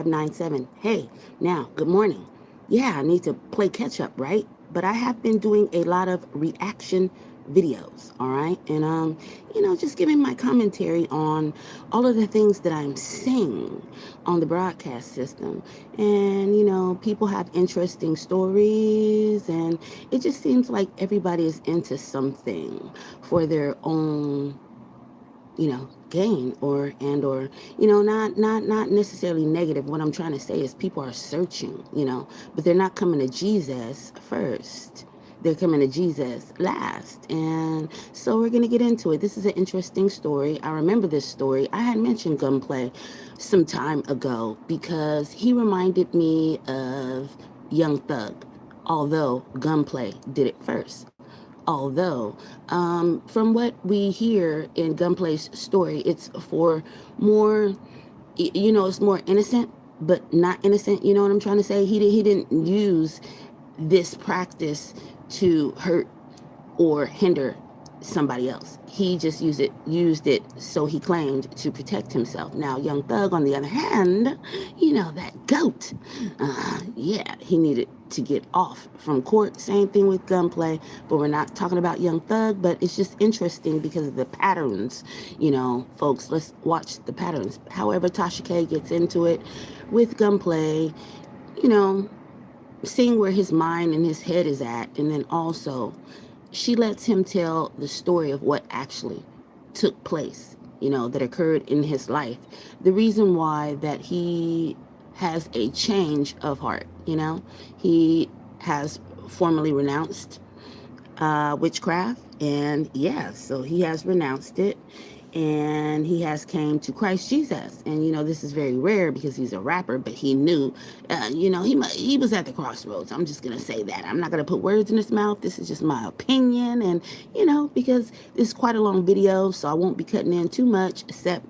597. Hey, now, good morning. Yeah, I need to play catch up, right? But I have been doing a lot of reaction videos, all right? And just giving my commentary on all of the things that I'm seeing on the broadcast system. And people have interesting stories, and it just seems like everybody is into something for their own gain, or not necessarily negative. What I'm trying to say is people are searching, but they're not coming to Jesus first. They're coming to Jesus last. And so we're going to get into it. This is an interesting story. I remember this story. I had mentioned Gunplay some time ago because he reminded me of Young Thug, although Gunplay did it first. Although, from what we hear in Gunplay's story, it's for more, it's more innocent, but not innocent. You know what I'm trying to say? He didn't use this practice to hurt or hinder somebody else. He just used it so he claimed to protect himself. Now, Young Thug, on the other hand, that goat. Yeah, he needed to get off from court. Same thing with Gunplay, but we're not talking about Young Thug. But it's just interesting because of the patterns. Folks, let's watch the patterns. However, Tasha K gets into it with Gunplay. You know, seeing where his mind and his head is at, and then also she lets him tell the story of what actually took place, that occurred in his life. The reason why that he has a change of heart, he has formally renounced witchcraft, and yeah, so he has renounced it, and he has came to Christ Jesus. And this is very rare because he's a rapper, but he knew, he was at the crossroads. I'm just gonna say that. I'm not gonna put words in his mouth. This is just my opinion, and because this is quite a long video, so I won't be cutting in too much except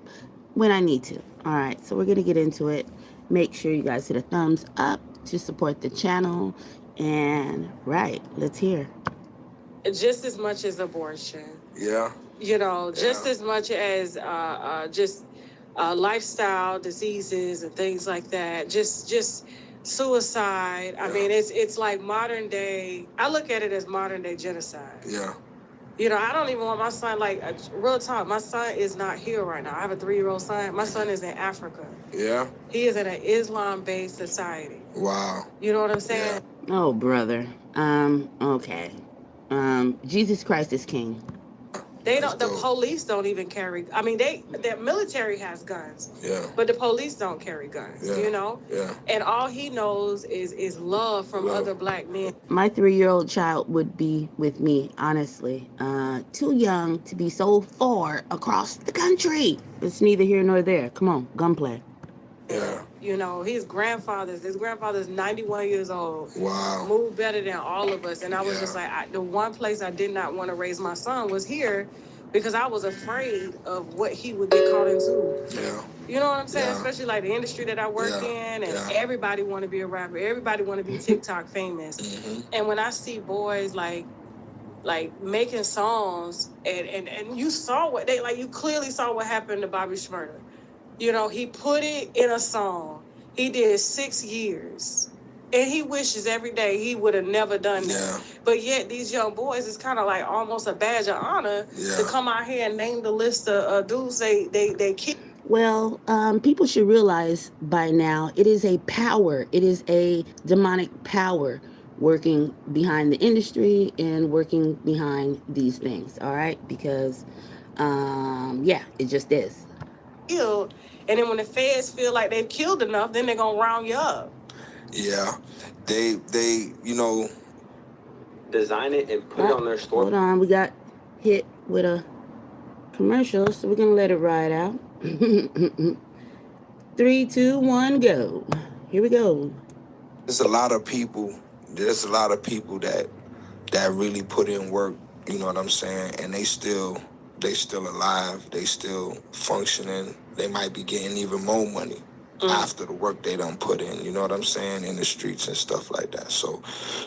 when I need to. All right, so we're gonna get into it. Make sure you guys hit a thumbs up to support the channel, and right, let's hear. Just as much as abortion. Yeah. Just as much as just lifestyle diseases and things like that. Just suicide. I mean, it's like modern day. I look at it as modern day genocide. Yeah. I don't even want my son, like, real talk, my son is not here right now. I have a 3-year-old son. My son is in Africa. Yeah. He is in an Islam-based society. Wow. You know what I'm saying? Yeah. Oh, brother. Okay. Jesus Christ is king. They don't. The police don't even carry. I mean, the military has guns. Yeah. But the police don't carry guns. Yeah. Yeah. And all he knows is love from other black men. My 3-year-old child would be with me, honestly. Too young to be so far across the country. It's neither here nor there. Come on, Gunplay. Yeah. His grandfather's 91 years old. Wow. Moved better than all of us. And I was just like, the one place I did not want to raise my son was here because I was afraid of what he would get caught into. Yeah. You know what I'm saying? Yeah. Especially like the industry that I work in, and everybody want to be a rapper. Everybody want to be TikTok famous. Mm-hmm. And when I see boys like making songs, and you saw what you clearly saw what happened to Bobby Shmurda. He put it in a song. He did 6 years. And he wishes every day he would have never done that. Yeah. But yet these young boys, it's kind of like almost a badge of honor to come out here and name the list of dudes they kill. Well, people should realize by now it is a power. It is a demonic power working behind the industry and working behind these things, all right? Because, it just is. And then when the feds feel like they've killed enough, then they're going to round you up. Yeah. They design it and put it on their store. Hold on, we got hit with a commercial, so we're going to let it ride out. 3, 2, 1, go. Here we go. There's a lot of people that really put in work, you know what I'm saying? And they still alive, they still functioning. They might be getting even more money after the work they done put in, you know what I'm saying, in the streets and stuff like that. So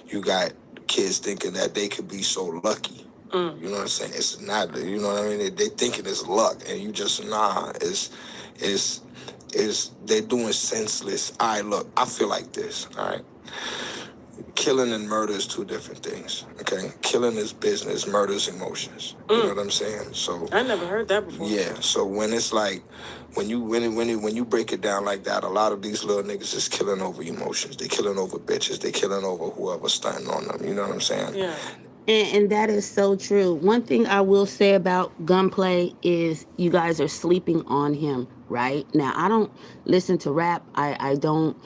you got kids thinking that they could be so lucky. You know what I'm saying? It's not, you know what I mean? They thinking it's luck, and you just, it's is they're doing senseless. All right, look, I feel like this. All right. Killing and murder is two different things. Okay, killing is business, murder is emotions. You know what I'm saying? So I never heard that before. yeah. So when it's like when you break it down like that, a lot of these little niggas is killing over emotions. They killing over bitches. They killing over whoever's stunting on them. You know what I'm saying? Yeah. And that is so true. One thing I will say about Gunplay is you guys are sleeping on him, right? Now, I don't listen to rap. I don't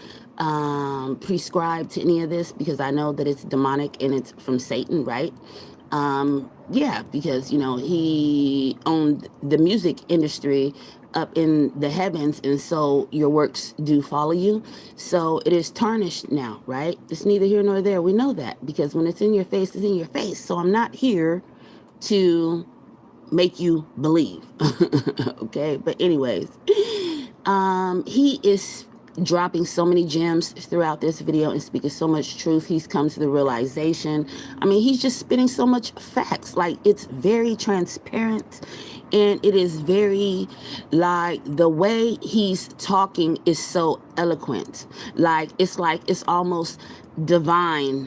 prescribe to any of this because I know that it's demonic and it's from Satan, right? Yeah, because, you know, he owned the music industry up in the heavens, and so your works do follow you. So it is tarnished now, right? It's neither here nor there. We know that because when it's in your face, it's in your face. So I'm not here to make you believe. Okay, but anyways, he is dropping so many gems throughout this video and speaking so much truth. He's come to the realization. I mean, he's just spitting so much facts. Like, it's very transparent, and it is very, like, the way he's talking is so eloquent. Like it's almost divinely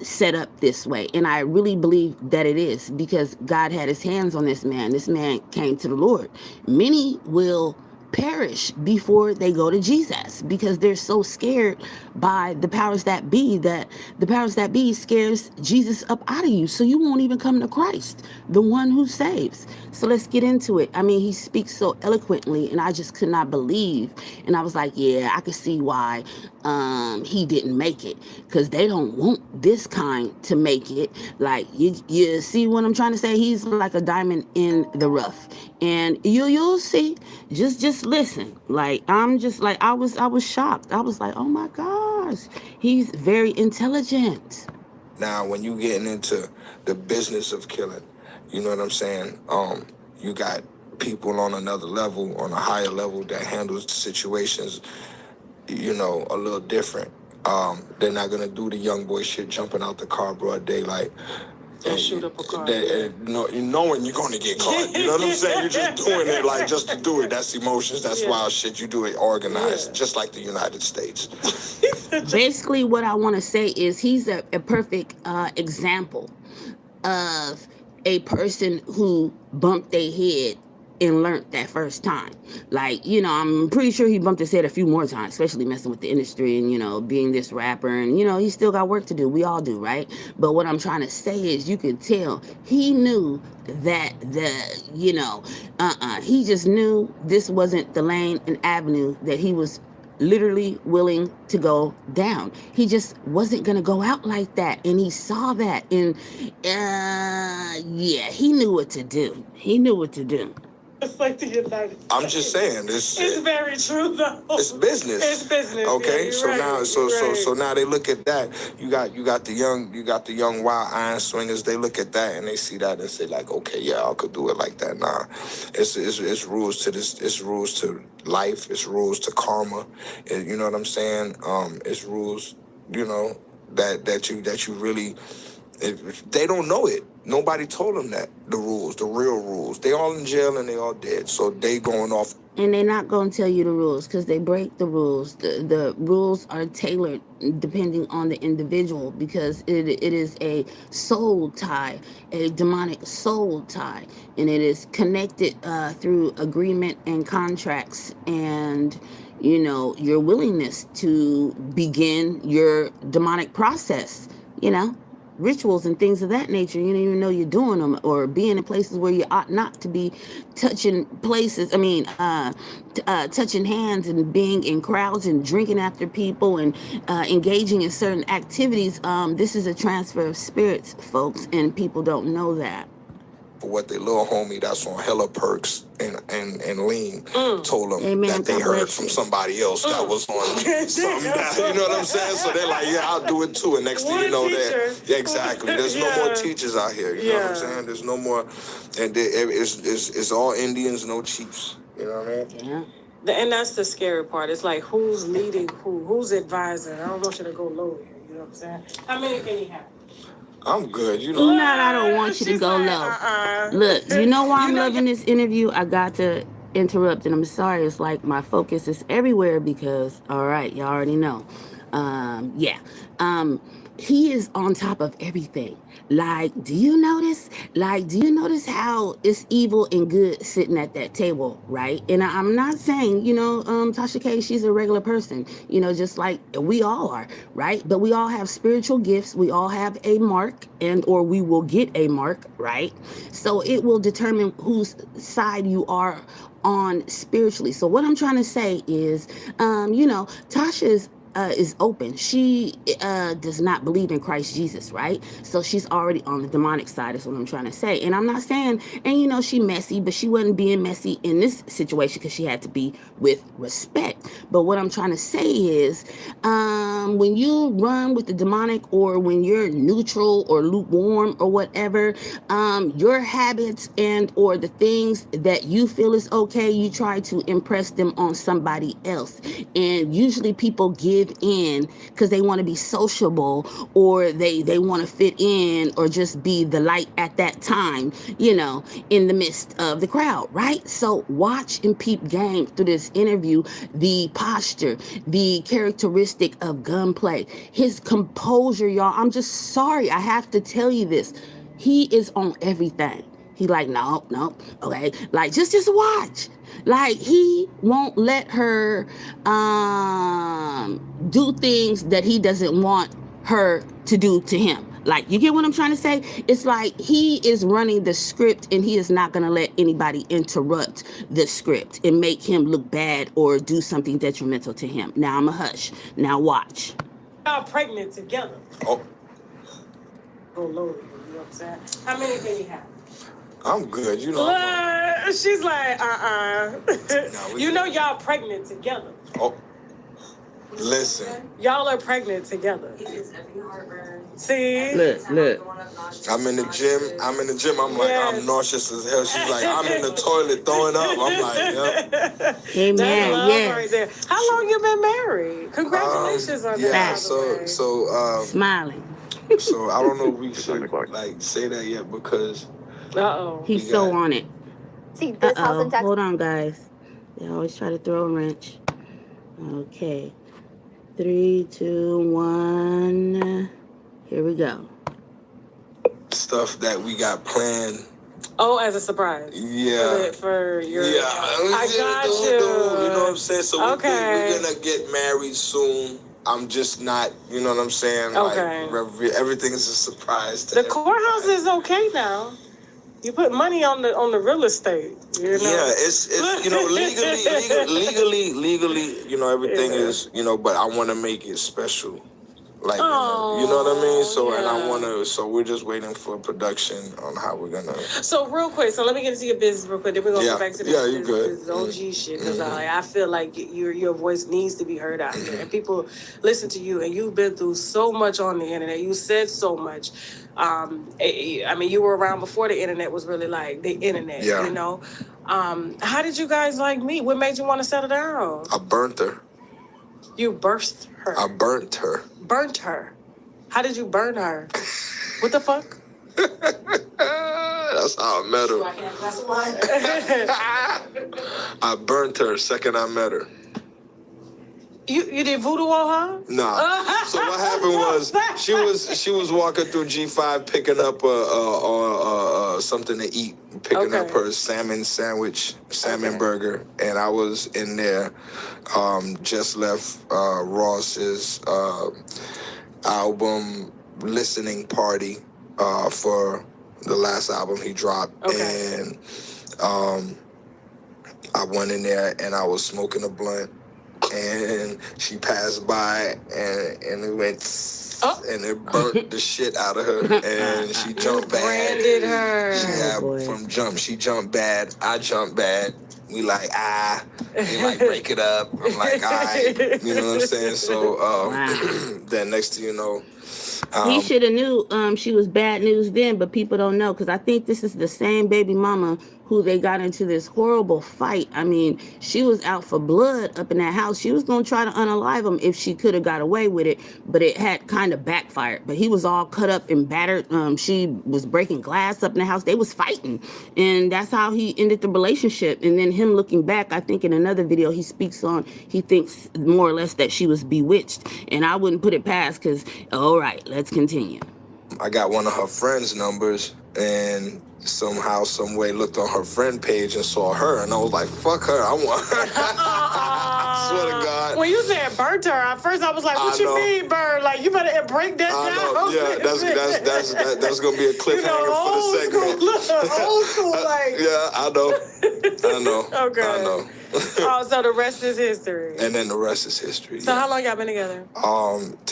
set up this way. And I really believe that it is because God had his hands on this man. This man came to the Lord. Many will perish before they go to Jesus because they're so scared by the powers that be, that the powers that be scares Jesus up out of you, so you won't even come to Christ, the one who saves. So let's get into it. I mean, he speaks so eloquently, and I just could not believe. And I was like, yeah, I could see why he didn't make it, because they don't want this kind to make it. Like, you see what I'm trying to say? He's like a diamond in the rough, and you'll see. Just listen. Like, I'm just like, I was shocked. I was like, oh my gosh, he's very intelligent. Now, when you getting into the business of killing, you know what I'm saying? You got people on another level, on a higher level, that handles situations, you know, a little different. They're not gonna do the young boy shit, jumping out the car broad daylight. And shoot up a car. Knowing you're gonna get caught. You know what I'm saying? You're just doing it like just to do it. That's emotions. That's wild shit. You do it organized, just like the United States. Basically, what I want to say is he's a perfect example of a person who bumped their head and learned that first time. Like, you know, I'm pretty sure he bumped his head a few more times, especially messing with the industry and, you know, being this rapper. And, you know, he still got work to do. We all do, right? But what I'm trying to say is you can tell he knew that he just knew this wasn't the lane and avenue that he was literally willing to go down. He just wasn't gonna go out like that, and he saw that, and yeah, he knew what to do. It's like the United States. I'm just saying this. It's very true though. It's business. It's business. Okay, yeah, so right, now, so now they look at that. You got the young wild iron swingers. They look at that and they see that and say like, okay, yeah, I could do it like that. Nah, it's rules to this. It's rules to life. It's rules to karma. You know what I'm saying? It's rules. You know that you really. They don't know it. Nobody told them that, the rules, the real rules. They all in jail and they all dead. So they going off. And they're not going to tell you the rules because they break the rules. The rules are tailored depending on the individual because it is a soul tie, a demonic soul tie. And it is connected through agreement and contracts and, you know, your willingness to begin your demonic process, you know. Rituals and things of that nature, you don't even know you're doing them, or being in places where you ought not to be touching places. I mean, touching hands and being in crowds and drinking after people and engaging in certain activities. This is a transfer of spirits, folks, and people don't know that. For what their little homie that's on hella perks and lean told them Amen. that they heard from somebody else that was on something that, you know what I'm saying? So they're like, yeah, I'll do it too. And next thing you know, yeah, exactly. There's no more teachers out here. You know what I'm saying? There's no more, and it's all Indians, no chiefs. You know what I mean? Yeah. And that's the scary part. It's like, who's leading who? Who's advising? I don't want you to go low here. You know what I'm saying? How many can you have? I'm good, you know. I don't want you to go low. Look, you know why I'm loving this interview? I got to interrupt, and I'm sorry. It's like my focus is everywhere because, all right, y'all already know. Yeah. He is on top of everything. Like, do you notice? Like, do you notice how it's evil and good sitting at that table, right? And I'm not saying, Tasha K, she's a regular person, just like we all are, right? But we all have spiritual gifts. We all have a mark, or we will get a mark, right? So it will determine whose side you are on spiritually. So what I'm trying to say is, Tasha's is open. She does not believe in Christ Jesus, right? So she's already on the demonic side, is what I'm trying to say. And I'm not saying, and she messy, but she wasn't being messy in this situation because she had to be with respect. But what I'm trying to say is, when you run with the demonic, or when you're neutral or lukewarm or whatever, your habits and or the things that you feel is okay, you try to impress them on somebody else. And usually people give in because they want to be sociable, or they want to fit in, or just be the light at that time, in the midst of the crowd, right? So watch and peep game through this interview, the posture, the characteristic of gunplay, his composure, y'all. I'm just sorry, I have to tell you this. He is on everything. He like, no, okay. Like, just watch. Like, he won't let her do things that he doesn't want her to do to him. Like, you get what I'm trying to say? It's like he is running the script, and he is not going to let anybody interrupt the script and make him look bad or do something detrimental to him. Now I'm a hush. Now watch. Y'all pregnant together. Oh, Lord, you know what I'm saying? How many can you have? I'm good. She's like, No, y'all pregnant together. Oh, listen. Y'all are pregnant together. See? Look. I'm in the gym. I'm like, I'm nauseous as hell. She's like, I'm in the toilet throwing up. I'm like, yep. Amen. That's love Yes. right there. How long you been married? Congratulations on that. Yeah, so smiling. So I don't know if we should say that yet, because He's so on it. See, this house in Texas. Hold on, guys. They always try to throw a wrench. Okay. 3, 2, 1. Here we go. Stuff that we got planned. Oh, as a surprise. Yeah. For your. Yeah. I got you. You know what I'm saying? So okay. we're gonna get married soon. I'm just not, you know what I'm saying? Okay. Like, everything is a surprise to the courthouse is okay now. You put money on the real estate. Yeah, it's legally, everything is, but I want to make it special. Like, you know what I mean? So, and I want to, so we're just waiting for production on how we're going to. So, real quick, so let me get into your business real quick. Then we're going to go back to this OG shit. Because I feel like your voice needs to be heard out here. And people listen to you. And you've been through so much on the internet. You said so much. I mean, you were around before the internet was really like the internet, How did you guys meet? What made you want to settle down? I burnt her. You birthed her. I burnt her. Burnt her. How did you burn her? What the fuck? That's how I met her. I burnt her second I met her. You did voodoo on her? Nah. So what happened was she was walking through G5 picking up something to eat, picking up her salmon sandwich, salmon burger, and I was in there, just left Ross's album listening party for the last album he dropped, and I went in there and I was smoking a blunt. And she passed by, and it went, and it burnt the shit out of her, and she jumped bad. Branded her. From jump, she jumped bad. I jumped bad. We we break it up. I'm like, all right, you know what I'm saying? So then next thing you know, he should have knew she was bad news then, but people don't know, because I think this is the same baby mama who they got into this horrible fight. I mean, she was out for blood up in that house. She was going to try to unalive him if she could have got away with it, but it had kind of backfired. But he was all cut up and battered. She was breaking glass up in the house. They was fighting, and that's how he ended the relationship. And then him looking back, I think in another video he speaks on, he thinks more or less that she was bewitched. And I wouldn't put it past, because, all right, let's continue. I got one of her friend's numbers, and somehow, some way, looked on her friend page and saw her, and I was like, "Fuck her! I want her." Swear to God. When you said burnt her, at first I was like, "What you mean burn? Like you better break that I down." know. Yeah, that's gonna be a cliffhanger for the segment. Old school, like. Yeah, I know. Okay. I know. Oh, so the rest is history. And then the rest is history. So how long y'all been together?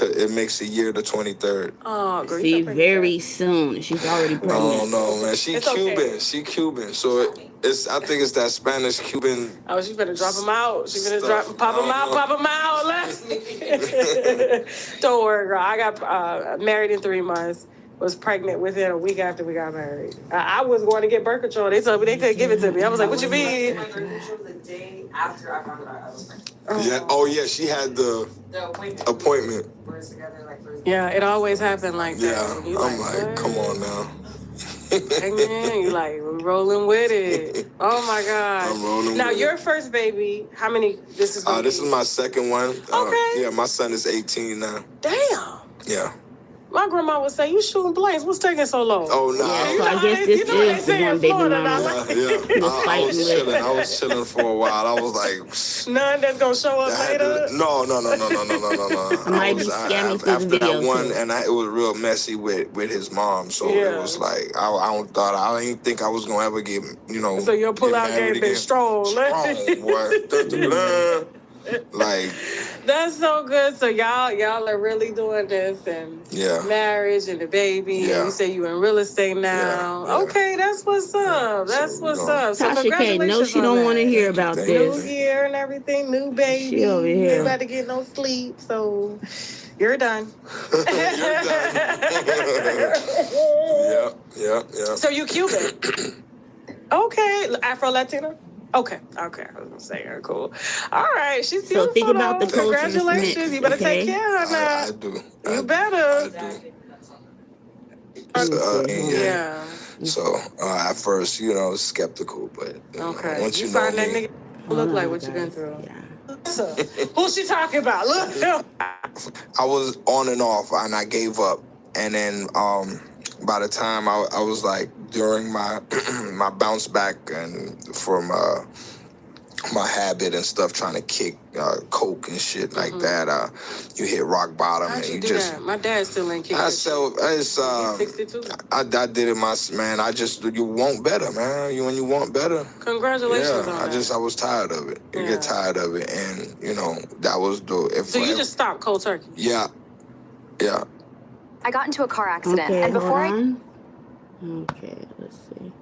It makes a year the 23rd. Oh, great. See, very soon. She's already pregnant. Oh no, man. She It's Cuban. okay. She Cuban. So I think it's that Spanish Cuban. Oh, she better drop him out. She better Stuff. pop him out. Don't worry, girl. I got married in 3 months. Was pregnant within a week after we got married. I was going to get birth control. They told me they couldn't give it to me. I was like, "What you mean?" My birth control the day after I found out I was pregnant. Yeah. Oh yeah, she had the appointment. We're together like for Yeah, it always happened like that. Yeah. You I'm like, "What?" come on now. Pregnant, you like, we're rolling with it. Oh my God. I'm rolling Now, with your it. first baby, how many? This is My second one. Okay. Yeah, my son is 18 now. Damn. Yeah. My grandma would say, "You shooting blanks. What's taking so long?" Oh no. Yeah, You so know I how guess they- this you know how they is say the in one baby Florida, mama. now, like- I was chilling. I was chilling for a while. I was like, None that's gonna show up later. no. Might be scamming through the After video that one, too. and it was real messy with his mom. So Yeah. it was like I didn't think I was gonna ever get So your pull-out get married game been again. strong. Strong, boy. Like, That's so good. So y'all are really doing this, and yeah. marriage and the baby. Yeah. And you say you in real estate now. Yeah. Okay, that's what's up. That's So, what's you know. up. So Tasha K, congratulations no, she on don't that. want to hear about Thank New this. year and everything, new baby. She over here. You about to get no sleep, so you're done. You're done. Yeah. So you Cuban? Okay, Afro Latina. Okay. I was gonna say her cool. All right, she's beautiful. So think about the though. culture Congratulations. mix, You better okay? take care of her now. I do. You better. exactly. That's all. Yeah. So at first, skeptical, but Okay. once You you know find that me, nigga look like what you been through. Yeah. So, who's she talking about? Look. I was on and off, and I gave up. And then by the time I was like during my my bounce back and from my habit and stuff, trying to kick coke and shit like that, you hit rock bottom. How'd and you you do just that? My dad still ain't kicking. it's 62. I did it, you want better, man. When you want better. Congratulations Yeah, on that. I was tired of it. You Yeah. get tired of it, and that was So you just stopped cold turkey? yeah. I got into a car accident, Okay, and before hold I on. Okay, let's see.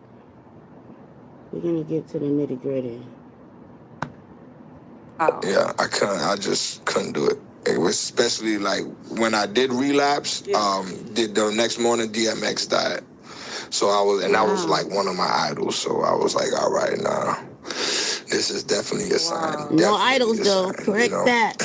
We're gonna get to the nitty gritty. Oh. Yeah, I just couldn't do it. It was especially like when I did relapse. Yeah. Did the next morning DMX died, so that was like one of my idols. So I was like, all right, nah, this is definitely a sign. Wow. No Definitely idols a though. sign, Correct that.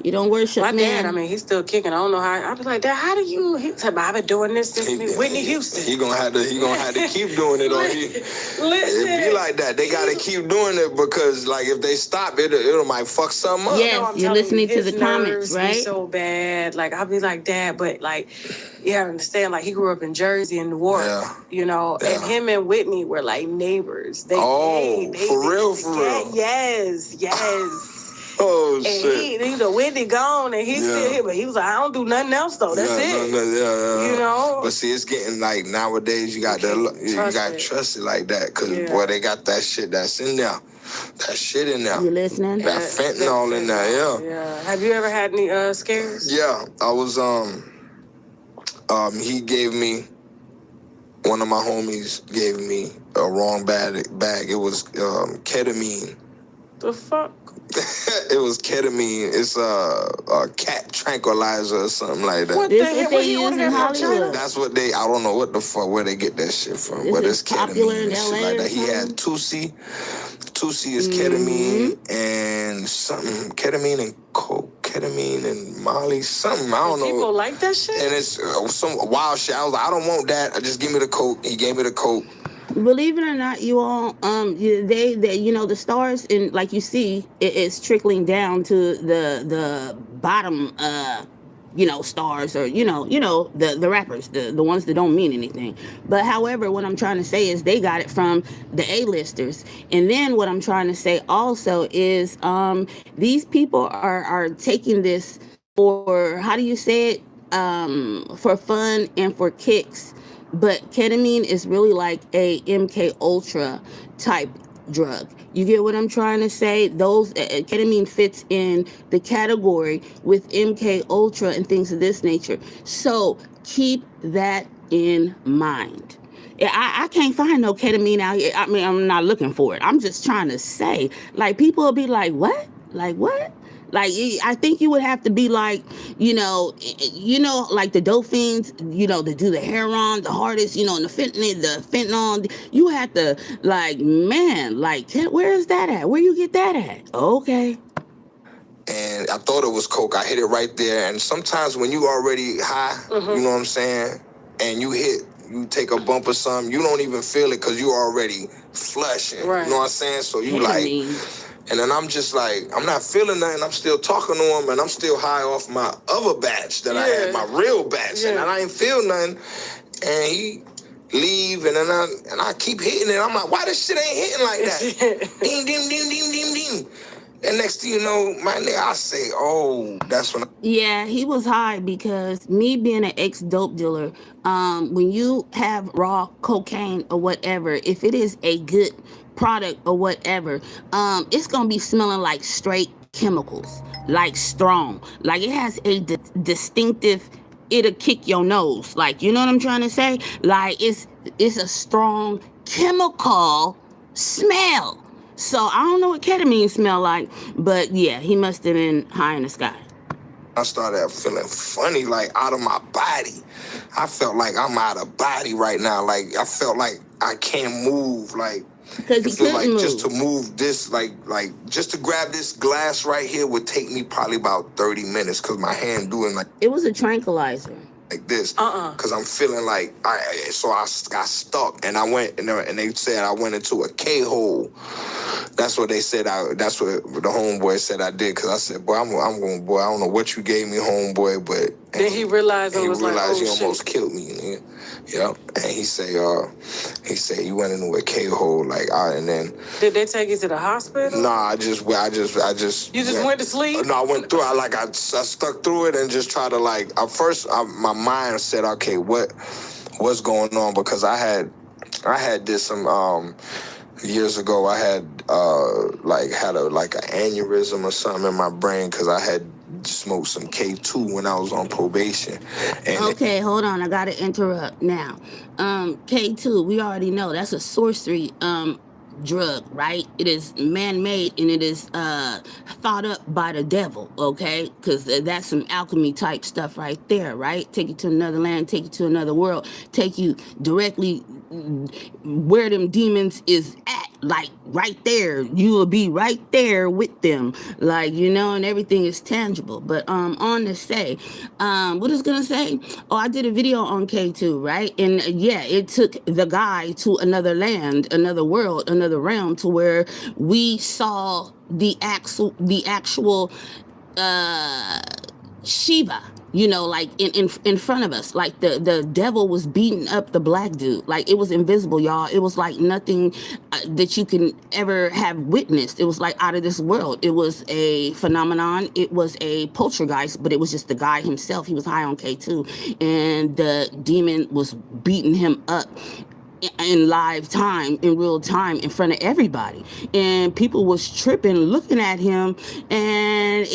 You don't worship My man. dad, I mean, he's still kicking. I don't know how. I was like, Dad, how do you? He said, I've been doing this since Whitney Houston. He gonna have to keep doing it, or Listen. it be like that. They gotta keep doing it because, like, if they stop it, it might fuck something up. Yeah. No, Yes, I'm you're telling listening you, to his the comments, nerves be right? so bad. Like, I'll be like, Dad, but like, you gotta understand, like, he grew up in Jersey and Newark, Yeah. and him and Whitney were like neighbors. They for real? Yes. Oh And shit. Whitney gone, and he's still here, but he was like, I don't do nothing else though. That's it. Yeah. You know? But see, it's getting like nowadays you got to trust it like that because boy, they got that shit that's in there, that shit in there, You listening? that fentanyl in there. Yeah. Have you ever had any scares? Yeah, I was he gave me, one of my homies gave me a wrong bag. It was ketamine. The fuck? It was ketamine. It's a cat tranquilizer or something like that. What This the what hell? they What, he use ordered in that from China? Hollywood. That's what they. I don't know what the fuck where they get that shit from, This but is it's popular ketamine in and shit LA like or that. He had something? Tusi. Tusi is ketamine and something. Ketamine and coke. Ketamine and Molly. Something. I don't know. People like that shit? And it's some wild shit. I was like, I don't want that. Just give me the coke. He gave me the coke. Believe it or not, you all, they, you know, the stars in, like you see, it's trickling down to the bottom, you know, stars, or the rappers, the ones that don't mean anything. But however, what I'm trying to say is they got it from the A-listers. And then what I'm trying to say also is, these people are taking this for, how do you say it, for fun and for kicks. But ketamine is really like a MK Ultra type drug. You get what I'm trying to say? Those ketamine fits in the category with MK Ultra and things of this nature. So keep that in mind. Yeah, I can't find no ketamine out here. I mean, I'm not looking for it. I'm just trying to say, like, people will be like, what? Like, what? Like, I think you would have to be like, like the dope fiends, to do the heroin, the hardest, and the fentanyl. You have to, like, man, like, where is that at? Where you get that at? Okay. And I thought it was coke. I hit it right there. And sometimes when you already high, you know what I'm saying, and you take a bump or something, you don't even feel it because you already flushing. Right. You know what I'm saying? So you Ketamine. And then I'm just like, I'm not feeling nothing. I'm still talking to him, and I'm still high off my other batch that I had, my real batch, and I ain't feel nothing. And he leave, and then I keep hitting it. I'm like, why this shit ain't hitting like that? Ding, ding, ding, ding, ding, ding. And next thing you know, my nigga, I say, oh, that's when Yeah, he was high because me being an ex-dope dealer, when you have raw cocaine or whatever, if it is a good product or whatever, it's gonna be smelling like straight chemicals, like strong, like it has a distinctive. It'll kick your nose, like, you know what I'm trying to say? Like, it's a strong chemical smell. So I don't know what ketamine smell like, but yeah, he must have been high in the sky. I started feeling funny, like out of my body. I felt like I'm out of body right now. Like I felt like I can't move. Like because he couldn't like move. Just to move this, like just to grab this glass right here would take me probably about 30 minutes because my hand doing like it was a tranquilizer. Like this, because I'm feeling like I got stuck, and I went and they said I went into a K-hole. That's what they said. That's what the homeboy said I did. Because I said, boy, I'm going, boy. I don't know what you gave me, homeboy, but then he realized it was like, oh, he almost killed me. Nigga. Yep. And he said you went into a K-hole, like, and then. Did they take you to the hospital? Nah, I just. You just went to sleep? No, I went through. I stuck through it and just tried to like. At first, my mind said, okay, what's going on? Because I had this some years ago. I had had an aneurysm or something in my brain because I had smoked some K2 when I was on probation. And okay, hold on. I gotta interrupt now. K2, we already know that's a sorcery drug, right? It is man-made and it is thought up by the devil, okay? Because that's some alchemy type stuff right there, right? Take you to another land, take you to another world, take you directly where them demons is at, like right there. You will be right there with them, like, and everything is tangible. But on to say, what is gonna say? Oh, I did a video on K2, right? And yeah, it took the guy to another land, another world, another realm, to where we saw the actual Shiva, like in front of us. Like the devil was beating up the black dude. Like, it was invisible, y'all. It was like nothing that you can ever have witnessed. It was like out of this world. It was a phenomenon. It was a poltergeist, but it was just the guy himself. He was high on K2, and the demon was beating him up in live time, in real time, in front of everybody, and people was tripping, looking at him, and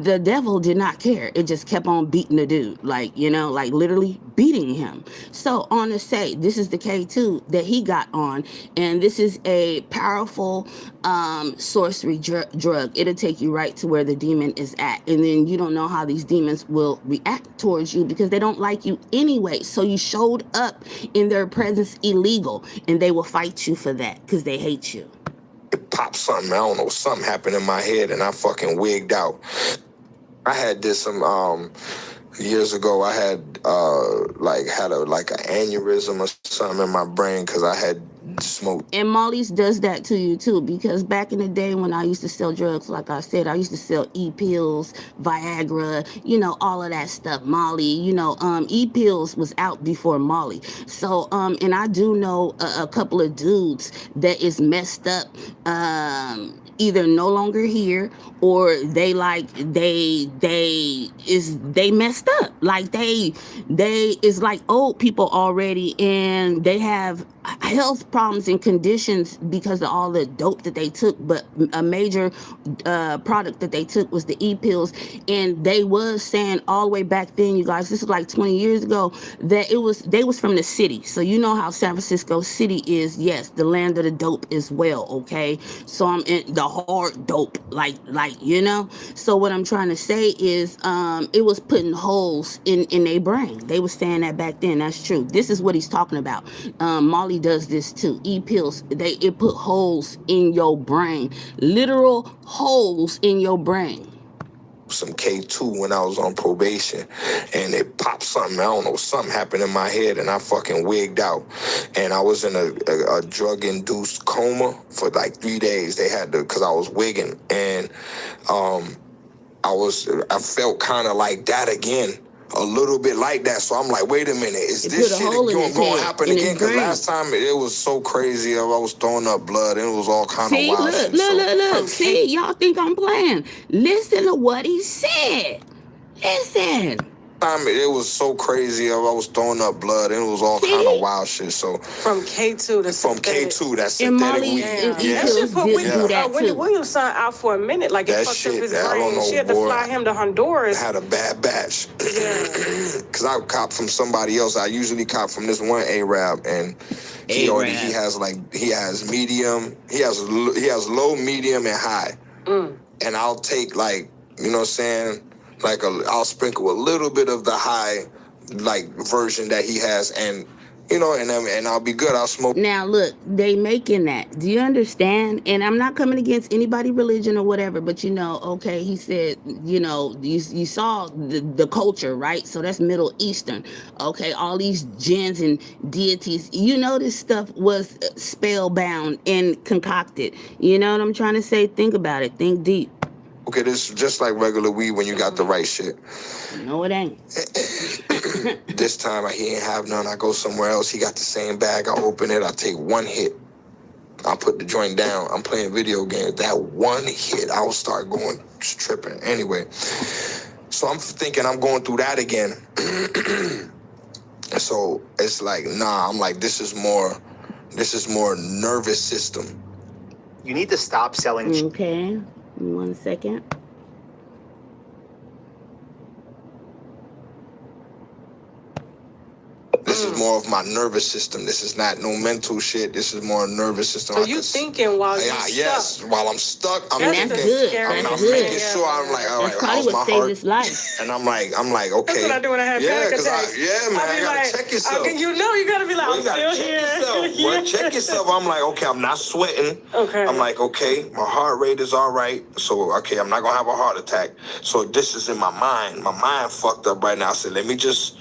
the devil did not care. It just kept on beating the dude, like, you know, like literally beating him. So on to say, this is the K2 that he got on, and this is a powerful sorcery drug. It'll take you right to where the demon is at, and then you don't know how these demons will react towards you because they don't like you anyway. So you showed up in their presence illegal, and they will fight you for that because they hate you. It popped something, I don't know, something happened in my head and I fucking wigged out. I had this some years ago. I had had an aneurysm or something in my brain because I had smoked. And Molly's does that to you too, because back in the day when I used to sell drugs, like I said, I used to sell E-pills, Viagra, you know, all of that stuff. Molly, you know, E-pills was out before Molly. So and I do know a couple of dudes that is messed up, either no longer here, or they messed up, like they is like old people already, and they have health problems and conditions because of all the dope that they took. But a major product that they took was the E-pills, and they was saying all the way back then, you guys, this is like 20 years ago, that they was from the city. So you know how San Francisco City is, yes, the land of the dope as well, okay? So I'm in the hard dope, like you know. So what I'm trying to say is it was putting holes in their brain. They was saying that back then. That's true. This is what he's talking about. Molly does this too. E-pills, it put holes in your brain, literal holes in your brain. Some K2 when I was on probation, and it popped something, I don't know, something happened in my head and I fucking wigged out, and I was in a drug-induced coma for like 3 days. They had to, because I was wigging, and I felt kind of like that again, a little bit like that. So I'm like, wait a minute, is this shit going to happen again? Because last time it was so crazy. I was throwing up blood and it was all kind of wild shit. Look. See, y'all think I'm playing. Listen to what he said. Listen. It was so crazy. I was throwing up blood and it was all kind of wild shit. So from K2 to K2, that's synthetic weed. That shit put Wendy Williams' son out for a minute. Like it fucked up his brain. She had to fly him to Honduras. I had a bad batch. Because I copped from somebody else. I usually cop from this one Arab, and he has medium. He has low, medium, and high. And I'll take, like, you know what I'm saying? Like I'll sprinkle a little bit of the high, like, version that he has, and you know, and I'll be good. I'll smoke. Now look, they making that. Do you understand? And I'm not coming against anybody religion or whatever, but you know, okay, he said, you know, you saw the culture, right? So that's Middle Eastern. Okay, all these jinns and deities, you know, this stuff was spellbound and concocted. You know what I'm trying to say? Think about it. Think deep. Okay, this is just like regular weed when you got the right shit. No, it ain't. This time he ain't have none. I go somewhere else. He got the same bag. I open it. I take one hit. I put the joint down. I'm playing video games. That one hit, I'll start going tripping. Anyway, so I'm thinking I'm going through that again. So it's like, nah, I'm like, this is more nervous system. You need to stop selling. Okay. 1 second. This is more of my nervous system. This is not no mental shit. This is more nervous system. So you thinking while you're stuck? Yes, while I'm stuck, I'm that's thinking. Good. I'm making sure. I'm like, all right, how's my heart? His life. And I'm like, okay. That's what I do when I have panic attacks. Man, I gotta check yourself. You know, you gotta be like, I'm still here. Well, check yourself. I'm like, okay, I'm not sweating. Okay. I'm like, okay, my heart rate is all right. So, okay, I'm not gonna have a heart attack. So this is in my mind. My mind fucked up right now. I said, let me just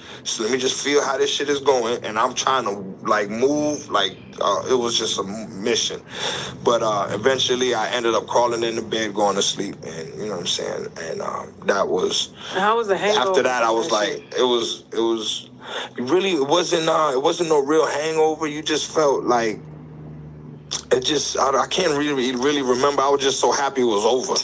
feel how this shit is going, and I'm trying to like move, like it was just a mission. But eventually I ended up crawling in the bed, going to sleep, and you know what I'm saying. And that was. How was the hangover? After that, I was like, it wasn't no real hangover. You just felt like. It just, I can't really remember. I was just so happy it was over.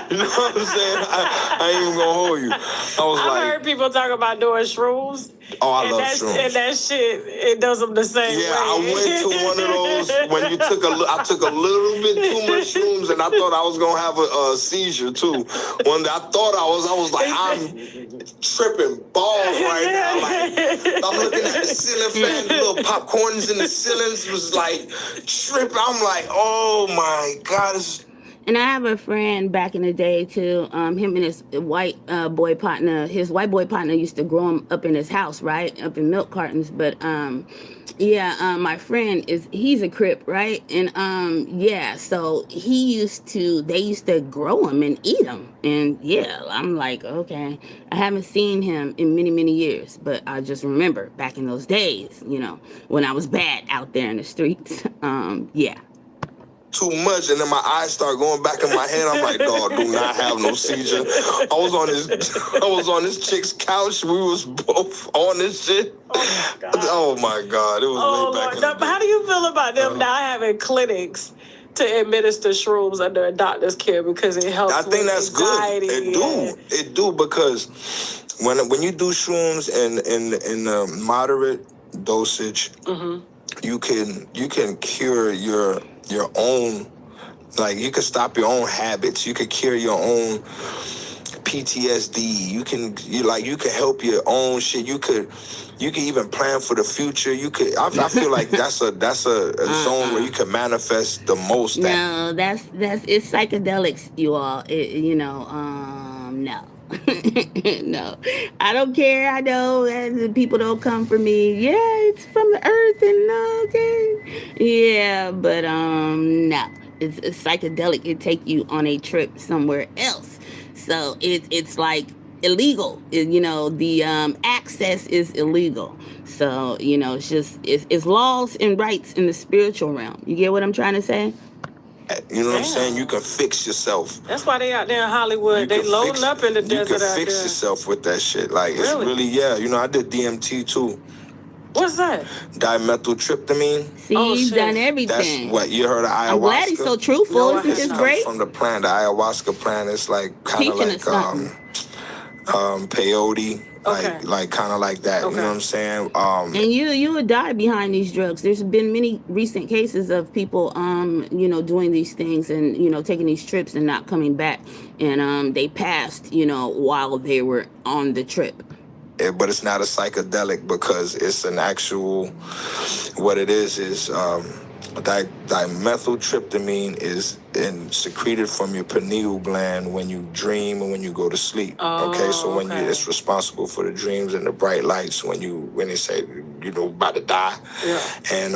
You know what I'm saying? I ain't even gonna hold you. I heard people talk about doing shrooms Oh, I and love that, shrooms. And that shit, it does them the same way. Yeah, I went to one of those when I took a little bit too much shrooms, and I thought I was gonna have a seizure too. One day I thought I was like, I'm tripping balls right now. Like I'm looking at the ceiling fan, the little popcorns in the ceilings was like tripping. I'm like, oh my God. And I have a friend back in the day too. Him and his white boy partner. His white boy partner used to grow him up in his house, right, up in milk cartons. But my friend he's a Crip, right? And yeah, so they used to grow him and eat him. And yeah, I'm like, okay, I haven't seen him in many, many years, but I just remember back in those days, when I was bad out there in the streets. Yeah. Too much, and then my eyes start going back in my head. I'm like, dog, do not have no seizure. I was on this chick's couch. We was both on this shit. Oh my God. It was way back in the day. How do you feel about them not having clinics to administer shrooms under a doctor's care because it helps? I think that's anxiety. Good. It do because when you do shrooms in a moderate dosage, you can cure your own, like you can stop your own habits. You can cure your own PTSD. You can help your own shit. You could even plan for the future. I feel like that's a zone where you can manifest the most. No, it's psychedelics, you all. No. No, I don't care. I know that people don't come for me. Yeah, it's from the earth and okay. Yeah, but no, it's psychedelic. It take you on a trip somewhere else. So it's like illegal. The access is illegal. So it's laws and rights in the spiritual realm. You get what I'm trying to say? You know what I'm saying? You can fix yourself. That's why they out there in Hollywood. They loading up in the desert out there. You can fix yourself with that shit. Like, it's really, yeah. I did DMT too. What's that? Dimethyltryptamine. See, you've done everything. That's what you heard of ayahuasca. I'm glad he's so truthful. Isn't this great? From the plant, the ayahuasca plant, it's like kind of like peyote. Like kind of like that, you know what I'm saying? And you would die behind these drugs. There's been many recent cases of people, doing these things and taking these trips and not coming back, and they passed, while they were on the trip. But it's not a psychedelic because it's an actual. What it is dimethyltryptamine is secreted from your pineal gland when you dream and when you go to sleep. Okay, so when it's responsible for the dreams and the bright lights when they say about to die. Yeah. And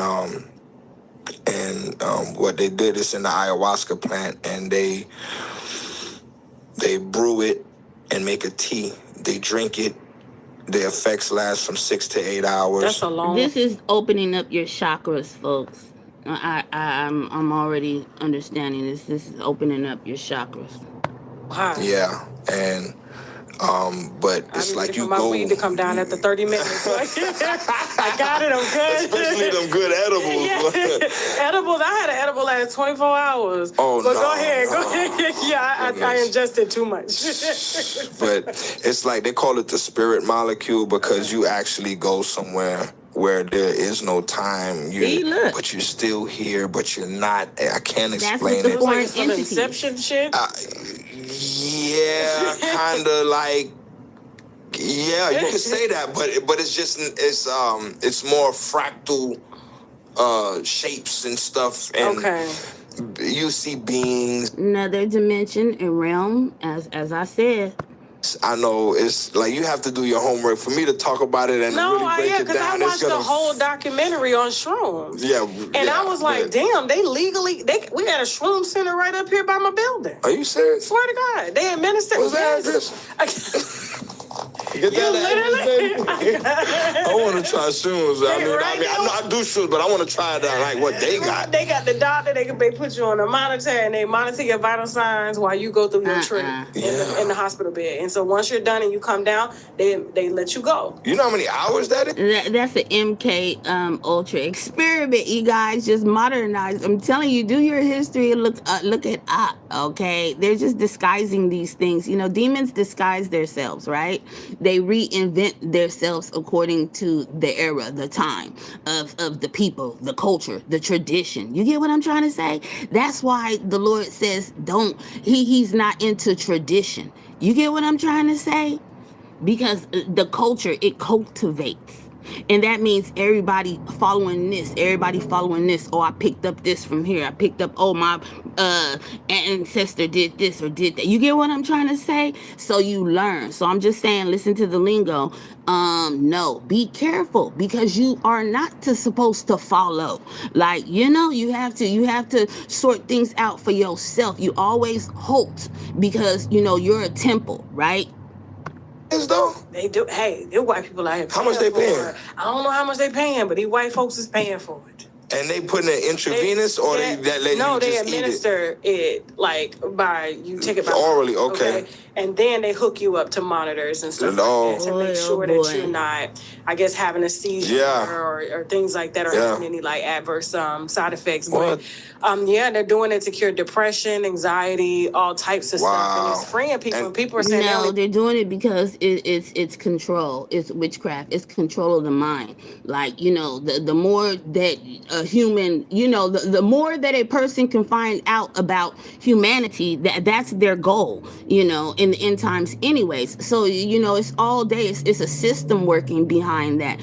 what they did is in the ayahuasca plant, and they brew it and make a tea. They drink it. The effects last from 6 to 8 hours. That's a long. This is opening up your chakras, folks. I'm already understanding this. This is opening up your chakras. Wow. Yeah, and but it's like you my go. Weed to come down after 30 minutes. I got it. I'm good. Especially them good edibles. Yeah. Edibles. I had an edible last 24 hours. Oh but no. Go ahead. Yeah, I ingested too much. But it's like they call it the spirit molecule because you actually go somewhere where there is no time. But you're still here, but you're not. I can't explain it. Like some Inception shit? Yeah, kind of like. Yeah, you could say that, but it's just it's more fractal shapes and stuff, and you see beings. Another dimension and realm, as I said. I know it's like you have to do your homework for me to talk about it and really break it down. Because I watched the whole documentary on shrooms. Yeah, and I was like, damn, we had a shroom center right up here by my building. Are you serious? Swear to God, they administered. What's that address? Get that I want to try shrooms. I do shrooms, but I want to try it out. Like what they got. They got the doctor. They put you on a monitor and they monitor your vital signs while you go through your trip in the hospital bed. And so once you're done and you come down, they let you go. You know how many hours that is? That's the MK Ultra experiment. You guys just modernize. I'm telling you, do your history and look it up. Okay, they're just disguising these things. Demons disguise themselves, right? they reinvent themselves according to the era, the time of the people, the culture, the tradition. You get what I'm trying to say? That's why the Lord says he's not into tradition. You get what I'm trying to say? Because the culture, it cultivates. And that means everybody following this, everybody following this. Oh, I picked up this from here. I picked up, oh, my ancestor did this or did that. You get what I'm trying to say? So you learn. So I'm just saying, listen to the lingo. No, be careful, because you are not supposed to follow. Like, you have to sort things out for yourself. You always halt, because you're a temple, right? Though They do. Hey, they're white people out here. How much they paying? I don't know how much they paying, but these white folks is paying for it. And they putting it intravenous, or they let no, you they just administer it like you take it by orally. Okay. And then they hook you up to monitors and stuff like that to make sure that you're not, I guess, having a seizure or things like that, or having any like adverse side effects. What? But they're doing it to cure depression, anxiety, all types of stuff, and it's freeing people. And people are saying they're doing it because it's control, it's witchcraft, it's control of the mind. Like, the more that a human, the more that a person can find out about humanity, that's their goal, in the end times anyways. So, it's all day, it's a system working behind that.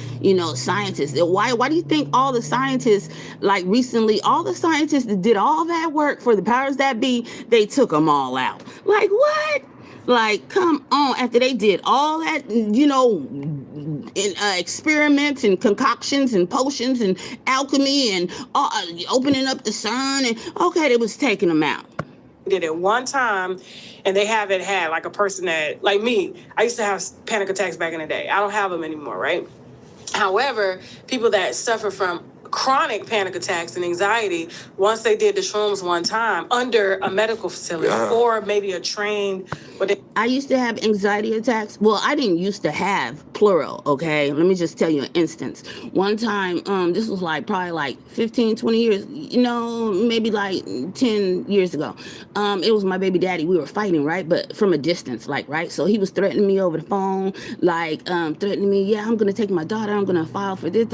Scientists, why do you think all the scientists, like recently, all the scientists that did all that work for the powers that be, they took them all out? Like, what? Like, come on, after they did all that, experiments and concoctions and potions and alchemy and opening up the sun, and they was taking them out. Did it one time, and they haven't had, like, a person that, like me, I used to have panic attacks back in the day. I don't have them anymore, right? However, people that suffer from chronic panic attacks and anxiety, once they did the shrooms one time under a medical facility or maybe a trained... I used to have anxiety attacks. Well, I didn't used to have, plural, okay? Let me just tell you an instance. One time, this was probably 15, 20 years, maybe 10 years ago. It was my baby daddy. We were fighting, right? But from a distance, right? So he was threatening me over the phone, threatening me, yeah, I'm going to take my daughter, I'm going to file for this,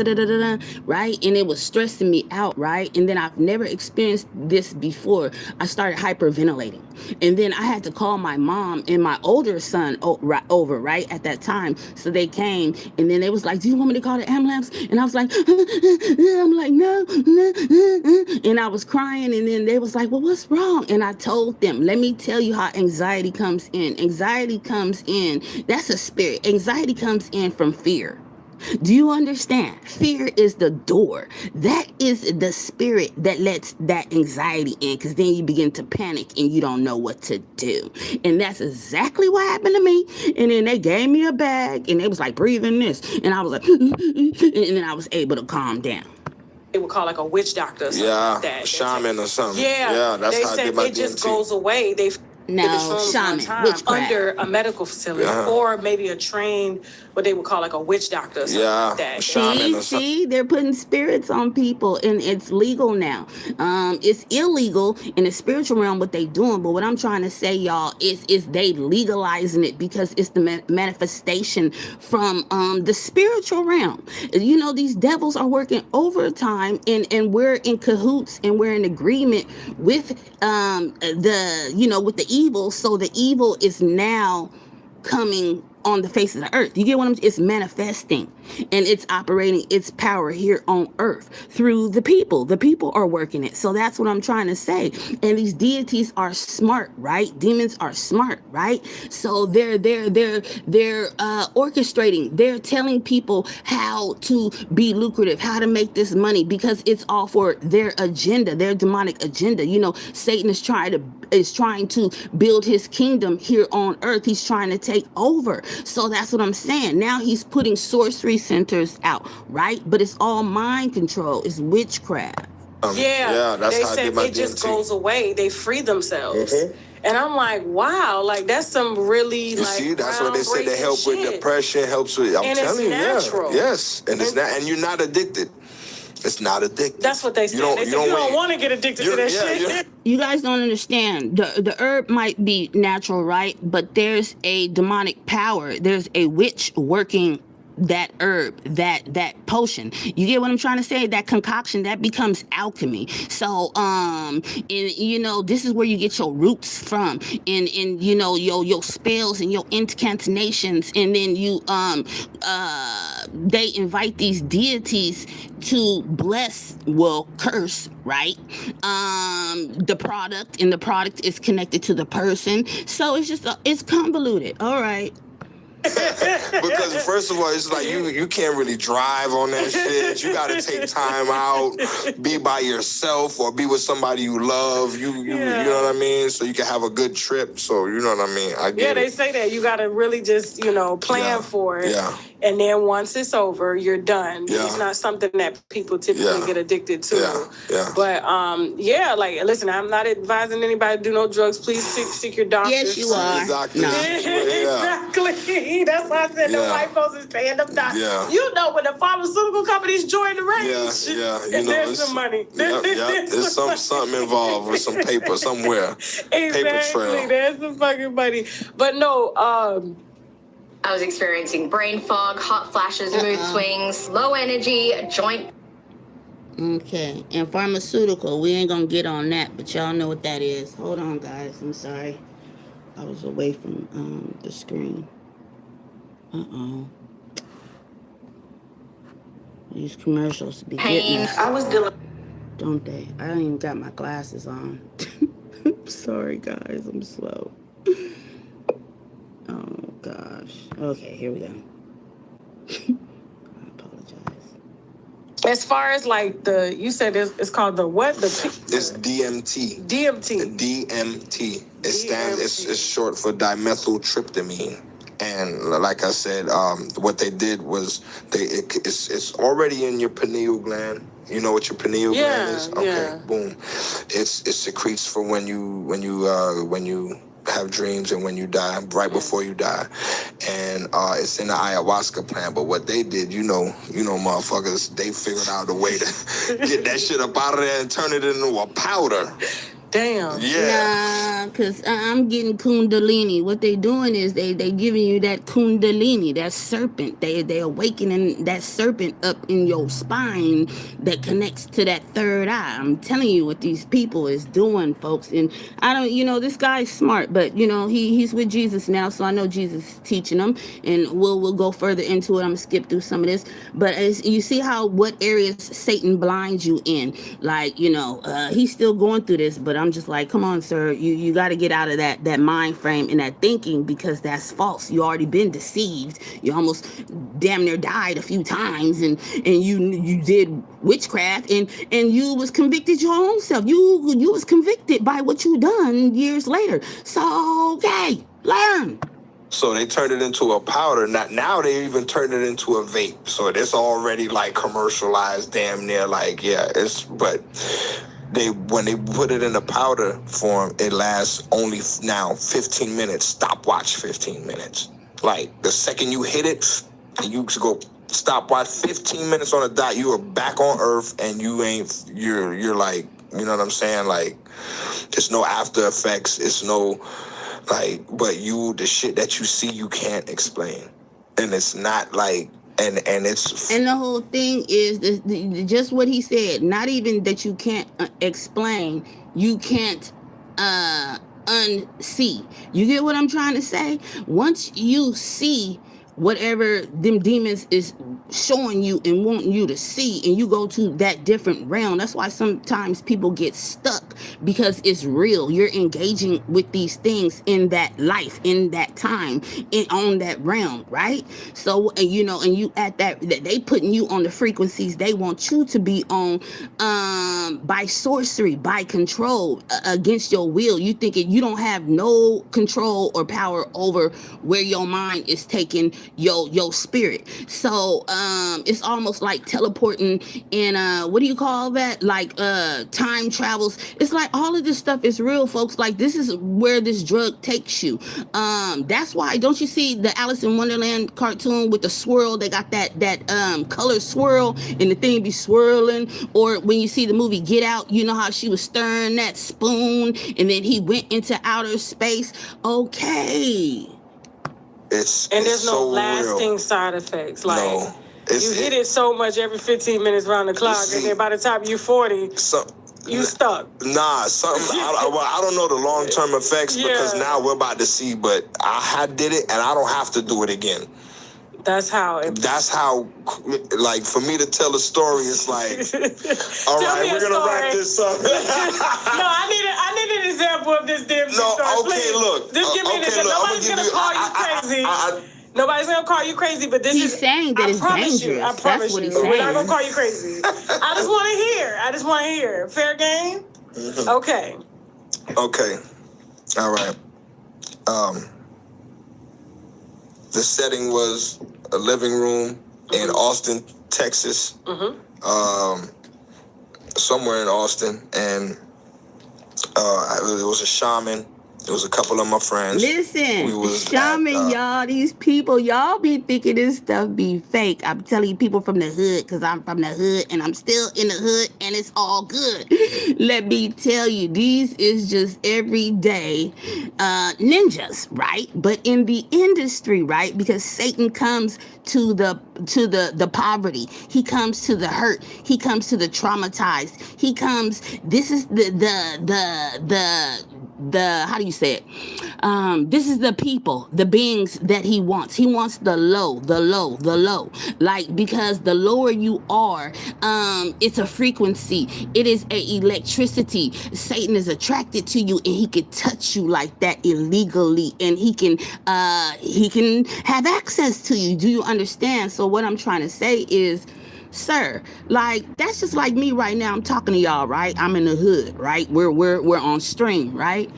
right? And it was stressing me out, right? And then I've never experienced this before. I started hyperventilating. And then I had to call my mom and my older son over, right, at that time. So they came, and then they was like, do you want me to call the ambulance? And I was like, I'm like, no. And I was crying, and then they was like, well, what's wrong? And I told them, let me tell you how anxiety comes in. Anxiety comes in, that's a spirit. Anxiety comes in from fear. Do you understand? Fear is the door. That is the spirit that lets that anxiety in, because then you begin to panic and you don't know what to do. And that's exactly what happened to me. And then they gave me a bag, and they was like, breathe in this. And I was like, and then I was able to calm down. They would call like a witch doctor or something like that. Shaman or something. Yeah, that's how I did my DMT. It just goes away. They shaman, witchcraft. Under a medical facility or maybe a trained, what they would call like a witch doctor or something like that. See, they're putting spirits on people, and it's legal now. It's illegal in the spiritual realm what they doing, but what I'm trying to say, y'all, is they legalizing it because it's the manifestation from the spiritual realm. These devils are working overtime, and we're in cahoots, and we're in agreement with with the evil. So the evil is now coming on the face of the earth. You get what I'm saying? It's manifesting, and it's operating its power here on earth through the people. The people are working it. So that's what I'm trying to say. And these deities are smart, right? Demons are smart, right? So they're orchestrating. They're telling people how to be lucrative, how to make this money, because it's all for their agenda, their demonic agenda. Satan is trying to build his kingdom here on earth. He's trying to take over. So that's what I'm saying. Now he's putting sorcery centers out, right? But it's all mind control. It's witchcraft. That's how I did my DMT. It just goes away. They free themselves. And I'm like, wow, that's some really see, that's what they say. They help with depression, helps with. I'm telling you, natural. Yes, and it's not, and you're not addicted. It's not addictive. That's what they say. They say you don't want to get addicted to that shit. You guys don't understand. The herb might be natural, right? But there's a demonic power. There's a witch working that herb, that potion. You get what I'm trying to say? That concoction, that becomes alchemy. So and you know, this is where you get your roots from, and you know, your spells and your incantations, and then you they invite these deities to bless, well, curse, right? The product, and the product is connected to the person. So it's just it's convoluted. All right. Because first of all, it's like you can't really drive on that shit. You gotta take time out, be by yourself, or be with somebody you love. You know what I mean? So you can have a good trip. So you know what I mean? I get they say that you gotta really just, you know, plan for it. Yeah. And then once it's over, you're done. Yeah. It's not something that people typically get addicted to. Yeah. But like, listen, I'm not advising anybody to do no drugs. Please seek your doctor. Yes, you are. Exactly. No. Exactly. That's why I said no white folks is paying them doctors. Yeah. You know, when the pharmaceutical companies join the race, you and know, there's some money. There's something involved with some paper somewhere. Exactly. Paper trail. There's some fucking money. But no, I was experiencing brain fog, hot flashes, mood swings, low energy, joint. Okay, and pharmaceutical, we ain't gonna get on that, but y'all know what that is. Hold on, guys. I'm sorry. I was away from the screen. These commercials be getting us. I was dealing. Don't they? I don't even got my glasses on. Sorry, guys. I'm slow. Oh, gosh. Okay, here we go. I apologize. as far as like you said it's called the what? It's DMT. DMT. DMT. It's short for dimethyltryptamine. And like I said, what they did was it's already in your pineal gland. You know what your pineal gland is? Okay, boom. It secretes for when you have dreams and when you die, right before you die. And it's in the ayahuasca plant. But what they did, you know, motherfuckers, they figured out a way to get that shit up out of there and turn it into a powder. Damn. Yeah. Nah, because I'm getting kundalini. What they doing is they giving you that kundalini, that serpent. They awakening that serpent up in your spine that connects to that third eye. I'm telling you what these people is doing, folks. And I don't, this guy's smart, but, he's with Jesus now, so I know Jesus is teaching him. And we'll go further into it. I'm going to skip through some of this. But as you see what areas Satan blinds you in. Like, he's still going through this, but I'm just like, come on, sir, you got to get out of that mind frame and that thinking, because that's false. You already been deceived. You almost damn near died a few times, and you did witchcraft, and you was convicted your own self. You was convicted by what you done years later. So okay, learn. So they turned it into a powder. Now they even turned it into a vape. So it's already like commercialized, damn near like but. When they put it in the powder form, it lasts only now 15 minutes, stopwatch 15 minutes. Like the second you hit it, and you go stopwatch 15 minutes on the dot, you are back on Earth, and you're like, you know what I'm saying? Like, there's no after effects. It's no, like, but the shit that you see, you can't explain. And it's not like, and the whole thing is just what he said. Not even that you can't explain. You can't unsee. You get what I'm trying to say? Once you see whatever them demons is showing you and wanting you to see, and you go to that different realm. That's why sometimes people get stuck, because it's real. You're engaging with these things in that life, in that time, on that realm, right? So, and you at that they putting you on the frequencies they want you to be on, by sorcery, by control, against your will. You thinking you don't have no control or power over where your mind is taking your spirit. So it's almost like teleporting and what do you call that? Like time travels. It's like all of this stuff is real, folks. Like this is where this drug takes you. That's why, don't you see the Alice in Wonderland cartoon with the swirl? They got that color swirl and the thing be swirling. Or when you see the movie Get Out, you know how she was stirring that spoon and then he went into outer space. Okay. It's there's no so lasting real. side effects. Like No. you hit it so much every 15 minutes around the clock, and then by the time you're 40, you stuck. Nah, something. I don't know the long-term effects because now we're about to see. But I did it, and I don't have to do it again. That's how. Like for me to tell a story, it's like, all right, we're gonna wrap this up. No, I need an example of this damn story. Okay, please. look. Just give me an example. Nobody's gonna call you crazy. Nobody's gonna call you crazy, but He's saying that it's dangerous. I promise That's what you. he's saying. We're not gonna call you crazy. I just want to hear. Fair game? Mm-hmm. Okay. Okay. All right. The setting was a living room in Austin, Texas. Somewhere in Austin, and it was a shaman. It was a couple of my friends. Listen, shaman, y'all, these people, y'all be thinking this stuff be fake. I'm telling you, people from the hood, because I'm from the hood, and I'm still in the hood, and it's all good. Let me tell you, these is just everyday ninjas, right? But in the industry, right? Because Satan comes to the poverty. He comes to the hurt. He comes to the traumatized. He comes, this is the how do you say it? This is the people, the beings that he wants. He wants the low. Like, because the lower you are, it's a frequency. It is a electricity. Satan is attracted to you, and he can touch you like that illegally, and he can have access to you. Do you understand? So what I'm trying to say is, sir, like, that's just like me right now. I'm talking to y'all, right? I'm in the hood, right? We're on stream, right?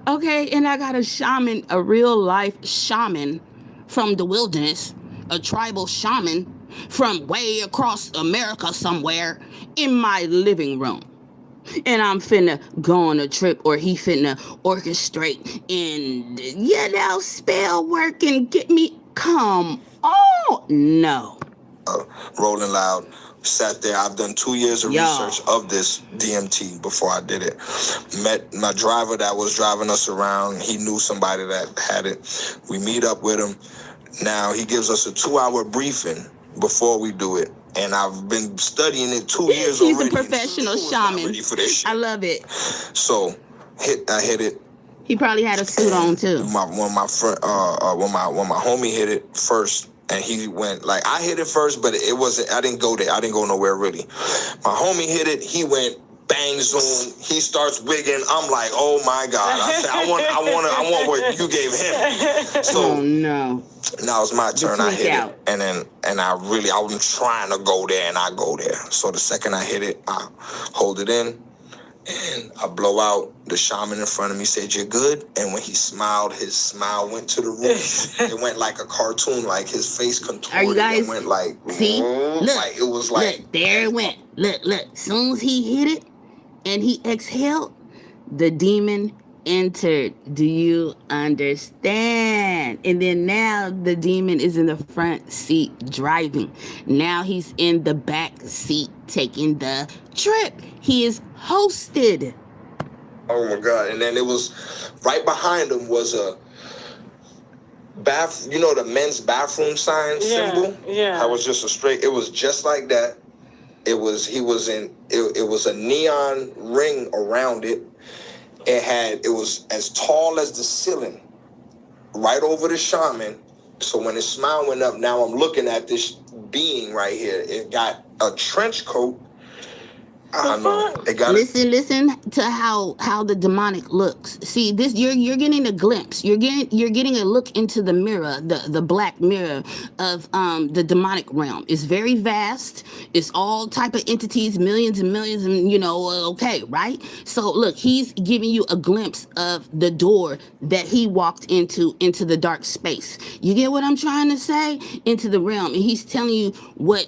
Okay, and I got a shaman, a real life shaman from the wilderness, a tribal shaman from way across America somewhere in my living room. And I'm finna go on a trip, or he finna orchestrate and, spell work and get me. Come on. No. Rolling Loud, sat there. I've done 2 years of research of this DMT before I did it. Met my driver that was driving us around. He knew somebody that had it. We meet up with him. Now he gives us a 2-hour briefing before we do it. And I've been studying it 2 years He's already. He's a professional shaman. Ready for this shit. I love it. So I hit it. He probably had a suit on too. When my homie hit it first, and he went, like, I hit it first, but it wasn't, I didn't go there. I didn't go nowhere really. My homie hit it. He went bang zoom. He starts wigging. I'm like, oh my God. I said, I want what you gave him. So no. Now it's my turn. I hit it. And I'm trying to go there, and I go there. So the second I hit it, I hold it in. And I blow out. The shaman in front of me said, "You're good." And when he smiled, his smile went to the roof. It went like a cartoon, like his face contorted. Are you guys? It went like, see? Look, like it was like, look, there it went. Look. As soon as he hit it and he exhaled, the demon entered. Do you understand? And then now the demon is in the front seat driving. Now he's in the back seat taking the trip. He is hosted. Oh my God. And then it was right behind him was a bath, the men's bathroom sign symbol. Yeah. I was just it was just like that. It was a neon ring around it. It was as tall as the ceiling, right over the shaman. So when his smile went up, now I'm looking at this being right here. It got a trench coat, I know. fuck? It got Listen to how the demonic looks. See, this you're getting a glimpse. You're getting a look into the mirror, the black mirror of the demonic realm. It's very vast. It's all type of entities, millions and millions, and okay, right? So look, he's giving you a glimpse of the door that he walked into the dark space. You get what I'm trying to say? Into the realm, and he's telling you what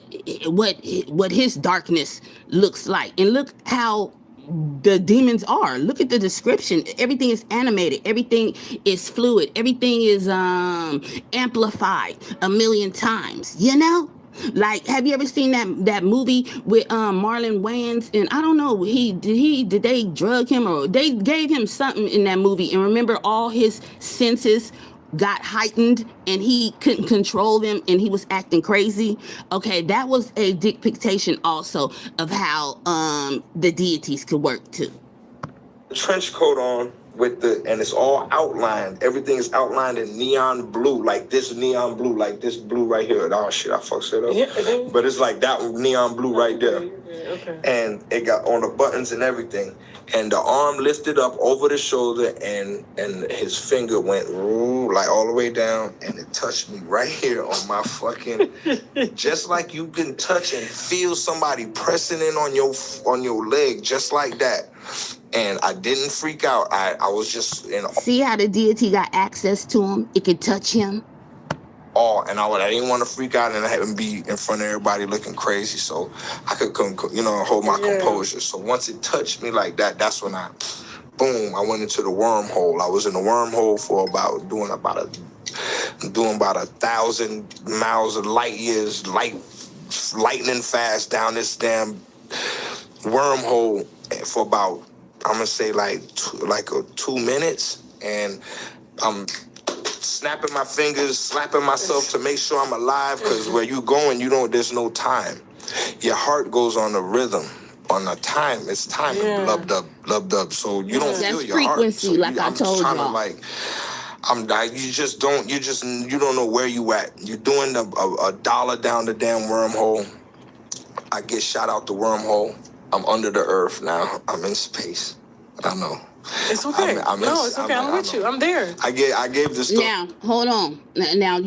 his darkness looks like, and look how the demons are. Look at the description. Everything is animated, everything is fluid, everything is amplified a million times, like, have you ever seen that movie with Marlon Wayans? And I don't know, did they drug him or they gave him something in that movie? And remember, all his senses got heightened and he couldn't control them and he was acting crazy. Okay, that was a dictation also of how the deities could work too. trench coat on and it's all outlined. Everything is outlined in neon blue, like this neon blue, like this blue right here. Oh shit, I fucked it up. Yeah. But it's like that neon blue right there. Okay. And it got on the buttons and everything. And the arm lifted up over the shoulder, and his finger went like all the way down, and it touched me right here on my fucking, just like you can touch and feel somebody pressing in on your leg, just like that. And I didn't freak out. I was just in. See how the deity got access to him? It could touch him. And I didn't want to freak out and have him be in front of everybody looking crazy, so I could hold my composure. So once it touched me like that, that's when I went into the wormhole. I was in the wormhole for doing about 1,000 miles of light years, lightning fast down this damn wormhole for about, I'm gonna say like 2 minutes, and I'm snapping my fingers, slapping myself to make sure I'm alive, because where you going, there's no time. Your heart goes on the rhythm, on the time. It's time. Yeah. Lub dub. So you don't feel your frequency, heart. So like I told y'all. You don't know where you at. You're doing a dollar down the damn wormhole. I get shot out the wormhole. I'm under the earth now. I'm in space. I know. It's okay. It's okay. I'm with you. I'm there. I gave this. Now, hold on. Now,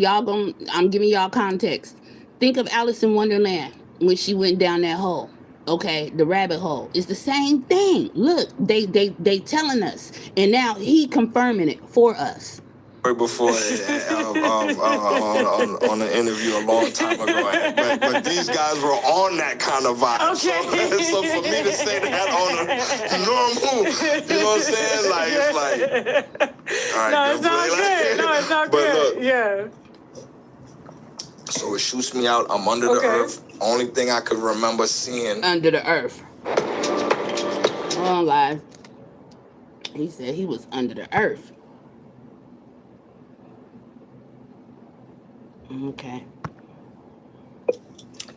I'm giving y'all context. Think of Alice in Wonderland when she went down that hole. Okay, the rabbit hole. It's the same thing. Look, they telling us, and now he confirming it for us. Before on an interview a long time ago, but these guys were on that kind of vibe. Okay. So for me to say that on a normal, you know what I'm saying? Like, it's like, all right, no, it's not good. No, it's not good. Look, yeah. So it shoots me out. I'm under the earth. Only thing I could remember seeing. Under the earth. Hold on, guys. He said he was under the earth. Okay.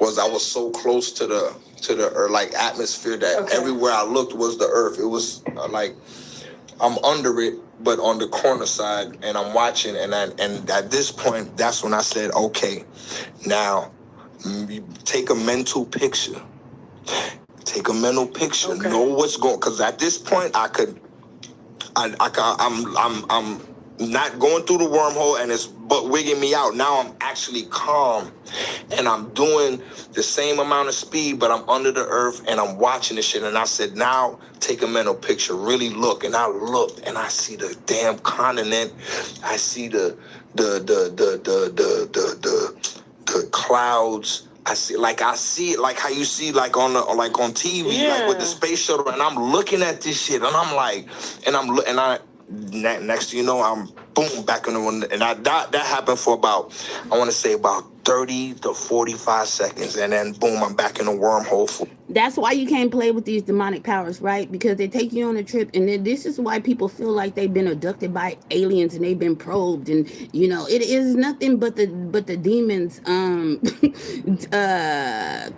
I was so close to the earth, like atmosphere, that everywhere I looked was the earth. It was like I'm under it, but on the corner side, and I'm watching, and at this point, that's when I said, okay, now take a mental picture. Take a mental picture. Okay. Know what's going, because at this point I'm not going through the wormhole and it's wigging me out. Now I'm actually calm and I'm doing the same amount of speed, but I'm under the earth and I'm watching this shit. And I said, now take a mental picture, really look. And I looked and I see the damn continent. I see the clouds. I see it like how you see like on TV, like with the space shuttle, and I'm looking at this shit and I'm like, next thing you know, I'm boom back in the one, and that happened for about 30 to 45 seconds, and then boom, I'm back in the wormhole. That's why you can't play with these demonic powers, right? Because they take you on a trip, and then this is why people feel like they've been abducted by aliens and they've been probed, and it is nothing but the demons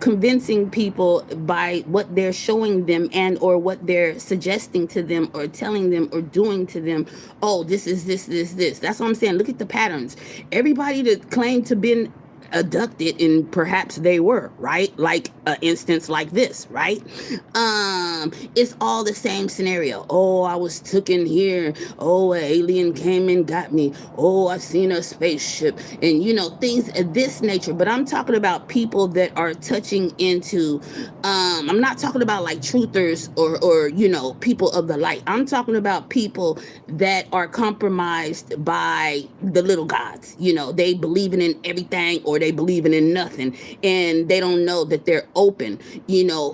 convincing people by what they're showing them and or what they're suggesting to them or telling them or doing to them. Oh, this is this. That's what I'm saying. Look at the patterns. Everybody that claimed to been abducted, and perhaps they were, right? Like an instance like this, right? It's all the same scenario. Oh, I was taken here. Oh, an alien came and got me. Oh, I seen a spaceship, and things of this nature. But I'm talking about people that are touching into. I'm not talking about like truthers or people of the light. I'm talking about people that are compromised by the little gods. They believing in everything or they believing in nothing, and they don't know that they're open,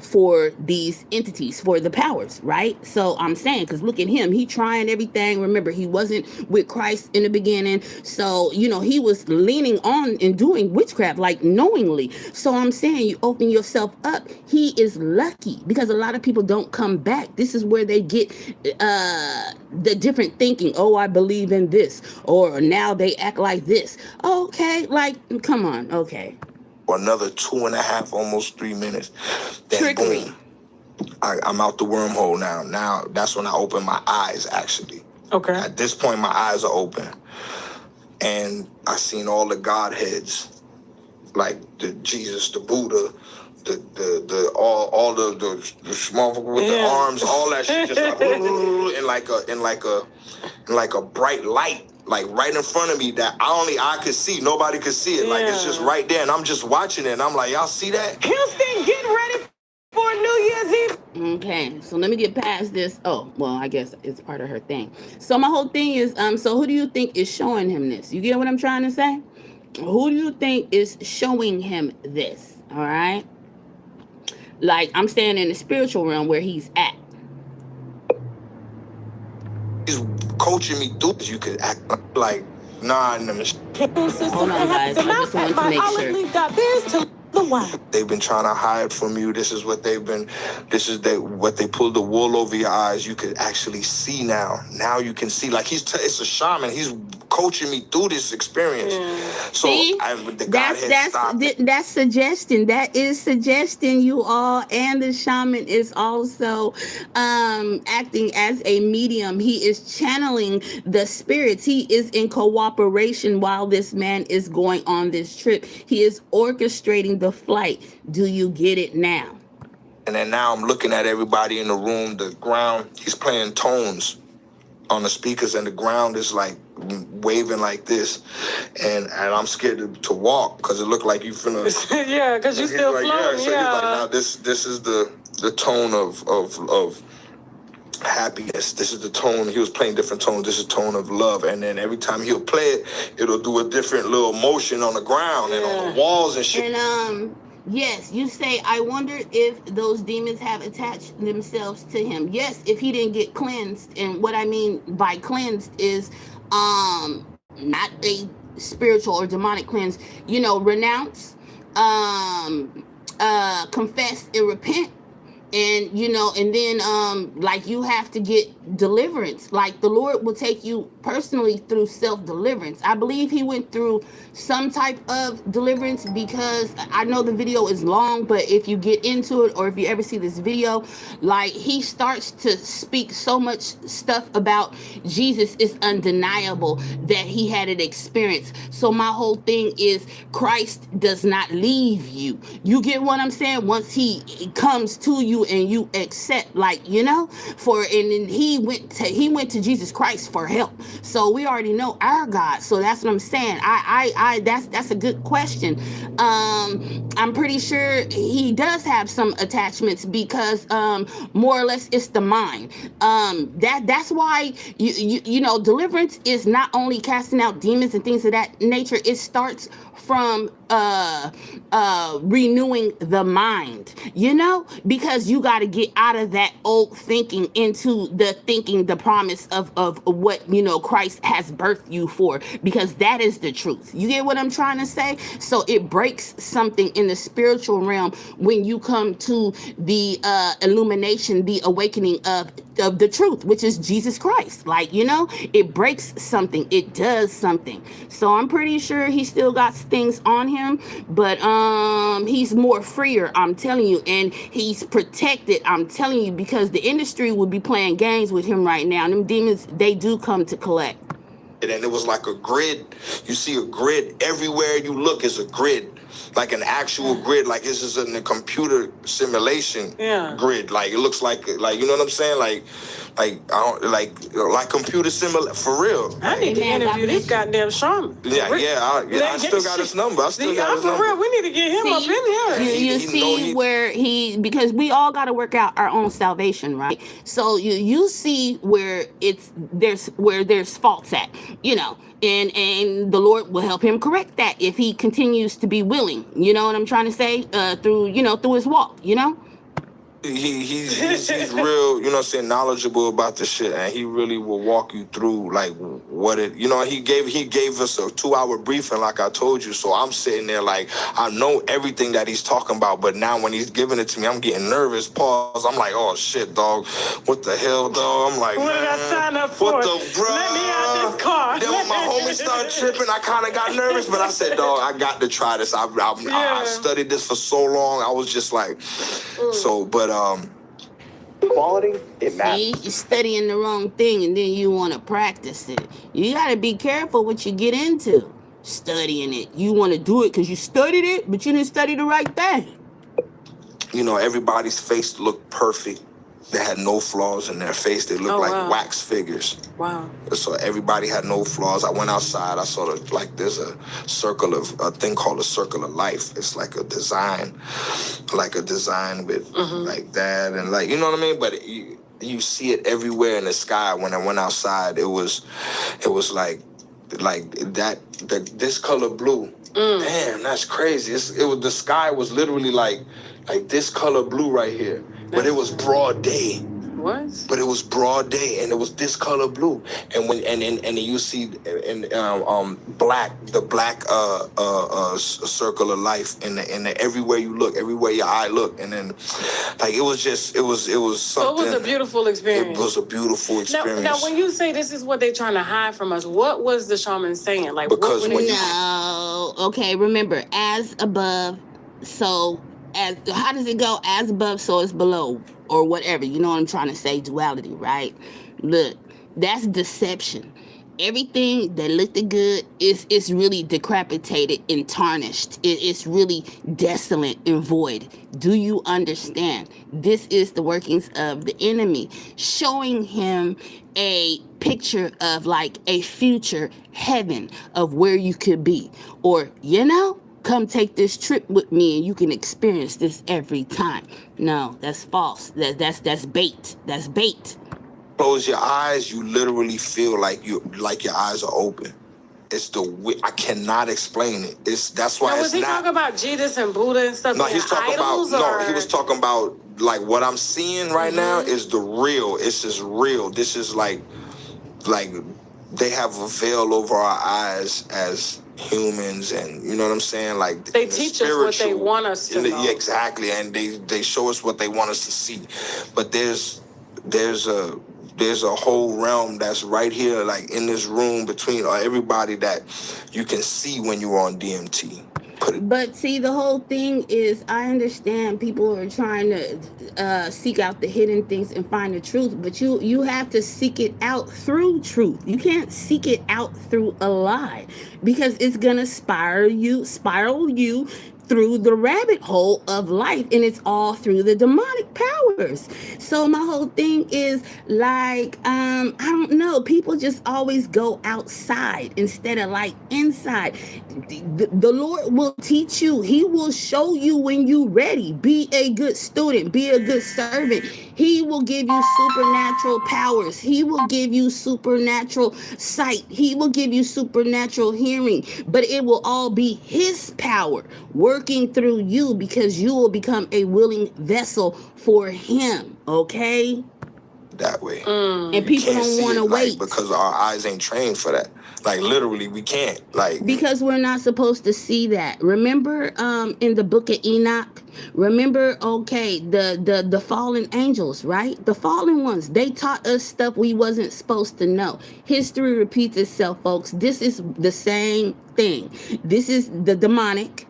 for these entities, for the powers, right? So I'm saying, because look at him, he trying everything. Remember, he wasn't with Christ in the beginning, so he was leaning on and doing witchcraft, like knowingly. So I'm saying, you open yourself up. He is lucky, because a lot of people don't come back. This is where they get the different thinking. Oh, I believe in this, or now they act like this. Okay, like, come on. Okay, Another 2.5, almost 3 minutes. Then trickery. boom, I'm out the wormhole now. Now that's when I open my eyes, actually. Okay. At this point, my eyes are open. And I seen all the Godheads, like the Jesus, the Buddha, all the motherfucker with the arms, all that shit, just like in like a bright light, like right in front of me that only I could see. Nobody could see it. Like it's just right there, and I'm just watching it. And I'm like, y'all see that? Houston, get ready for New Year's Eve. Okay, so let me get past this. Oh, well, I guess it's part of her thing. So my whole thing is, so who do you think is showing him this? You get what I'm trying to say? Who do you think is showing him this? All right. Like, I'm staying in the spiritual realm where he's at. He's coaching me through this. You could act like, nah, hold on, guys. I just want to make sure. They've been trying to hide from you. This is what what they pulled the wool over your eyes. You could actually see now. Now you can see. Like it's a shaman. He's coaching me through this experience. So see, that's suggesting. That is suggesting, you all, and the shaman is also acting as a medium. He is channeling the spirits. He is in cooperation while this man is going on this trip. He is orchestrating the flight. Do you get it now? And then now I'm looking at everybody in the room, the ground. He's playing tones on the speakers, and the ground is like waving like this, and I'm scared to walk because it looked like you finna. Yeah, because you still like, floating. So he's like, now this is the tone of happiness. This is the tone. He was playing different tones. This is tone of love, and then every time he'll play it, it'll do a different little motion on the ground and on the walls and shit. And yes, you say, I wonder if those demons have attached themselves to him. Yes, if he didn't get cleansed. And what I mean by cleansed is not a spiritual or demonic cleanse. Renounce, confess and repent. And and then like, you have to get deliverance. Like, the Lord will take you personally through self-deliverance. I believe he went through some type of deliverance, because I know the video is long, but if you get into it, or if you ever see this video, like, he starts to speak so much stuff about Jesus. Is undeniable that he had an experience. So my whole thing is, Christ does not leave you. You get what I'm saying? Once he comes to you and you accept, like, and then he went to Jesus Christ for help. So we already know our God. So that's what I'm saying. That's a good question. I'm pretty sure he does have some attachments, because more or less it's the mind. That's why deliverance is not only casting out demons and things of that nature. It starts from renewing the mind, because you got to get out of that old thinking into the promise of what Christ has birthed you for, because that is the truth. You get what I'm trying to say? So it breaks something in the spiritual realm when you come to the illumination, the awakening of the truth, which is Jesus Christ. Like, it breaks something, it does something. So I'm pretty sure he still got things on him, but he's more freer, I'm telling you, and he's protected, I'm telling you, because the industry would be playing games with him right now. Them demons, they do come to collect. and it was like a grid. You see a grid everywhere you look is a grid, like an actual grid, like this is in a computer simulation grid. Like it looks like you know what I'm saying, like I don't like computer for real. I need to interview this goddamn shaman. I still got his number. I still got his number. For real, we need to get him up in here. You see where because we all got to work out our own salvation, right? So you see where there's faults at, you know, and the Lord will help him correct that if he continues to be willing. You know what I'm trying to say? Through his walk, you know. He's real, you know what I'm saying, knowledgeable about the shit, and he really will walk you through like what it, you know, he gave us a 2-hour briefing like I told you. So I'm sitting there like I know everything that he's talking about, but now when he's giving it to me, I'm getting nervous. Pause. I'm like, oh shit, dog. What the hell, dog? I'm like, what did I sign up for? What the bro? Let me out this car. Then when my homie started tripping, I kind of got nervous, but I said, dog, I got to try this. I studied this for so long. I was just like, so, but quality, it matters. See, you're studying the wrong thing and then you want to practice it. You got to be careful what you get into. Studying it. You want to do it because you studied it, but you didn't study the right thing. You know, everybody's face looked perfect. They had no flaws in their face. They looked like wax figures. Wow. So everybody had no flaws. I went outside. I saw there's a thing called a circle of life. It's like a design with like that and like, you know what I mean? But you see it everywhere in the sky. When I went outside, it was like this color blue. Damn, that's crazy. The sky was literally like this color blue right here. But it was broad day. What? But it was broad day, and it was this color blue. And when and you see black circle of life in the everywhere you look, everywhere your eye look, and then like it was something. So it was a beautiful experience. It was a beautiful experience. Now when you say this is what they're trying to hide from us, what was the shaman saying? Like because okay, remember, as above, so. How does it go? As above, so it's below, or whatever. You know what I'm trying to say? Duality, right? Look, that's deception. Everything that looked good is really decapitated and tarnished. It's really desolate and void. Do you understand? This is the workings of the enemy, showing him a picture of like a future heaven of where you could be, or come take this trip with me and you can experience this every time. No, that's false. That's bait. That's bait. Close your eyes, you literally feel like your eyes are open. It's I cannot explain it. That's why. Now, was he talking about Jesus and Buddha and stuff? No, he's talking about. He was talking about like what I'm seeing right now is the real. It's just real. This is like they have a veil over our eyes as humans, and you know what I'm saying, like they teach us what they want us to know. Yeah, exactly, and they show us what they want us to see, but there's a whole realm that's right here, like in this room between everybody that you can see when you're on DMT. But see, the whole thing is, I understand people are trying to seek out the hidden things and find the truth, but you have to seek it out through truth. You can't seek it out through a lie, because it's gonna spiral you through the rabbit hole of life, and it's all through the demonic powers. So my whole thing is like, I don't know, people just always go outside instead of like inside. The Lord will teach you. He will show you when you're ready. Be a good student, be a good servant. He will give you supernatural powers. He will give you supernatural sight. He will give you supernatural hearing, but it will all be his power working through you, because you will become a willing vessel for him, okay? That way. And people don't want to wait. Because our eyes ain't trained for that. Like, literally, we can't. Like, because we're not supposed to see that. Remember in the book of Enoch? Remember, okay, the fallen angels, right? The fallen ones, they taught us stuff we wasn't supposed to know. History repeats itself, folks. This is the same thing. This is the demonic.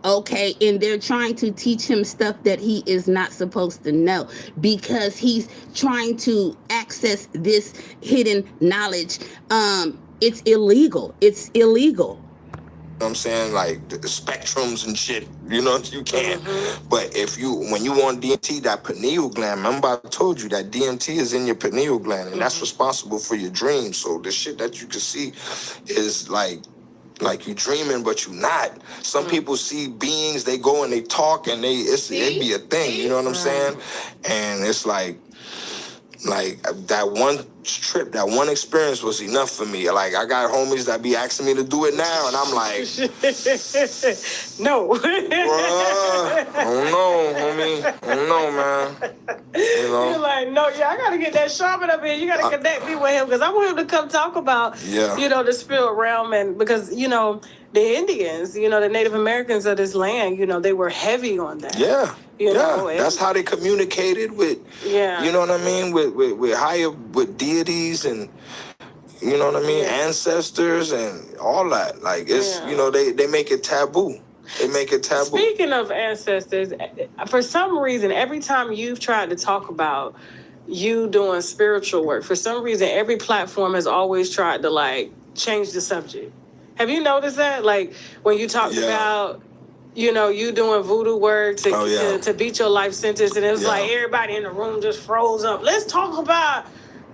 Okay, and they're trying to teach him stuff that he is not supposed to know, because he's trying to access this hidden knowledge It's illegal. It's illegal. You know what I'm saying? Like the spectrums and shit, you know, you can't. But when you on DMT, that pineal gland, remember I told you that DMT is in your pineal gland, and that's responsible for your dreams. So the shit that you can see is like you dreaming, but you not. Some people see beings, they go and they talk, and it be a thing. You know what I'm saying? And it's like that one trip, that one experience was enough for me. Like I got homies that be asking me to do it now, and I'm like, no. bruh, I don't know, homie. I don't know, man. You know? You're like, no, yeah, I gotta get that shaman up here. You gotta connect me with him because I want him to come talk about, you know, the spirit realm, and because you know the Indians, you know, the Native Americans of this land, you know, they were heavy on that. Yeah. You know, that's how they communicated with, you know what I mean, with higher, with deities and, you know what I mean, ancestors and all that. Like, it's, you know, they make it taboo. They make it taboo. Speaking of ancestors, for some reason, every time you've tried to talk about you doing spiritual work, for some reason, every platform has always tried to, like, change the subject. Have you noticed that? Like, when you talked about, you know, you doing voodoo work to beat your life sentence, and it was like everybody in the room just froze up. Let's talk about,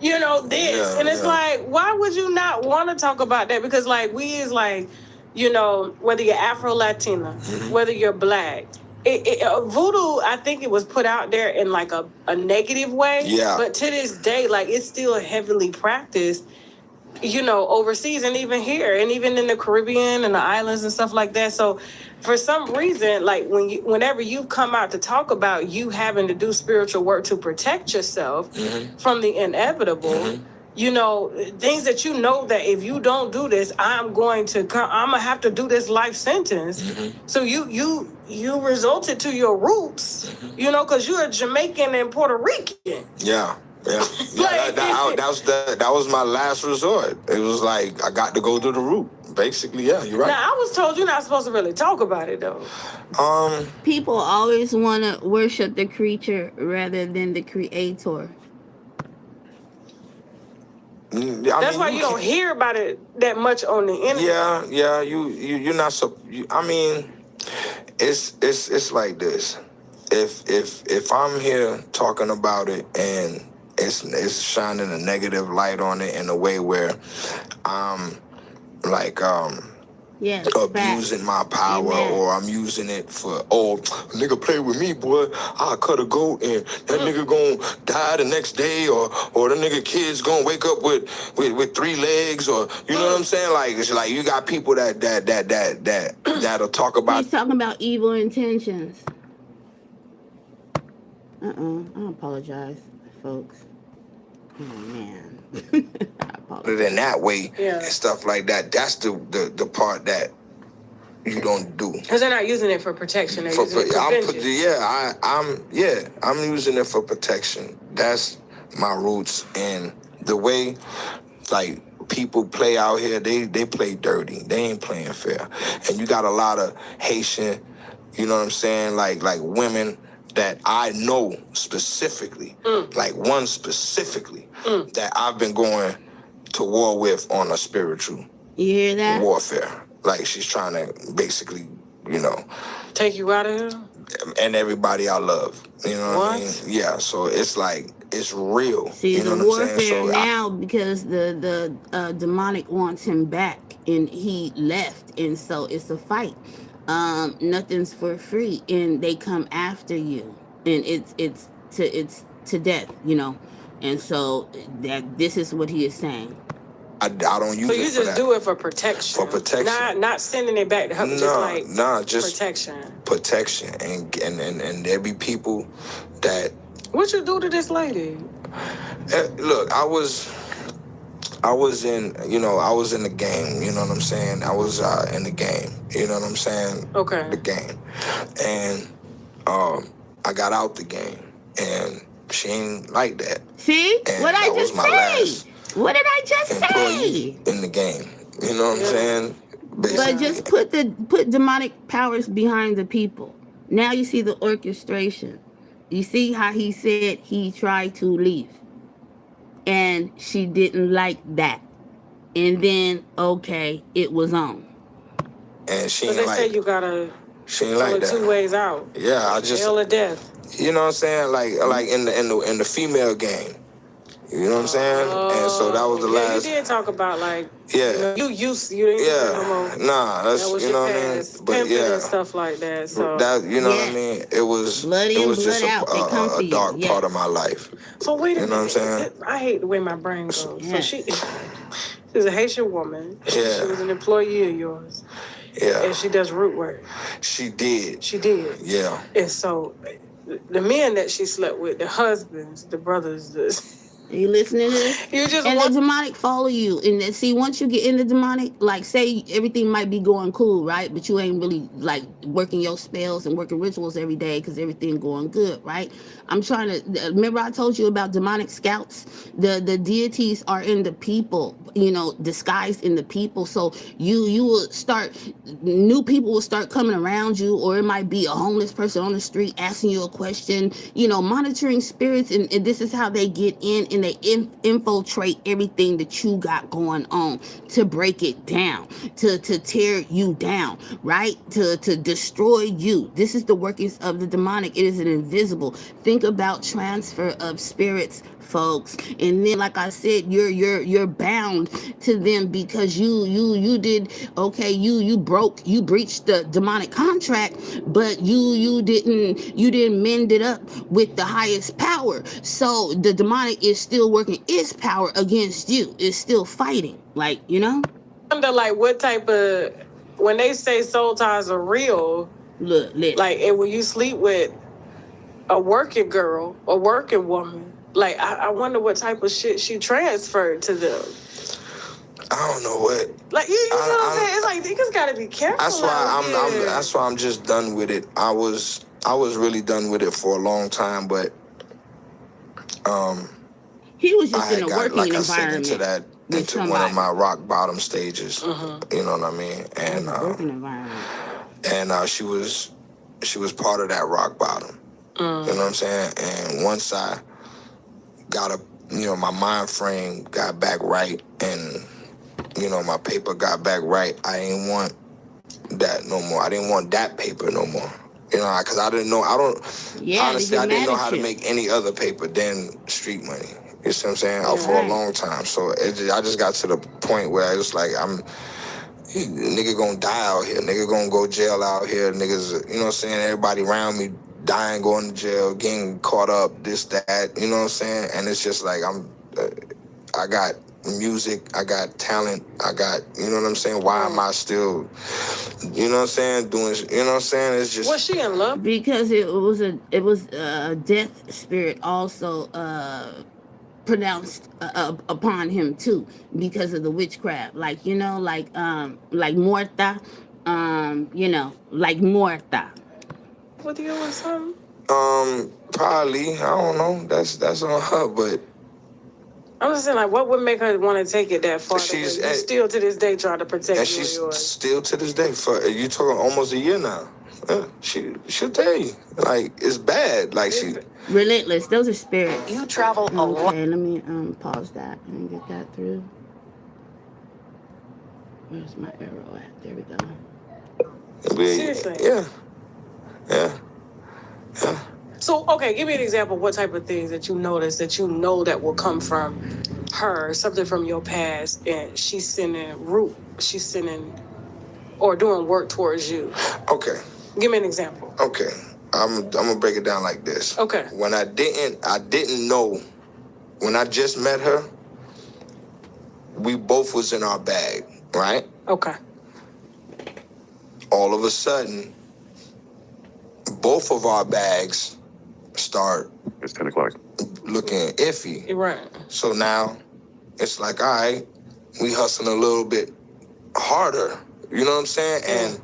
you know, this. And it's like, why would you not want to talk about that? Because, like, we is like, you know, whether you're Afro-Latina, whether you're Black, voodoo, I think it was put out there in, like, a negative way. Yeah. But to this day, like, it's still heavily practiced, you know, overseas and even here and even in the Caribbean and the islands and stuff like that. So for some reason, like whenever you come out to talk about you having to do spiritual work to protect yourself from the inevitable, you know, things that you know that if you don't do this, I'm gonna have to do this life sentence. So you resulted to your roots, you know, because you're a Jamaican and Puerto Rican. Yeah. That was my last resort. It was like I got to go to the root. Basically, yeah, you're right. Now I was told you're not supposed to really talk about it though. People always want to worship the creature rather than the creator. That's why you don't hear about it that much on the internet. Yeah. You're not so. I mean, it's like this. If I'm here talking about it and it's shining a negative light on it in a way where I'm like abusing my power, or I'm using it for, nigga play with me, boy, I'll cut a goat and that nigga gonna die the next day, or the nigga kid's gonna wake up with 3 legs, or you know what I'm saying? Like, it's like you got people that'll talk about. He's talking about evil intentions. I apologize, folks. Oh man. I apologize. In that way and stuff like that. That's the part that you don't do. Because they're not using it for protection. They're using it for vengeance. I'm using it for protection. That's my roots. And the way, like, people play out here, they play dirty. They ain't playing fair. And you got a lot of Haitian, you know what I'm saying, like women that I know specifically, like one specifically, that I've been going to war with on a spiritual warfare. Like, she's trying to basically, you know, take you out of here? And everybody I love. You know what I mean? Yeah, so it's like, it's real. See, you know the what I'm saying? warfare So now, because the demonic wants him back, and he left, and so it's a fight. Nothing's for free, and they come after you, and it's to death, you know. And so this is what he is saying. I don't use it for that. So you just do it for protection. For protection. Not sending it back to her, just protection. Protection. And there be people that... What you do to this lady? Look, I was in the game, you know what I'm saying? I was in the game, you know what I'm saying? Okay. The game. And I got out the game, and she ain't like that. See? And what I just say? What did I just say? In the game, you know what I'm saying? Basically. But just put demonic powers behind the people. Now you see the orchestration. You see how he said he tried to leave, and she didn't like that. and then okay, it was on. And she But ain't they say like, you gotta she ain't only like two that. ways out. Yeah, I just, Hell or death. you know what I'm saying? Like in the female game. You know what I'm saying? And so that was the Yeah, you last. did talk about like, Yeah. you know, you didn't use that no more. Yeah, nah, that's, That was you your know what I mean. past, But pimping yeah, and stuff like that. So that, you know what I Yes. mean. It was Blood in, just blood out. They come for a you. dark part of Yes. my life. So wait a You know what I'm minute. saying? I hate the way my brain goes. So Yes. she's a Haitian woman. Yeah. She was an employee of yours. Yeah, And she does root work. she did. She did. Yeah. And so the men that she slept with, the husbands, the brothers, Are you listening to this? you just And want the demonic follow you. And then, see, once you get in the demonic, like, say everything might be going cool, right? But you ain't really, like, working your spells and working rituals every day because everything going good, right? I'm trying to, remember I told you about demonic scouts? The deities are in the people, you know, disguised in the people. So you will start, new people will start coming around you, or it might be a homeless person on the street asking you a question, you know, monitoring spirits, and this is how they get in, and they infiltrate everything that you got going on to break it down, to tear you down, right? To destroy you. This is the workings of the demonic. It is an invisible. Think about transfer of spirits, folks. And then, like I said, you're bound to them because you did, okay, you breached the demonic contract, but you didn't mend it up with the highest power. So the demonic is still working its power against you. It's still fighting, like, you know. I wonder, like, what type of, when they say soul ties are real, Look, listen. like, and when you sleep with a working girl, a working woman, like, I wonder what type of shit she transferred to them. I don't know what. Like, you know what I'm saying? It's like, niggas gotta be careful. That's why that's why I'm just done with it. I was really done with it for a long time, but he was just I in had a got, working like I environment. said, into one of my rock bottom stages. You know what I mean? And working environment. And she was part of that rock bottom. You know what I'm saying? And once I got my mind frame got back right, and my paper got back right, I ain't want that no more. I didn't want that paper no more. Because I didn't know. Honestly, I didn't know how to make any other paper than street money. You see what I'm saying? For a long time. So I just got to the point where I was like, nigga gonna die out here. Nigga gonna go jail out here. Niggas, you know what I'm saying? Everybody around me dying, going to jail, getting caught up, this, that. You know what I'm saying? And it's just like I got music, I got talent, I got, you know what I'm saying? Why am I still, you know what I'm saying, doing, you know what I'm saying? It's just. Was she in love? Because it was a death spirit also pronounced upon him too, because of the witchcraft, like Morta, like Morta. With you or something? Probably, I don't know. That's on her, but I was saying, like, what would make her want to take it that far? She's still to this day trying to protect you. And she's still to this day. For you talking almost a year now. Yeah, she'll tell you. Like, it's bad. Like, she relentless. Those are spirits. You travel a lot. Okay, let me pause that and get that through. Where's my arrow at? There we go. Seriously? Yeah. So, okay, give me an example. What type of things that you notice that you know that will come from her, something from your past, and she's sending or doing work towards you. Okay. Give me an example. Okay. I'm gonna break it down like this. Okay. When I didn't know, when I just met her, we both was in our bag, right? Okay. All of a sudden, both of our bags start. It's 10 o'clock. Looking iffy. Right. So now, it's like, all right, we hustling a little bit harder. You know what I'm saying? And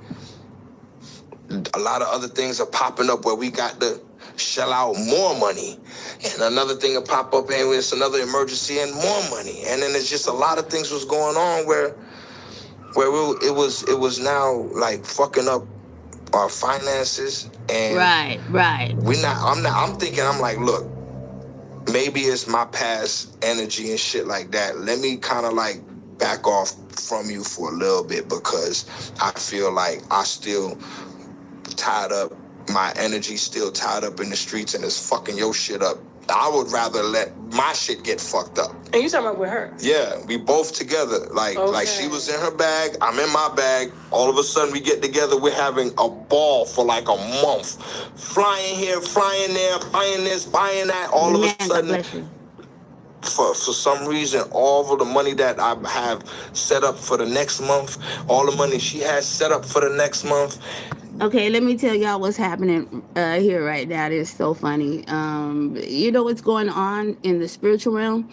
a lot of other things are popping up where we got to shell out more money. And another thing will pop up and it's another emergency and more money. And then it's just a lot of things was going on where it was now like fucking up our finances. And right. I'm like, look, maybe it's my past energy and shit like that. Let me kind of like back off from you for a little bit because I feel like I still tied up, my energy still tied up in the streets and it's fucking your shit up. I would rather let my shit get fucked up. And you talking about with her? Yeah, we both together. Like she was in her bag, I'm in my bag. All of a sudden we get together, we're having a ball for like a month. Flying here, flying there, buying this, buying that. All of a sudden, for some reason, all of the money that I have set up for the next month, all the money she has set up for the next month. Okay, let me tell y'all what's happening here right now. It's so funny. You know what's going on in the spiritual realm?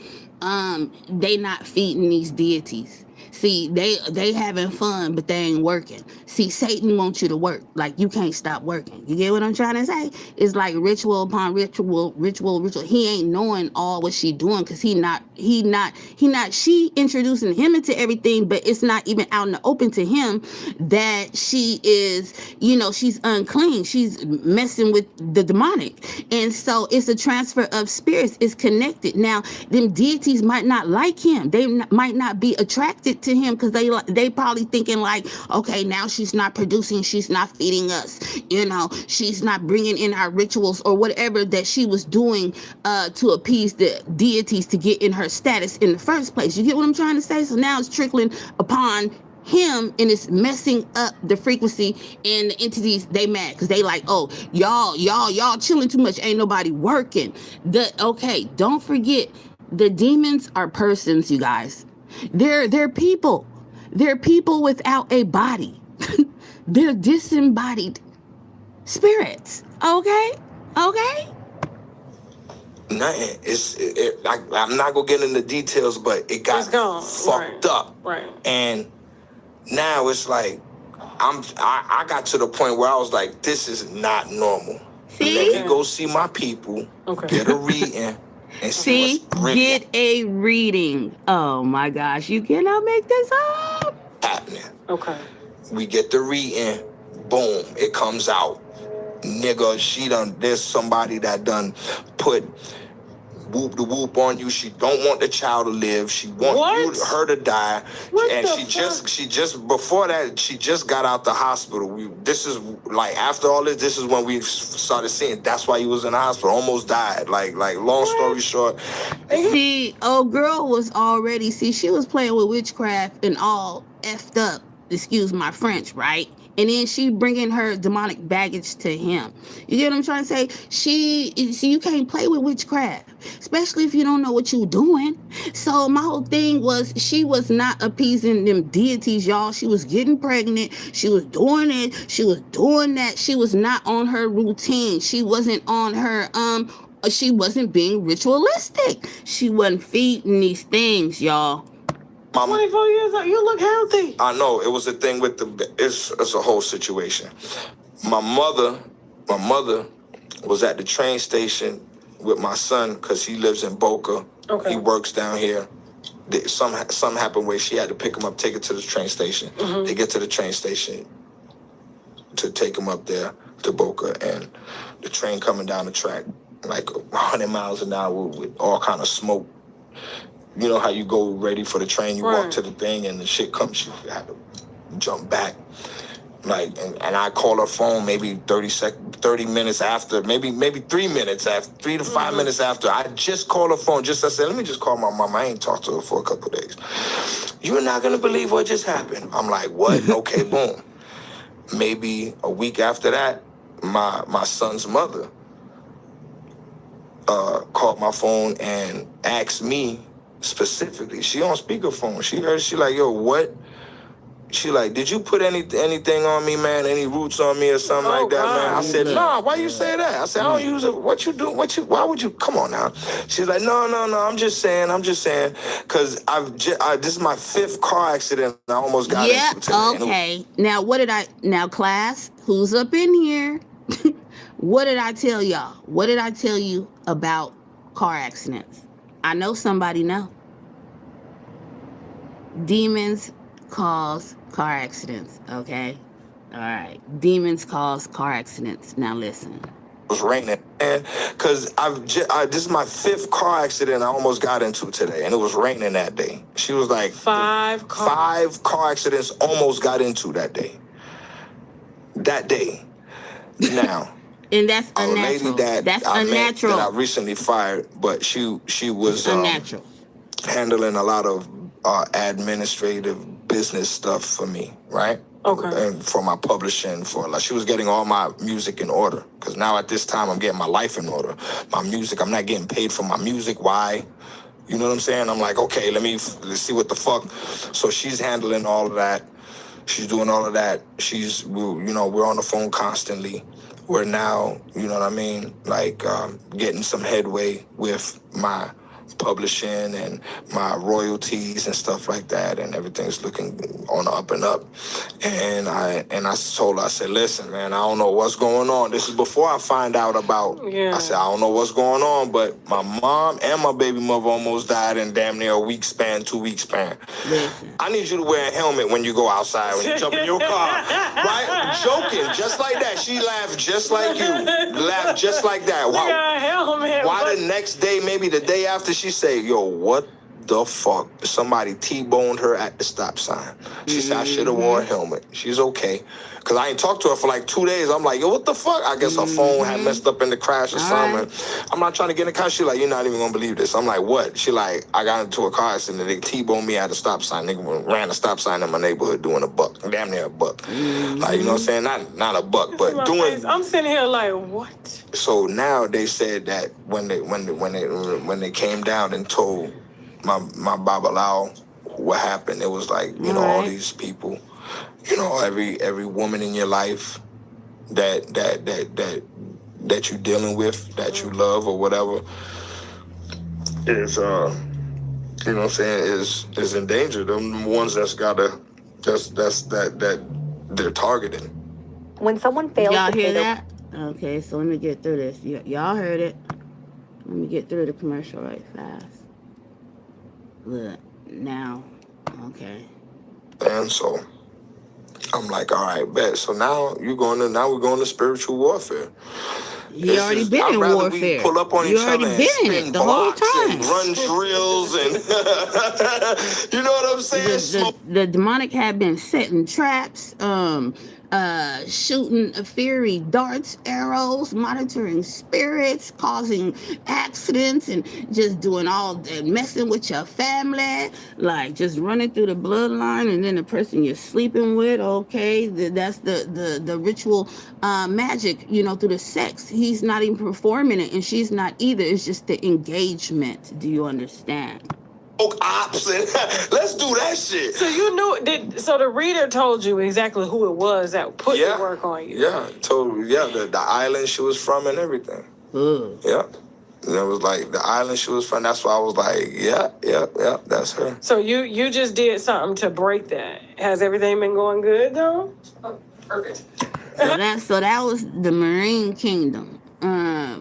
They not feeding these deities. See, they having fun, but they ain't working. See, Satan wants you to work. Like, you can't stop working. You get what I'm trying to say? It's like ritual upon ritual. He ain't knowing all what she doing because she introducing him into everything, but it's not even out in the open to him that she is, she's unclean. She's messing with the demonic. And so it's a transfer of spirits. It's connected. Now, them deities might not like him. They might not be attracted to him because they probably thinking like, okay, now she's not producing, she's not feeding us, she's not bringing in our rituals or whatever that she was doing to appease the deities to get in her status in the first place. You get what I'm trying to say? So now it's trickling upon him and it's messing up the frequency, and the entities, they mad because they like, oh, y'all chilling too much, ain't nobody working. Don't forget, the demons are persons, you guys. They're people. They're people without a body. They're disembodied spirits. Okay? Nothing. I'm not gonna get into details, but it got fucked up. Right. And now it's like I got to the point where I was like, this is not normal. See? Let me go see my people, get a reading, and see what's get a reading. Oh my gosh, you cannot make this up. Happening. Okay. We get the reading, boom, it comes out. Nigga, there's somebody that done put whoop the whoop on you. She don't want the child to live. She want her to die. And she just before that, she just got out the hospital. This is like after all this is when we started seeing. That's why he was in the hospital. Almost died. Like long story short. See, old girl was already. See, she was playing with witchcraft and all effed up. Excuse my French, right? And then she bringing her demonic baggage to him. You get what I'm trying to say? You can't play with witchcraft, especially if you don't know what you're doing. So my whole thing was she was not appeasing them deities, y'all. She was getting pregnant. She was doing it. She was doing that. She was not on her routine. She wasn't on her, she wasn't being ritualistic. She wasn't feeding these things, y'all. 24 years old, you look healthy. I know, it was a thing with it's a whole situation. My mother was at the train station with my son because he lives in Boca. Okay. He works down here. Something happened where she had to pick him up, take it to the train station. Mm-hmm. They get to the train station to take him up there to Boca, and the train coming down the track like 100 miles an hour with all kind of smoke. You know how you go ready for the train, you walk to the thing and the shit comes, you have to jump back. Like, and I call her phone maybe 30 minutes after, maybe 3 minutes after, 3 to 5 minutes after. I just called her phone. I said, let me just call my mom. I ain't talked to her for a couple of days. You're not going to believe what just happened. I'm like, what? Okay, boom. Maybe a week after that, my son's mother called my phone and asked me specifically. She on speakerphone. She like, yo, what? She like, did you put anything on me, man? Any roots on me or something like that, man? I said, no, why you say that? I said, I don't use it. What you do? Why would you? Come on now. She's like, no. I'm just saying. Because this is my 5th car accident. I almost got into it. Okay. Now class, who's up in here? What did I tell y'all? What did I tell you about car accidents? I know somebody know. Demons cause car accidents, okay? All right. Demons cause car accidents. Now listen. was raining, and because this is my 5th car accident I almost got into today, and it was raining that day. She was like 5 car accidents almost got into that day. Now. And that's A unnatural. lady that That's I met unnatural. that I recently fired, but she was unnatural. Handling a lot of administrative business stuff for me, right? Okay. And for my publishing, she was getting all my music in order. Because now at this time, I'm getting my life in order. My music, I'm not getting paid for my music. Why? You know what I'm saying? I'm like, okay, let's see what the fuck. So she's handling all of that. She's doing all of that. We're on the phone constantly. We're now, you know what I mean, like getting some headway with my publishing and my royalties and stuff like that, and everything's looking on the up and up. And I told her, I said, listen, man, I don't know what's going on. This is before I find out about, I said, I don't know what's going on, but my mom and my baby mother almost died in damn near a week span, 2 week span. Listen. I need you to wear a helmet when you go outside, when you jump in your car, right? Joking, just like that. She laughed just like you, laughed just like that. Why the next day, maybe the day after, she say, yo, what the fuck? Somebody T-boned her at the stop sign. She said, I should have wore a helmet. She's okay. Because I ain't talked to her for like 2 days. I'm like, yo, what the fuck? I guess her phone had messed up in the crash or something. Right. I'm not trying to get in the car. She like, you're not even going to believe this. I'm like, what? She like, I got into a car accident. They T-boned me at the stop sign. Nigga ran a stop sign in my neighborhood doing a buck. Damn near a buck. Like, you know what I'm saying? Not a buck, but doing... Face. I'm sitting here like, what? So now they said that when they came down and told my Babalao what happened, it was like, you know, all these people, you know, every woman in your life that you're dealing with, that you love or whatever, is you know what I'm saying, is in danger. Them ones that they're targeting. When someone fails Y'all to pay hear their... that? Okay, so let me get through this. Y'all heard it. Let me get through the commercial right fast. Look, now, okay. And so I'm like, all right, bet. So now we're going to spiritual warfare. You already been in warfare. We pull up on each other and spin blocks and run drills and you know what I'm saying? The demonic had been setting traps, shooting fiery darts, arrows, monitoring spirits, causing accidents, and just doing all that, messing with your family, like just running through the bloodline, and then the person you're sleeping with, okay, that's the ritual magic, you know, through the sex. He's not even performing it, and she's not either. It's just the engagement. Do you understand? Option. Let's do that shit. So you knew so the reader told you exactly who it was that put the work on you. Yeah, the island she was from and everything. Yeah. And it was like the island she was from. That's why I was like, yeah, that's her. So you just did something to break that. Has everything been going good though? Oh, perfect. So that was the Marine Kingdom.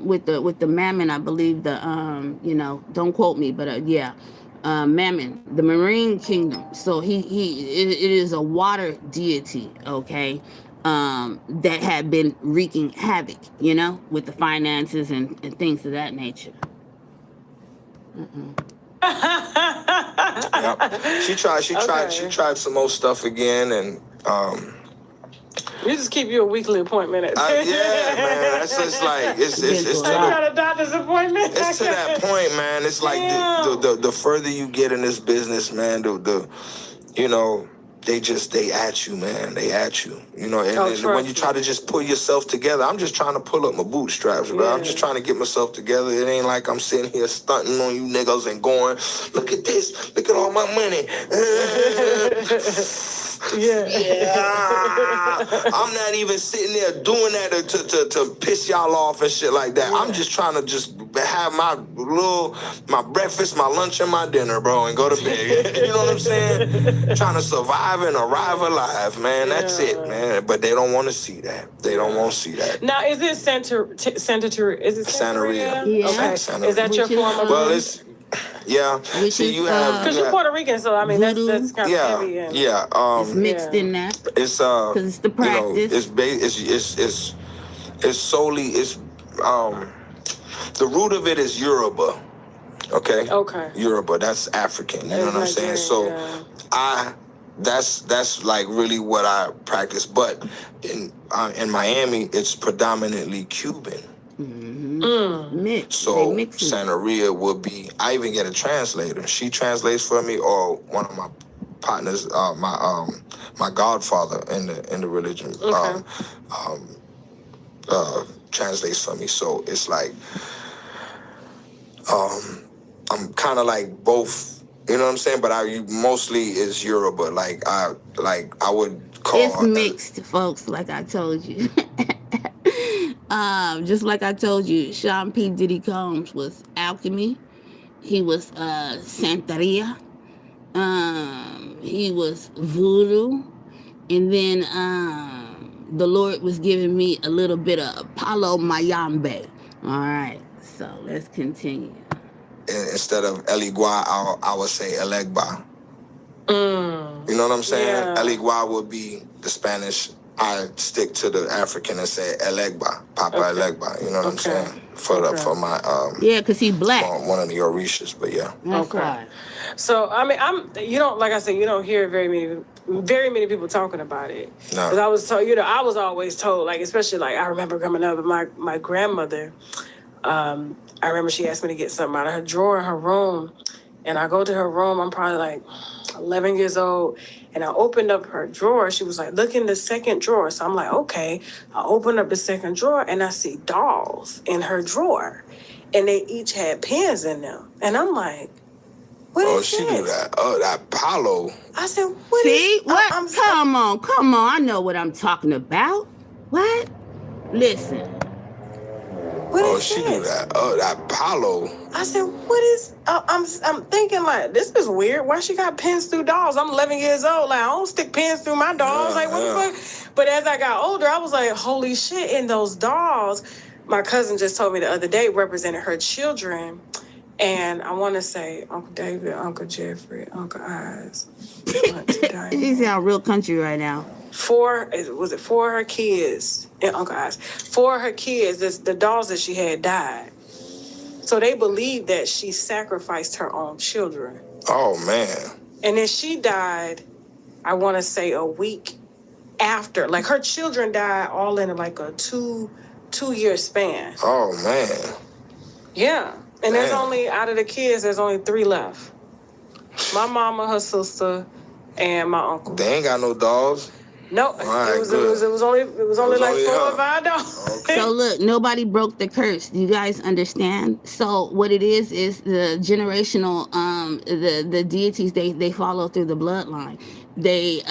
With the Mammon, I believe you know, don't quote me, but yeah. Mammon, the Marine Kingdom. So it is a water deity, okay, that had been wreaking havoc, you know, with the finances and things of that nature. Yep. She tried some more stuff again, and you just keep you a weekly appointment at yeah, man. That's just like it's you got a doctor's appointment. It's to that point, man. It's like the further you get in this business, man, the you know, they at you, man. They at you. You know, and when you try to just pull yourself together, I'm just trying to pull up my bootstraps, bro. I'm just trying to get myself together. It ain't like I'm sitting here stunting on you niggas and going, look at this, look at all my money. I'm not even sitting there doing that to piss y'all off and shit like that. I'm just trying to just have my breakfast, my lunch, and my dinner, bro, and go to bed. You know what I'm saying? Trying to survive and arrive alive, man. That's it, man. But they don't want to see that. They don't want to see that. Now, is it Santeria? Is it Santeria? Yeah. Okay. Santeria. Is that your form of? Well, it's. Yeah, see, you have because you're Puerto Rican, so I mean Voodoo. that's kind of heavy. And, it's mixed in that. It's because it's the practice. You know, it's solely the root of it is Yoruba. Okay. Okay. Yoruba. That's African. You know what I'm saying? Nigerian, So that's like really what I practice. But in Miami, it's predominantly Cuban. Mix. So They mix it. Santeria would be. I even get a translator. She translates for me, or one of my partners, my godfather in the religion, Okay. translates for me. So it's like I'm kind of like both. You know what I'm saying? But I mostly is Yoruba. Like I would call It's mixed, folks, like I told you. Just like I told you, Sean P. Diddy Combs was alchemy. He was Santeria. He was voodoo. And then the Lord was giving me a little bit of Palo Mayambe. All right, so let's continue. Instead of Eligua, I would say Elegba. You know what I'm saying? Yeah. Eligua would be the Spanish. I stick to the African and say Elegba, Papa Elegba. You know what I'm saying? For my yeah, cause he black. one of the Orishas, but yeah. That's why. So I mean, you don't, like I said, you don't hear very many people talking about it. No. Because I was told, I was always told, like, especially like I remember coming up with my grandmother. I remember she asked me to get something out of her drawer in her room, and I go to her room. I'm probably like 11 years old, and I opened up her drawer. She was like, "Look in the second drawer." So I'm like, "Okay." I opened up the second drawer, and I see dolls in her drawer, and they each had pens in them, and I'm like, "What is she this?" do that. Oh, that Palo. I said, "What See is?" what? I'm Come on. I know what I'm talking about. What? Listen. What is she this? do that. Oh, that Palo. I said, "What is?" I'm thinking like, this is weird. Why she got pens through dolls? I'm 11 years old. Like, I don't stick pens through my dolls. Like, what the fuck? But as I got older, I was like, holy shit! In those dolls, my cousin just told me the other day represented her children, and I want to say Uncle David, Uncle Jeffrey, Uncle Eyes. You sound real country right now. For her kids and Uncle Eyes? For her kids, the dolls that she had died. So they believe that she sacrificed her own children. Oh, man. And then she died, I want to say a week after. Like, her children died all in like a two-year span. Oh, man. Yeah. And there's only, out of the kids, there's only 3 left. My mama, her sister, and my uncle. They ain't got no dolls. No, Right, it was only like 4 or 5 dollars. Okay. So look, nobody broke the curse. Do you guys understand? So what it is the generational the deities they follow through the bloodline. They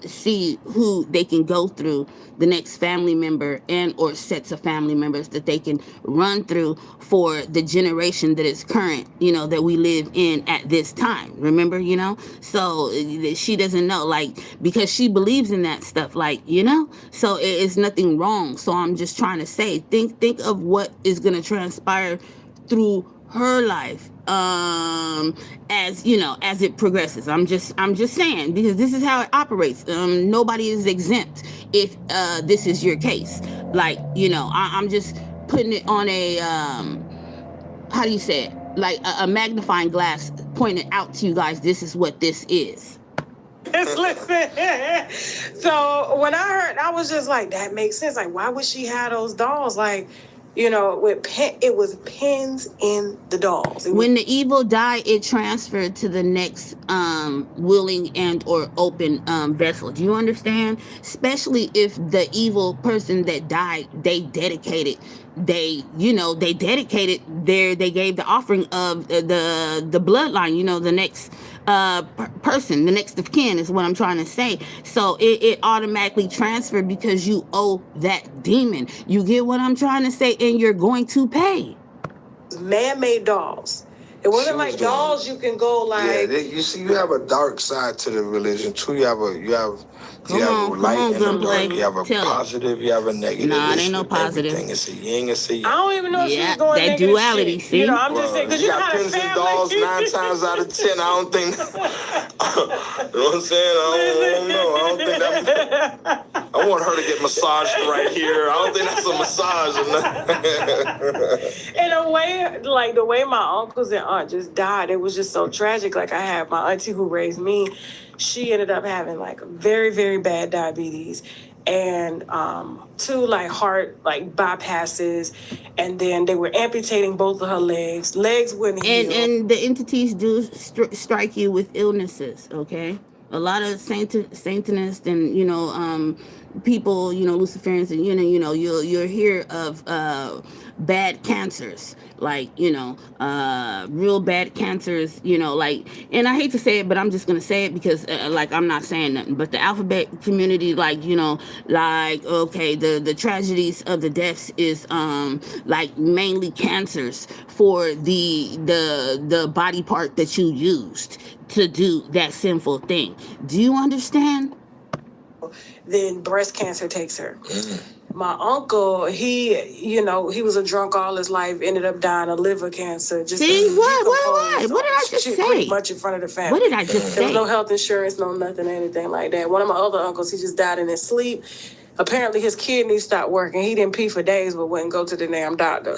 see who they can go through, the next family member and or sets of family members that they can run through for the generation that is current, that we live in at this time. Remember, so she doesn't know, like, because she believes in that stuff, like, so it's nothing wrong. So I'm just trying to say, think of what is going to transpire through her life as it progresses. I'm just saying, because this is how it operates. Nobody is exempt if this is your case. Like, I'm just putting it on a how do you say it, like a magnifying glass, pointing out to you guys, this is what this is. Listen. So when I heard, I was just like, that makes sense. Like, why would she have those dolls? Like, it was pins in the dolls. When the evil died, it transferred to the next willing and or open vessel. Do you understand? Especially if the evil person that died, they dedicated they gave the offering of the bloodline, the next person, the next of kin is what I'm trying to say. So it automatically transferred because you owe that demon. You get what I'm trying to say? And you're going to pay. Man-made dolls. It wasn't She was like doing- dolls you can go like. you see, you have a dark side to the religion too. You have Come on, and a Gunplay. dark. You have a Tell 'em. positive. You have a negative. Nah, it It's ain't no with positive. Everything. It's a yin. It's a yang. I don't even know if she Yeah, was going that negative duality, shit. see? You know, I'm just saying because you know got how the pins and family. dolls 9 times out of 10. I don't think. You know what I'm saying? I don't know. I don't think that. I want her to get massaged right here. I don't think that's a massage or nothing. In a way, like the way my uncles and aunt just died, it was just so tragic. Like I had my auntie who raised me, she ended up having like very, very bad diabetes and 2 like heart like bypasses, and then they were amputating both of her legs. Legs wouldn't heal. And the entities do strike you with illnesses, okay? A lot of Satanists and people, Luciferians, and you'll hear of bad cancers, like real bad cancers, like, and I hate to say it, but I'm just gonna say it because like I'm not saying nothing, but the alphabet community, like like okay, the tragedies of the deaths is like mainly cancers for the body part that you used to do that sinful thing. Do you understand? Then breast cancer takes her. My uncle, he was a drunk all his life, ended up dying of liver cancer. Just See, what did I just shit say? Pretty much in front of the family. What did I just There was say? no health insurance, no nothing, anything like that. One of my other uncles, he just died in his sleep. Apparently his kidneys stopped working. He didn't pee for days, but wouldn't go to the damn doctor.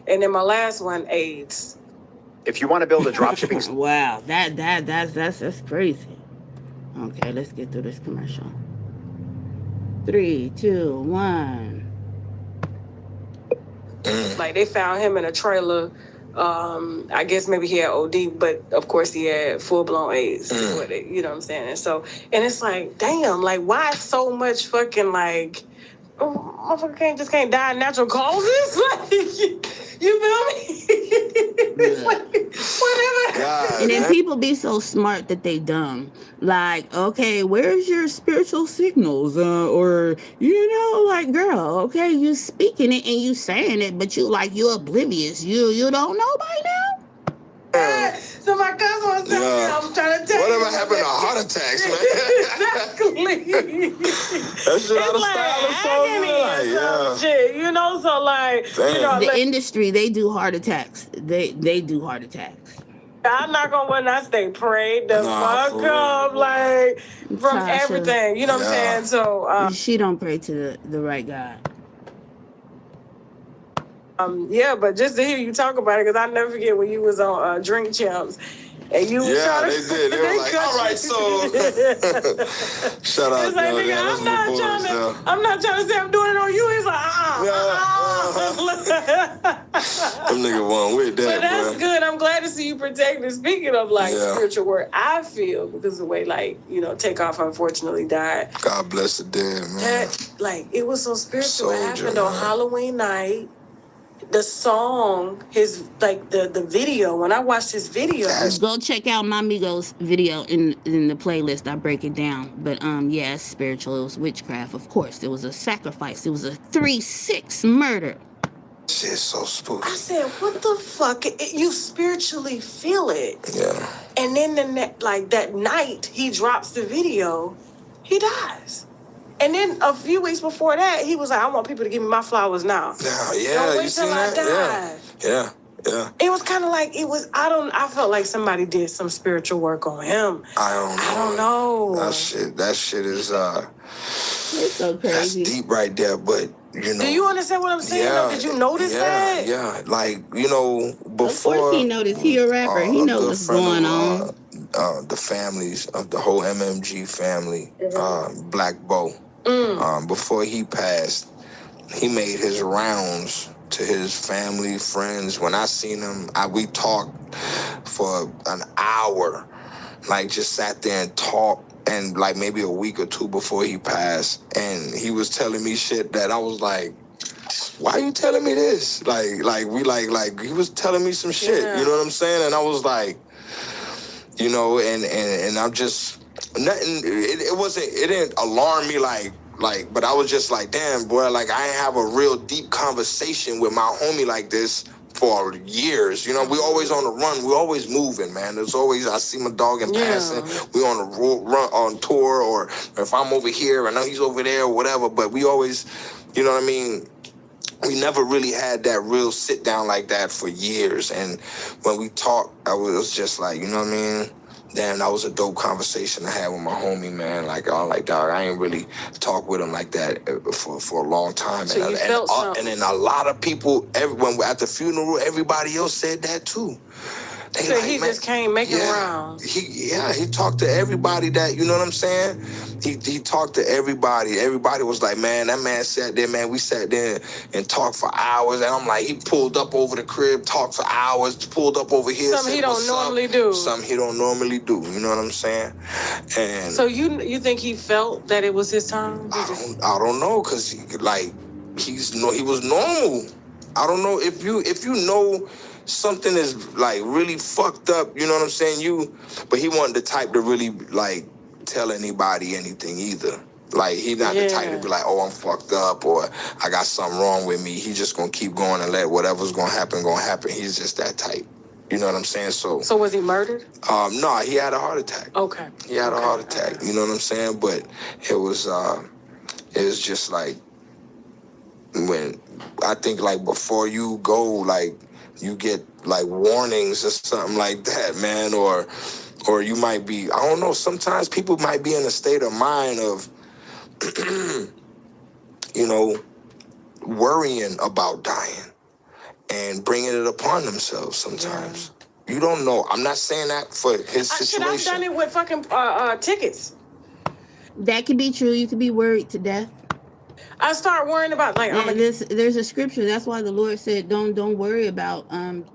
And then my last one, AIDS. If you want to build a dropshipping Wow, that's crazy. Okay, let's get through this commercial. 3, 2, 1. Like they found him in a trailer. I guess maybe he had OD, but of course he had full-blown AIDS. You know what I'm saying? And it's like, damn, like why so much fucking like, motherfucker can't die of natural causes? Like, you feel me? It's like, whatever. God, And then man. people be so smart that they dumb. Like, okay, where's your spiritual signals? Or, like, girl, okay, you speaking it and you saying it, but you oblivious. You don't know by now? So my cousin was telling me, I was trying to tell you. Whatever happened to heart attacks, man? Exactly. That shit out of style or something? Some shit, so like, The industry, they do heart attacks. They do heart attacks. I'm not gonna when I stay prayed the fuck for real. up, like from Tasha. everything. You know what I'm saying? So She don't pray to the right God. yeah, but just to hear you talk about it, because I never forget when you was on Drink Champs. And you was trying to, they did. They were like, all right, so. Shout out, it's like, nigga, I'm not trying to say I'm doing it on you. He's like, Them nigga won with that, But that's bro. good. I'm glad to see you protected. Speaking of spiritual work, I feel because the way Takeoff unfortunately died. God bless the dead, man. That it was so spiritual. Soldier, It happened on man. Halloween night. The song, the video. When I watched his video, Go check out my Migos video in the playlist. I break it down. But yeah, it's spiritual. It was witchcraft, of course. It was a sacrifice. It was a 3-6 murder. Shit's so spooky. I said, "What the fuck?" You spiritually feel it. Yeah. And then that night he drops the video, he dies. And then a few weeks before that, he was like, "I want people to give me my flowers now. Yeah, Don't wait you till seen I that? die." Yeah. It was kind of like I felt like somebody did some spiritual work on him. I don't know. That shit is It's so crazy. that's deep right there, but Do you understand what I'm saying? though? Did you notice that? Yeah, like, before. Of course he noticed. He a rapper. He a knows good what's friend going of, on. The families of the whole MMG family, Black Bo. Before he passed, he made his rounds to his family, friends. When I seen him, we talked for an hour, like just sat there and talked. And like maybe a week or 2 before he passed, and he was telling me shit that I was like, why are you telling me this? Like he was telling me some shit, you know what I'm saying? And I was like, and I'm just nothing. It didn't alarm me like, but I was just like, damn, boy, like I ain't have a real deep conversation with my homie like this for years. You know, we always on the run. We always moving, man. There's always, I see my dog in passing. We on the run on tour, or if I'm over here, I know he's over there or whatever. But we always, you know what I mean? We never really had that real sit down like that for years. And when we talked, it was just like, you know what I mean? Damn, that was a dope conversation I had with my homie, man. Like, I'm like, dog, I ain't really talked with him like that for a long time. So you felt something. And then a lot of people, when at the funeral, everybody else said that too. They So like, he man, just came making rounds. He talked to everybody that, you know what I'm saying? He talked to everybody. Everybody was like, man, that man sat there, man. We sat there and talked for hours. And I'm like, he pulled up over the crib, talked for hours, pulled up over here. Something he don't normally do. Something he don't normally do. You know what I'm saying? And so you think he felt that it was his time? I don't know, cause he was normal. I don't know if you know something is like really fucked up, you know what I'm saying? But he wasn't the type to really like tell anybody anything either. Like, he not the type to be like, oh, I'm fucked up, or I got something wrong with me. He just gonna keep going and let whatever's gonna happen. He's just that type. You know what I'm saying? So was he murdered? No, he had a heart attack. Okay. He had a heart attack. Okay. You know what I'm saying? But it was just like, when I think like before you go, like, you get like warnings or something like that, man, or you might be, I don't know, sometimes people might be in a state of mind of, you know, worrying about dying and bringing it upon themselves sometimes. Yeah. You don't know. I'm not saying that for his situation. I've done it with fucking tickets. That could be true. You could be worried to death. I start worrying about there's a scripture. That's why the Lord said, don't worry about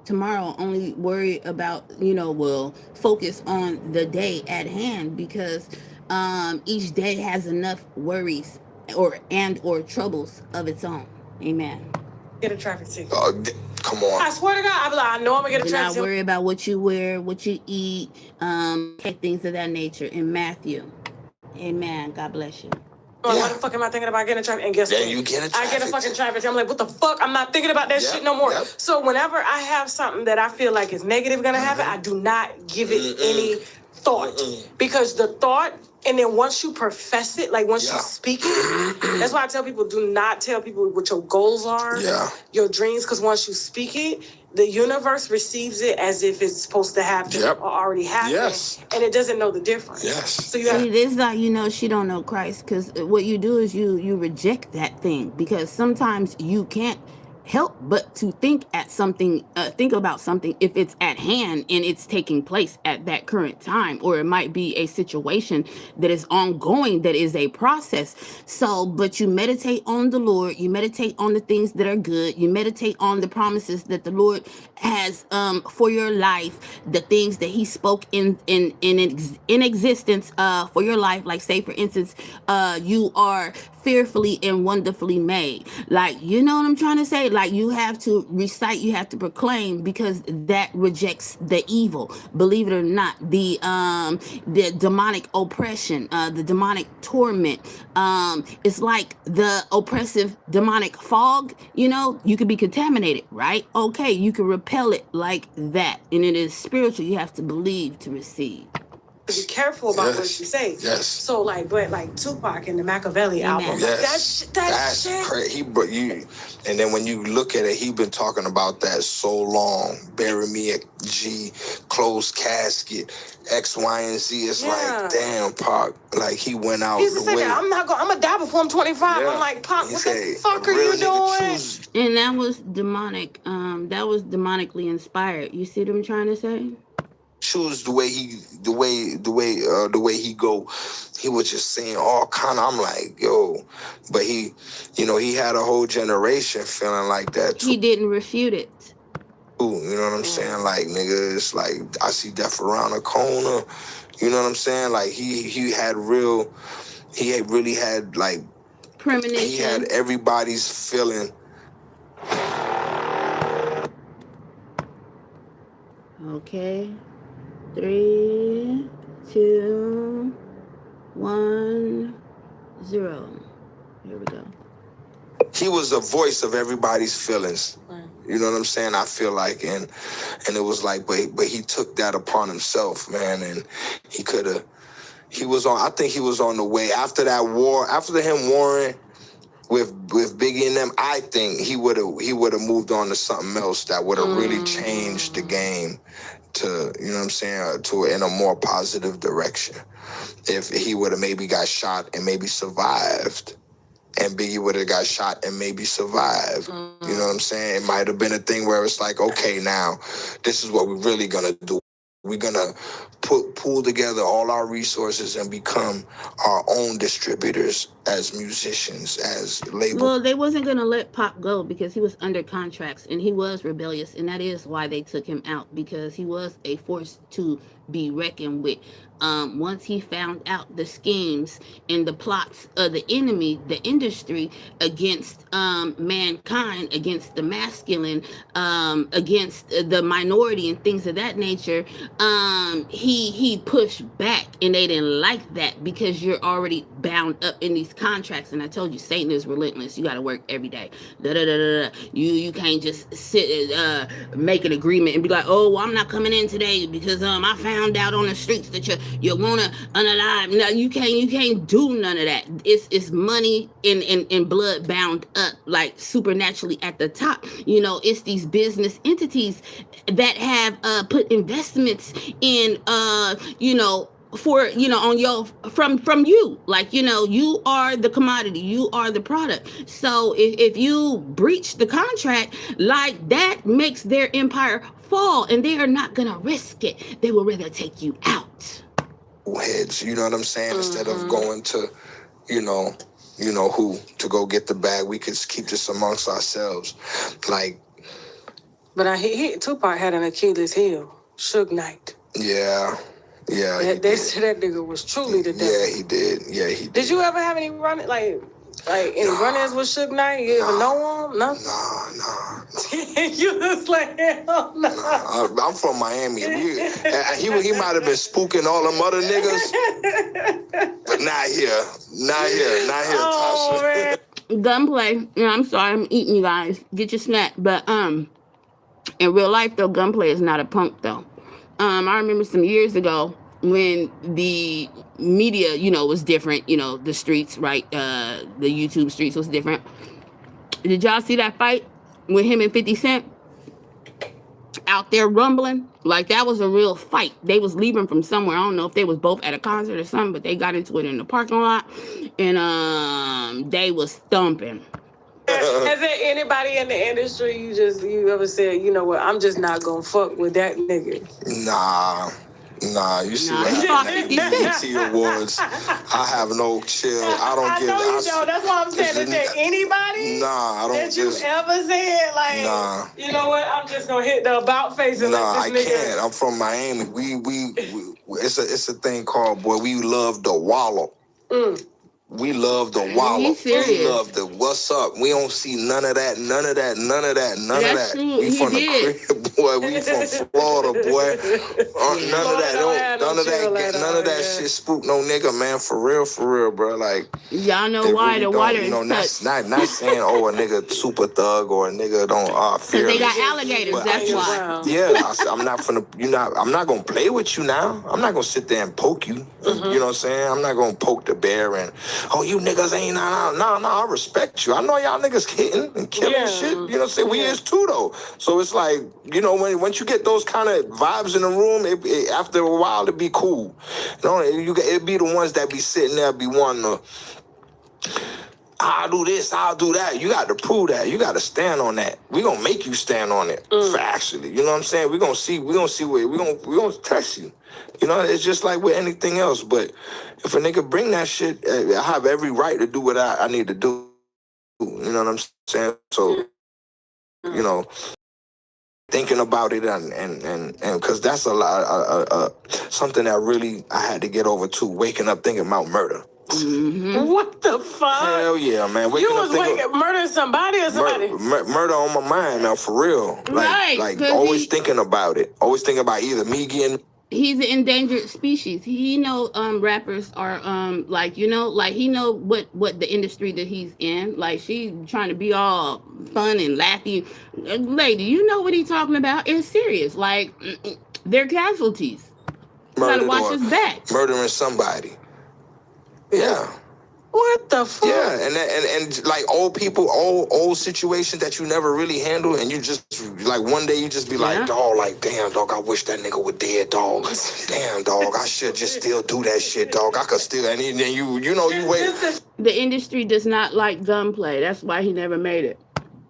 tomorrow. Only worry about, focus on the day at hand, because each day has enough worries or troubles of its own. Amen. Get a traffic ticket. Come on. I swear to God, I be like, I know I'm gonna get a traffic ticket. Do not worry about what you wear, what you eat, things of that nature. In Matthew. Amen. God bless you. Why the fuck am I thinking about getting a traffic? And guess what? You get a traffic. I get a fucking traffic ticket. I'm like, what the fuck? I'm not thinking about that shit no more. So whenever I have something that I feel like is negative gonna happen, I do not give it any thought. Because the thought, and then once you profess it, like once you speak it, that's why I tell people, do not tell people what your goals are, your dreams, because once you speak it, the universe receives it as if it's supposed to happen or already happened, and it doesn't know the difference. So you see, this is how she don't know Christ, because what you do is you reject that thing, because sometimes you can't help but to think about something if it's at hand and it's taking place at that current time, or it might be a situation that is ongoing, that is a process. So, but you meditate on the Lord, you meditate on the things that are good, you meditate on the promises that the Lord has for your life, the things that he spoke in existence for your life. Like, say for instance, you are fearfully and wonderfully made. Like, you know what I'm trying to say? Like, you have to recite, you have to proclaim, because that rejects the evil. Believe it or not, the demonic oppression, the demonic torment, it's like the oppressive demonic fog. You could be contaminated, right? Okay, you can repel it like that, and it is spiritual. You have to believe to receive. Be careful about what you say. So but like Tupac in the Machiavelli album, that's crazy. And then when you look at it, he been talking about that so long. Bury me at G, closed casket, X, Y, and Z. It's like, damn, Pac. Like, he went out. He used to say that I'm gonna die before I'm 25. I'm like, Pac, what the fuck are you doing? And that was demonic. That was demonically inspired. You see what I'm trying to say? Choose the way he go. He was just saying all kind of, I'm like, yo, but he had a whole generation feeling like that too. He didn't refute it. Ooh, you know what I'm saying? Like, nigga, it's like, I see death around the corner. You know what I'm saying? Like, he really had like premonition. He had everybody's feeling. Okay. 3, 2, 1, 0. Here we go. He was the voice of everybody's feelings. You know what I'm saying? I feel like, and it was like, but he took that upon himself, man, and he could have. He was on. I think he was on the way after that war. After him warring with Biggie and them, I think he would have moved on to something else that would have really changed the game to, you know what I'm saying, to in a more positive direction. If he would have maybe got shot and maybe survived. And Biggie would have got shot and maybe survived. You know what I'm saying? It might have been a thing where it's like, okay, now this is what we're really gonna do. We're gonna pool together all our resources and become our own distributors as musicians, as labels. Well, they wasn't gonna let Pop go because he was under contracts and he was rebellious, and that is why they took him out, because he was a force to be reckoned with. Once he found out the schemes and the plots of the enemy, the industry, against mankind, against the masculine, against the minority and things of that nature, he pushed back, and they didn't like that because you're already bound up in these contracts. And I told you, Satan is relentless. You got to work every day. You can't just sit make an agreement and be like, oh, well, I'm not coming in today because I found out on the streets that you want to unalive. No, you can't do none of that. It's money and blood bound up, like supernaturally at the top. You know, it's these business entities that have put investments in for on your from you, like, you are the commodity, you are the product. So if you breach the contract, like, that makes their empire fall, and they are not gonna risk it. They will rather take you out. Heads, you know what I'm saying? Instead of going to, you know who to go get the bag, we could keep this amongst ourselves, like. But Tupac had an Achilles heel, Suge Knight. Yeah. They said that nigga was truly the devil. Yeah, he did. Did you ever have any run-ins with Suge Knight? You ever know him? No. Nah. You was like, hell no. I'm from Miami. He might have been spooking all them other niggas, but not here. Oh, Tasha. Man. Gunplay. I'm sorry, I'm eating, you guys. Get your snack. But in real life though, Gunplay is not a punk though. I remember some years ago when the media, was different, the streets, right? The YouTube streets was different. Did y'all see that fight with him and 50 Cent out there rumbling? Like, that was a real fight. They was leaving from somewhere. I don't know if they was both at a concert or something, but they got into it in the parking lot, and they was thumping. Has there anybody in the industry you ever said, you know what, I'm just not gonna fuck with that nigga? Nah, you see what happened at the BET Awards. I have no chill. I don't know. That's why I'm saying, is there anybody that you ever said, like, you know what, I'm just gonna hit the about face and let this nigga... I can't. I'm from Miami. We it's a thing called, boy, we love the wallow. We love the wallow. We love the what's up. We don't see none of that. That's true. We from the crib, boy. We from Florida, boy. None of that shit spook no nigga, man. For real, bro. Like, y'all know why really the water is touched. Not saying, oh, a nigga super thug or a nigga don't fear. Because they got alligators. But that's why. Yeah, I'm not gonna play with you now. I'm not gonna sit there and poke you. You know what I'm saying? I'm not gonna poke the bear and, oh, you niggas ain't, no, I respect you. I know y'all niggas hitting and killing shit. You know what I'm saying? We is too, though. So it's like, once you get those kind of vibes in the room, after a while, it'd be cool. It'd be the ones that be sitting there, be wanting to, I'll do this, I'll do that. You got to prove that. You got to stand on that. We gonna make you stand on it. Factually. You know what I'm saying? We gonna see where we gonna test you. It's just like with anything else. But if a nigga bring that shit, I have every right to do what I need to do. You know what I'm saying? So, thinking about it and because that's a lot, something that really I had to get over too. Waking up thinking about murder. What the fuck? Hell yeah, man. You was murdering somebody or somebody? Murder on my mind now, for real. Like always thinking about it. Always thinking about either me getting He's an endangered species. He know rappers are like, you know, like he know what the industry that he's in. Like she trying to be all fun and laughy. Lady, you know what he's talking about. It's serious. Like they're casualties. You gotta Murdered watch or his back. murdering somebody. Yeah. What the fuck? Yeah, and like old people, old situations that you never really handle, and you just like one day you just be like, dog, like damn, dog, I wish that nigga was dead, dog. Damn, dog, I should just still do that shit, dog. I could still, and then you know you wait. The industry does not like gunplay. That's why he never made it.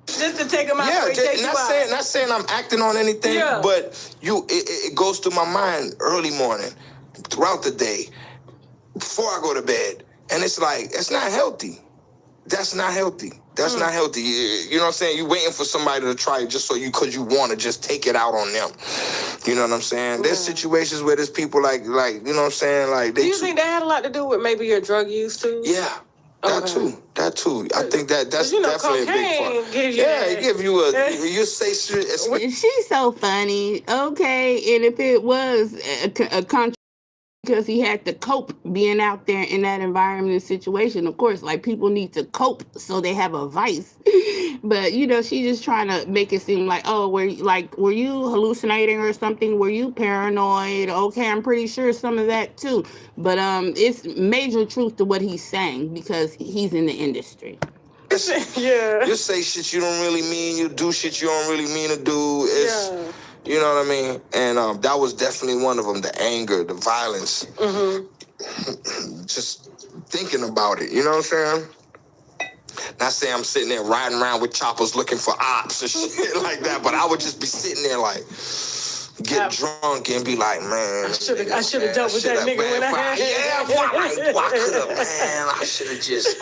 Just to take him out. Yeah, Take not saying I'm acting on anything, but it goes through my mind early morning, throughout the day, before I go to bed. And it's like, it's not healthy. That's not healthy. That's not healthy. You know what I'm saying? You're waiting for somebody to try it just so because you want to just take it out on them. You know what I'm saying? There's situations where there's people like, you know what I'm saying? Like, do you think that had a lot to do with maybe your drug use too? Yeah. That too. I think that's definitely a big part. It give you you say shit. She's so funny. Okay, and if it was a country, because he had to cope being out there in that environment and situation. Of course, like people need to cope so they have a vice. But you know, she's just trying to make it seem like, oh, were you hallucinating or something? Were you paranoid? Okay, I'm pretty sure some of that too. But it's major truth to what he's saying because he's in the industry. Yeah. You say shit you don't really mean. You do shit you don't really mean to do. It's you know what I mean? And that was definitely one of them. The anger, the violence. Just thinking about it. You know what I'm saying? Not saying I'm sitting there riding around with choppers looking for ops and shit like that, but I would just be sitting there like, get drunk and be like, man, I should have dealt with that nigga when I had I could have, man, I should have just,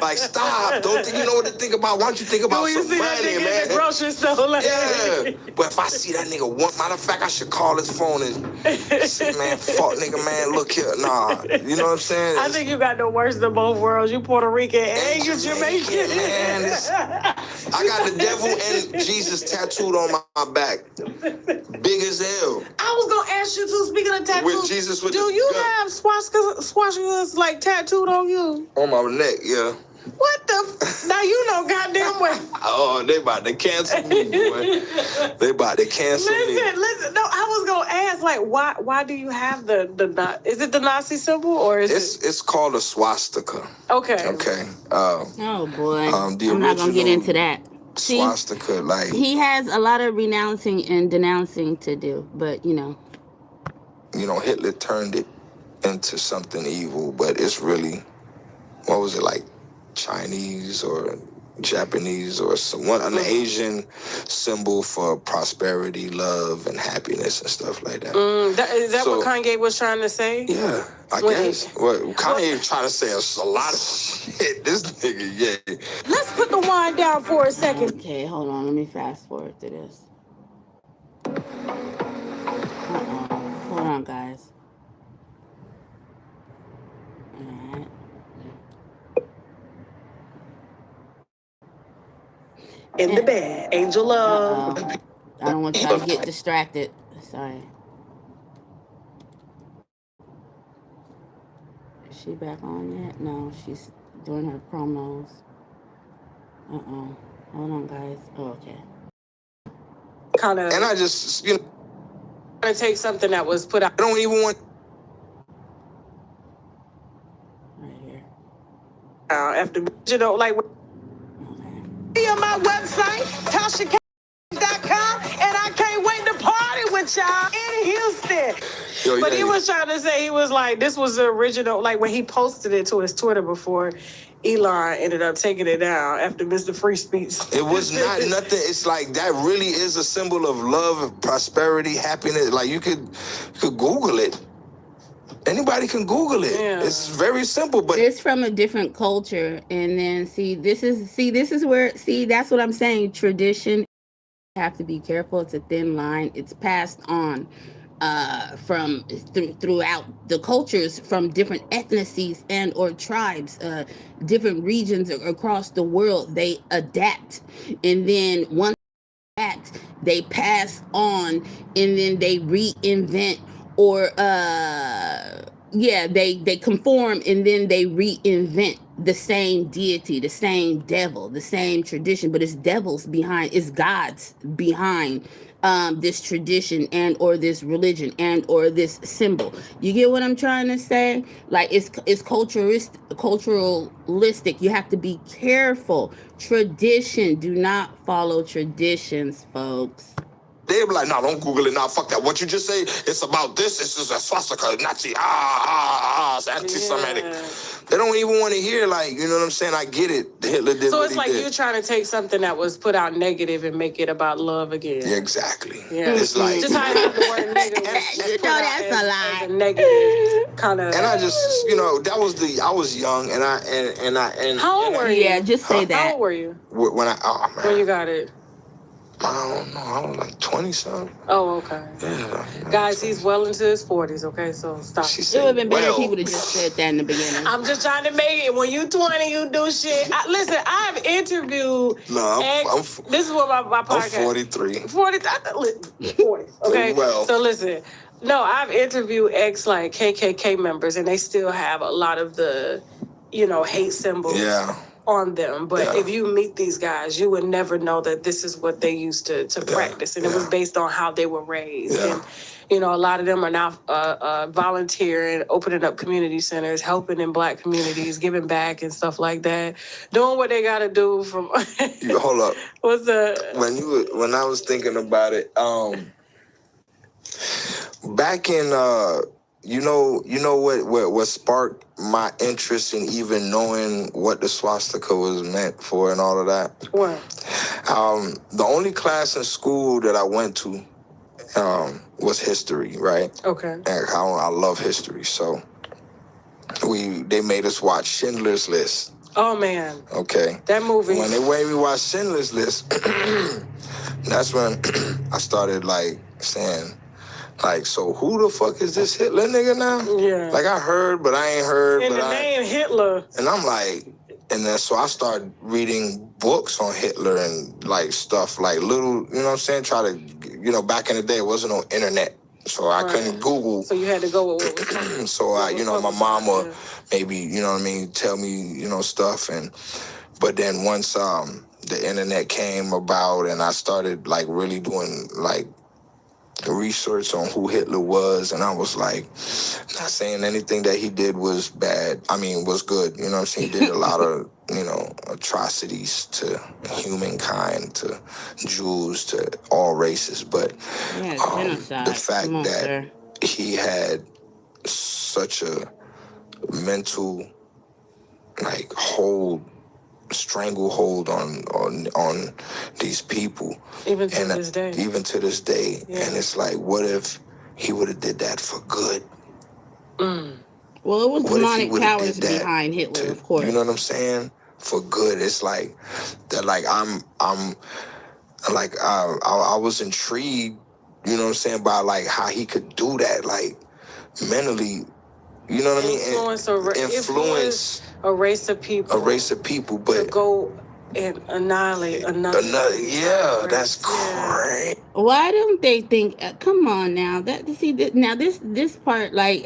like, stop. Don't think you know what to think about. Why don't you think about some money, man? Grocery store, like, yeah. But if I see that nigga matter of fact, I should call his phone and say, man, fuck nigga, man, look here. Nah, you know what I'm saying? I think you got the worst of both worlds. You Puerto Rican and you Jamaican. Man, I got the devil and Jesus tattooed on my back. Big as hell. I was gonna ask you too. Speaking of tattoos, with Jesus, do you have swastikas like tattooed on you? On my neck, yeah. What the? Now you know goddamn well. Oh, they about to cancel me, boy. They about to cancel me. Listen. No, I was gonna ask, like, why do you have the? Is it the Nazi symbol or is it? It's called a swastika. Okay. Okay. Oh boy. I'm not gonna get into that. Swastika, like he has a lot of renouncing and denouncing to do, but you know, Hitler turned it into something evil, but it's really, what was it, like Chinese or Japanese or an Asian symbol for prosperity, love, and happiness and stuff like that. Is that what Kanye was trying to say? Yeah, I guess. What Kanye trying to say is a lot of shit. This nigga, yeah. Let's put the wine down for a second. Okay, hold on. Let me fast forward to this. Hold on, guys. All right. In the bed, Angel Love. I don't want y'all to get distracted. Sorry. Is she back on yet? No, she's doing her promos. Hold on, guys. Oh, okay. Kind of. And I just, to take something that was put out. I don't even want. Right here. After, like. Be on my website, TashaK.com, and I can't wait to party with y'all in Houston. But he was trying to say, he was like, this was the original, like when he posted it to his Twitter before, Elon ended up taking it down after Mr. Free Speech. It was not nothing. It's like that really is a symbol of love, prosperity, happiness. Like you could Google it. Anybody can Google it. Yeah. It's very simple, but it's from a different culture. And then this is where that's what I'm saying. Tradition, you have to be careful. It's a thin line. It's passed on from throughout the cultures, from different ethnicities and or tribes, different regions across the world. They adapt, and then once that, They pass on and then they reinvent, or they conform and then they reinvent the same deity, the same devil, the same tradition, but it's devils behind, it's gods behind this tradition and or this religion and or this symbol. You get what I'm trying to say? Like it's culturalistic. You have to be careful. Tradition, do not follow traditions, folks. They be like, no, don't Google it now. Fuck that. What you just say, it's about this. It's just a swastika, Nazi, it's anti-Semitic. Yeah. They don't even want to hear, like, you know what I'm saying? I get it. Hitler did So what it's he like did. you're trying to take something that was put out negative and make it about love again. Yeah, exactly. Yeah. It's like... Just how the word nigga You know that's a lie. as a negative kind of... And I just, you know, that was I was young, and How old were you? Yeah, just say that. How old were you? When you got it? I don't know. I was like 20-something. Oh, okay. Yeah. Guys, he's well into his 40s, okay? So stop. She It said, would have been better well, if he would have just said that in the beginning. I'm just trying to make it. When you 20, you do shit. Listen, I've interviewed... No, this is what my podcast... I'm 43. 40, okay? Well. So listen. No, I've interviewed like KKK members, and they still have a lot of the, hate symbols. Yeah. On them, but if you meet these guys, you would never know that this is what they used to practice, and it was based on how they were raised. And a lot of them are now volunteering, opening up community centers, helping in Black communities, giving back and stuff like that, doing what they got to do. From Hold up. What's the when I was thinking about it, back in you know what sparked my interest in even knowing what the swastika was meant for and all of that? What? The only class in school that I went to was history, right? Okay. And I love history, so they made us watch Schindler's List. Oh man. Okay. That movie. When they made me watch Schindler's List, that's when I started like saying, like, so who the fuck is this Hitler nigga now? Yeah. Like, I heard, but I ain't heard. And the name Hitler. And I'm like, and then so I started reading books on Hitler and like stuff, like little, you know what I'm saying? Try to, back in the day, it wasn't no internet. So I couldn't Google. So you had to go with what was so my mom would maybe, tell me, stuff. But then once the internet came about and I started like really doing like research on who Hitler was, and I was like, not saying anything that he did was bad. I mean, was good. You know what I'm saying? He did a lot of, atrocities to humankind, to Jews, to all races. But the fact that he had such a mental, like, stranglehold on these people, even to this day. Yeah. And it's like, what if he would have did that for good? Well, it was demonic powers behind Hitler, of course. You know what I'm saying? For good. It's like that. Like I was intrigued. You know what I'm saying, by like how he could do that, like mentally. You know what I mean? Influence a race of people. But to go and annihilate another. Yeah, that's crazy. Why don't they think? Come on now. This part, like,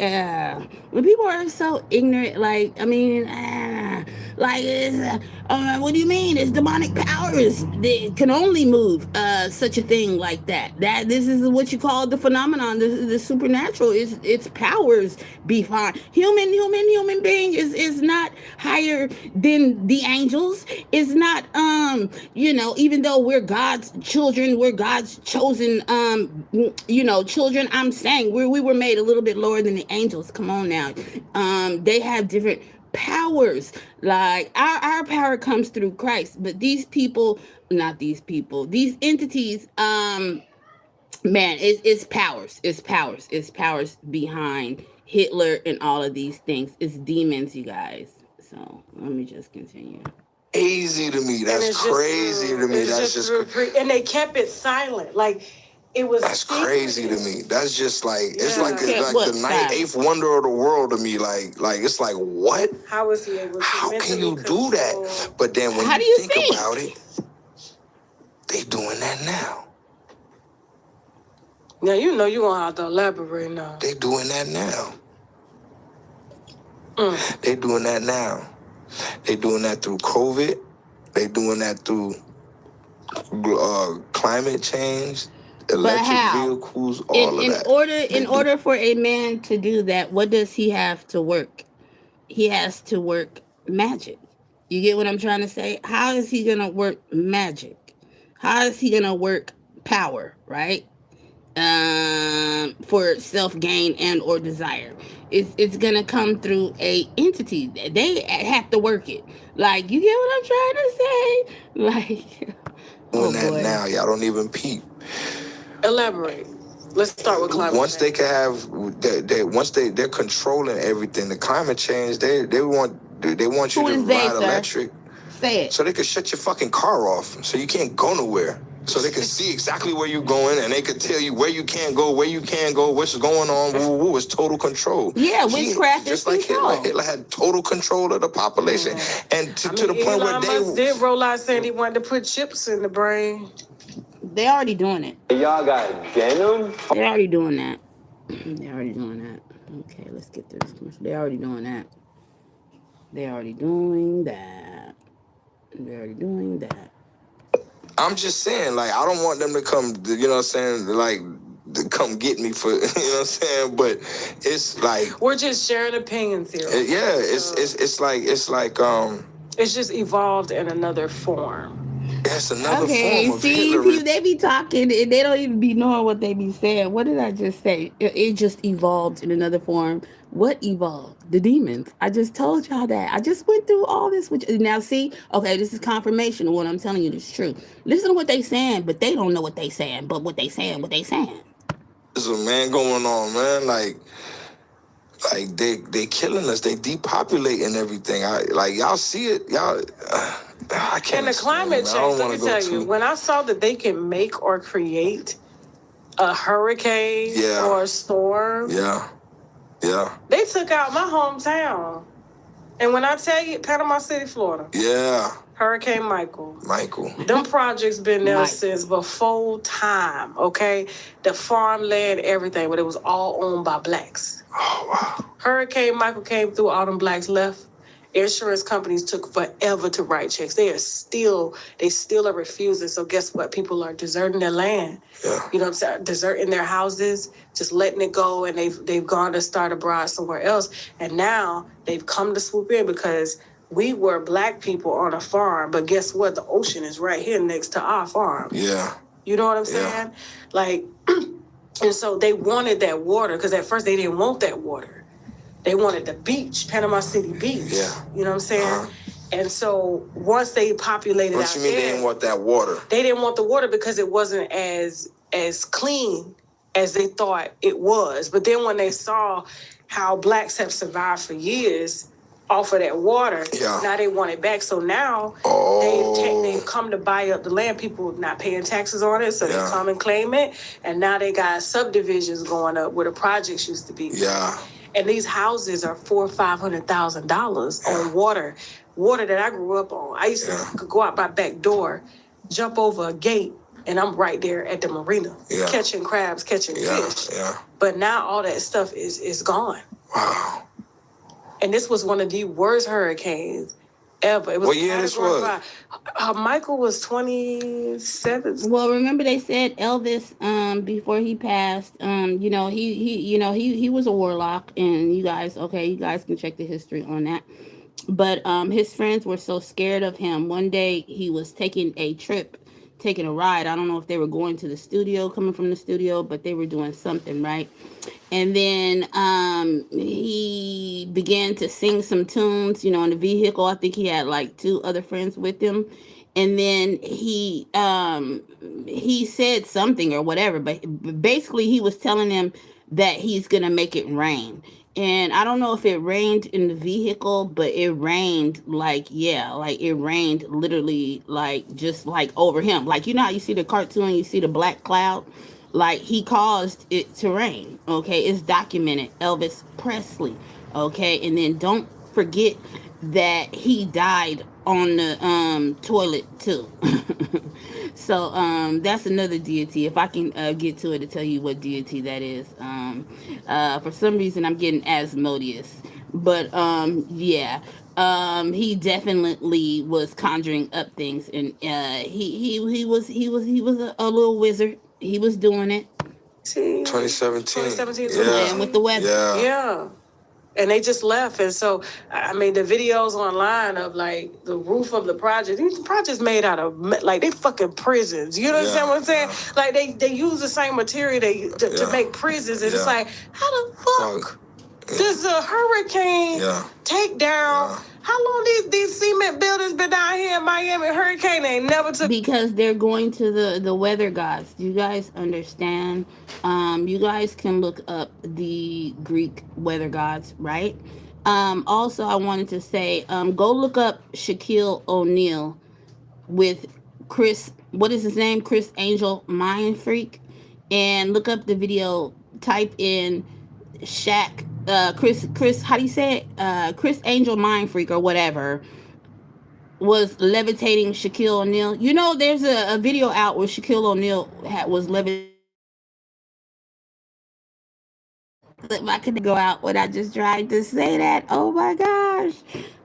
when people are so ignorant, like, I mean, what do you mean? It's demonic powers that can only move such a thing like that. That this is what you call the phenomenon, the supernatural. It's powers behind human being is not higher than the angels. Is not even though we're God's children, we're God's chosen children. I'm saying we were made a little bit lower than the angels. Come on now. They have different powers. Like our power comes through Christ, but these entities, it's powers behind Hitler and all of these things. It's demons, you guys. So let me just continue. Crazy to me. That's crazy to me. That's just and they kept it silent. Like it was. That's crazy to me. That's just like it's like the eighth wonder of the world to me. Like it's like what? How is he able to? How can you do that? But then when you think about it, they doing that now. Now you know you're gonna have to elaborate now. They doing that now. They doing that now. They doing that through COVID. They doing that through climate change, electric vehicles, all of that. In order for a man to do that, what does he have to work? He has to work magic. You get what I'm trying to say? How is he gonna work magic? How is he gonna work power, right? For self gain and or desire. It's gonna come through a entity. They have to work it. Like, you get what I'm trying to say? Like, doing that now, y'all don't even peep. Elaborate. Let's start with climate once change. They can have once they're controlling everything. The climate change, they want you to ride electric. Say it. So they can shut your fucking car off, so you can't go nowhere. So they can see exactly where you're going, and they can tell you where you can't go, what's going on. Woo, woo, it's total control. Yeah, witchcraft is just like control. Hitler had total control of the population, and to the point where Elon did roll out saying he wanted to put chips in the brain. They already doing it. Y'all got denim? They're already doing that. They're already doing that. Okay, let's get through this commercial. They're already doing that. They're already doing that. They're already doing that. I'm just saying, like, I don't want them to come, you know what I'm saying, like, to come get me for, you know what I'm saying, but it's like... We're just sharing opinions here. Yeah, it's like... It's just evolved in another form. That's another form of Hitler. See, they be talking and they don't even be knowing what they be saying. What did I just say? It just evolved in another form. What evolved? The demons. I just told y'all that. I just went through all this. Now, see, okay, this is confirmation of what I'm telling you is true. Listen to what they saying, but they don't know what they saying. But what they saying. There's a man going on, man. Like they killing us. They depopulating everything. Y'all see it. Y'all. I can't. And the climate change. Let me tell you, when I saw that they can make or create a hurricane or a storm. Yeah. They took out my hometown. And when I tell you, Panama City, Florida. Yeah. Hurricane Michael. Michael. Them projects been there since before time, okay? The farmland, everything, but it was all owned by blacks. Oh, wow. Hurricane Michael came through, all them blacks left. Insurance companies took forever to write checks. They still are refusing. So guess what? People are deserting their land. Yeah. You know what I'm saying? Deserting their houses, just letting it go, and they've gone to start abroad somewhere else. And now they've come to swoop in because we were black people on a farm, but guess what? The ocean is right here next to our farm. Yeah. You know what I'm saying? Like, and so they wanted that water because at first they didn't want that water. They wanted the beach, Panama City Beach. Yeah. You know what I'm saying? And so once they populated what you mean they didn't want that water? They didn't want the water because it wasn't as clean as they thought it was. But then when they saw how blacks have survived for years off of that water, now they want it back. So now they've come to buy up the land. People not paying taxes on it, so they come and claim it. And now they got subdivisions going up where the projects used to be. Yeah. And these houses are $400,000 or $500,000 on water that I grew up on. I used to go out my back door, jump over a gate, and I'm right there at the marina, catching crabs, catching fish. Yeah. But now all that stuff is gone. Wow. And this was one of the worst hurricanes ever. It was what year this was? Michael was 27. Well, remember they said Elvis, before he passed, he was a warlock, and you guys can check the history on that. But his friends were so scared of him. One day he was taking a ride. I don't know if they were going to the studio, coming from the studio, but they were doing something, right? And then he began to sing some tunes, in the vehicle. I think he had like two other friends with him. And then he said something or whatever, but basically he was telling them that he's going to make it rain. And I don't know if it rained in the vehicle, but it rained it rained literally just over him. Like, how you see the cartoon, you see the black cloud? Like, he caused it to rain, okay? It's documented. Elvis Presley, okay? And then don't forget that he died on the toilet too. So that's another deity. If I can get to it to tell you what deity that is. For some reason I'm getting Asmodeus. But yeah. He definitely was conjuring up things, and he was a little wizard. He was doing it. 2017. Playing with the weather. Yeah. And they just left. And so, I mean, the videos online of like the roof of the project, these projects made out of, like, they fucking prisons. You understand what I'm saying? Like, they use the same material to make prisons. And it's like, how the fuck does a hurricane take down? How long these cement buildings been down here in Miami? Hurricane ain't never took. Because they're going to the weather gods. Do you guys understand? You guys can look up the Greek weather gods, right? Also, I wanted to say, go look up Shaquille O'Neal with Chris. What is his name? Chris Angel Mind Freak, and look up the video. Type in Shaq. Chris. How do you say it? Chris Angel Mind Freak or whatever was levitating Shaquille O'Neal. You know, there's a video out where Shaquille O'Neal was levitating. If I could go out when I just tried to say that. Oh my gosh.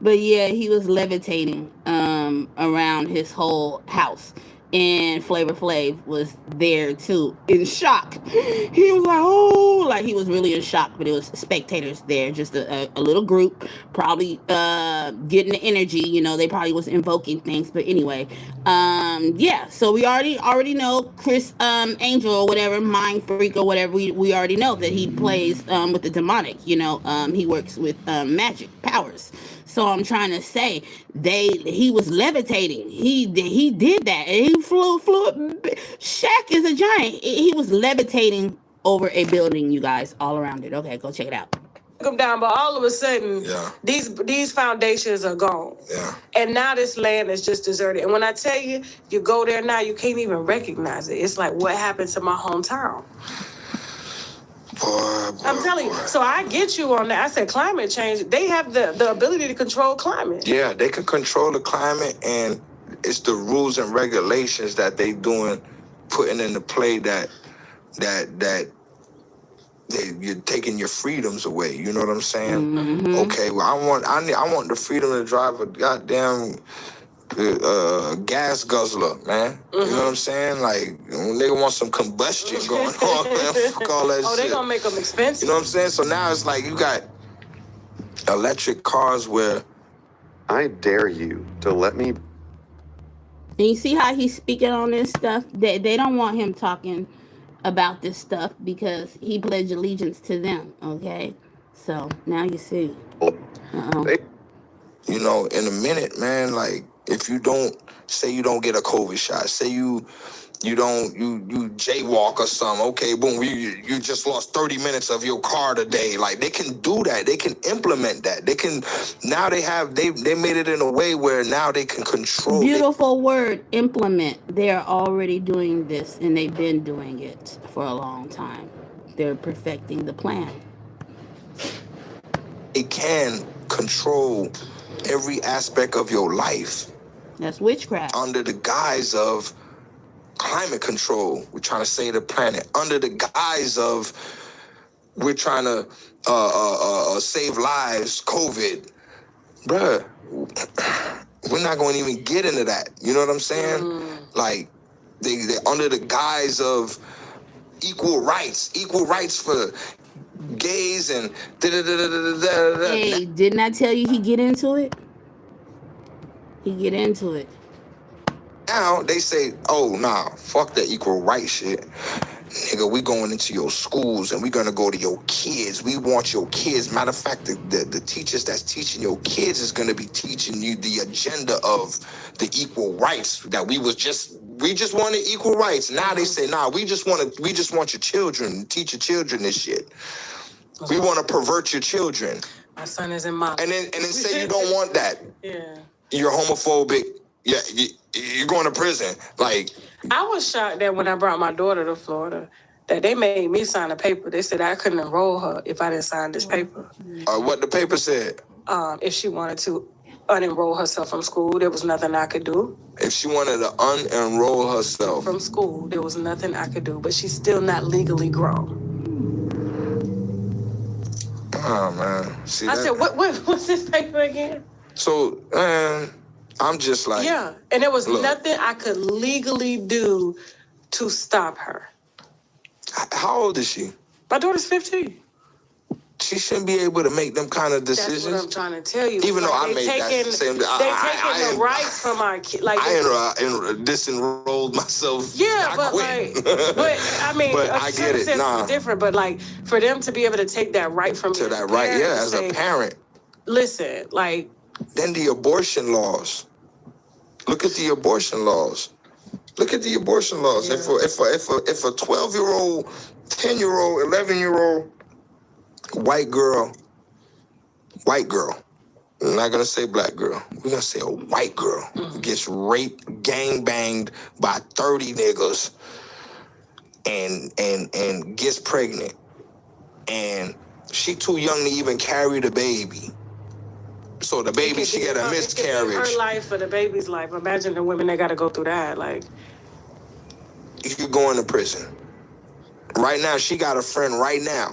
But yeah, he was levitating around his whole house. And Flavor Flav was there too, in shock. He was like, oh, like he was really in shock, but it was spectators there, just a little group, probably getting the energy, you know, they probably was invoking things. But anyway, yeah, so we already know Chris Angel or whatever, Mind Freak or whatever, we already know that he plays with the demonic, you know, he works with magic powers. So I'm trying to say he was levitating. He did that. He flew. Shaq is a giant. He was levitating over a building, you guys, all around it. Okay, go check it out. Them down, but all of a sudden, these foundations are gone. Yeah. And now this land is just deserted. And when I tell you, you go there now, you can't even recognize it. It's like what happened to my hometown. Boy, I'm telling you. So I get you on that. I said climate change. They have the ability to control climate. Yeah, they can control the climate, and it's the rules and regulations that they putting into play that you're taking your freedoms away. You know what I'm saying? Mm-hmm. Okay, well I want the freedom to drive a goddamn gas guzzler, man. Mm-hmm. You know what I'm saying? Like, nigga want some combustion going on, man. Fuck all that shit. Oh, they gonna make them expensive. You know what I'm saying? So now it's like you got electric cars where I dare you to let me. And you see how he's speaking on this stuff? They don't want him talking about this stuff because he pledged allegiance to them, okay? So now you see. You know, in a minute, man, like, if you don't get a COVID shot, say you jaywalk or something, okay, boom, you just lost 30 minutes of your car today. Like, they can do that. They can implement that. They can, now they made it in a way where now they can control. Beautiful word, implement. They're already doing this, and they've been doing it for a long time. They're perfecting the plan. It can control every aspect of your life. That's witchcraft. Under the guise of climate control, we're trying to save the planet. Under the guise of we're trying to save lives, COVID. Bruh, we're not going to even get into that. You know what I'm saying? Like, they under the guise of equal rights for gays and da-da-da-da-da-da-da. Hey, didn't I tell you he get into it? He get into it. Now they say, oh, nah, fuck that equal rights shit. Nigga, we going into your schools and we gonna go to your kids. We want your kids. Matter of fact, the teachers that's teaching your kids is gonna be teaching you the agenda of the equal rights that we just wanted equal rights. Now they say, nah, we just want your children, teach your children this shit. We want to pervert your children. My son is in my. And then say you don't want that. Yeah. You're homophobic. Yeah, you're going to prison. Like, I was shocked that when I brought my daughter to Florida, that they made me sign a paper. They said I couldn't enroll her if I didn't sign this paper. What the paper said? If she wanted to unenroll herself from school, there was nothing I could do. If she wanted to unenroll herself from school, there was nothing I could do, but she's still not legally grown. oh man, see I that? said, what's this paper again? So, man, I'm just like, Yeah, and there was look. nothing I could legally do to stop her. How old is she? My daughter's 15. She shouldn't be able to make them kind of decisions. That's what I'm trying to tell you. Even though I made that same. They taking the rights from our kids. Like I disenrolled myself. Yeah, but quit. but I mean, but I get it. Nah, different. But like for them to be able to take that right from to you that right, yeah, as say, a parent. Listen, like. Then the abortion laws. Look at the abortion laws. Look at the abortion laws. Yeah. If a 12-year-old, 10-year-old, 11-year-old white girl, I'm not gonna say black girl, we're gonna say a white girl, gets raped, gang banged by 30 niggas and gets pregnant, and she too young to even carry the baby. So the baby, she got a miscarriage. Her life or the baby's life. Imagine the women that got to go through that. Like, you could go into prison. Right now, she got a friend right now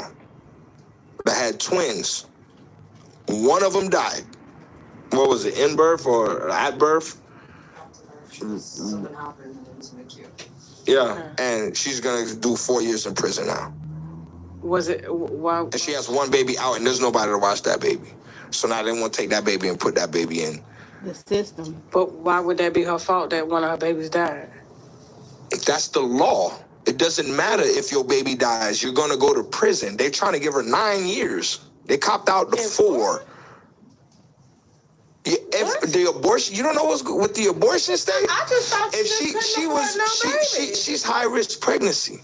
that had twins. One of them died. What was it, in birth or at birth? Something happened and it was NICU. Yeah, and she's gonna do 4 years in prison now. Was it, why? And she has one baby out and there's nobody to watch that baby. So now they want to take that baby and put that baby in the system. But why would that be her fault that one of her babies died? That's the law. It doesn't matter if your baby dies. You're going to go to prison. They're trying to give her 9 years. They copped out the 4. Yeah, if the abortion, you don't know what's with the abortion state? I just thought she's high risk pregnancy.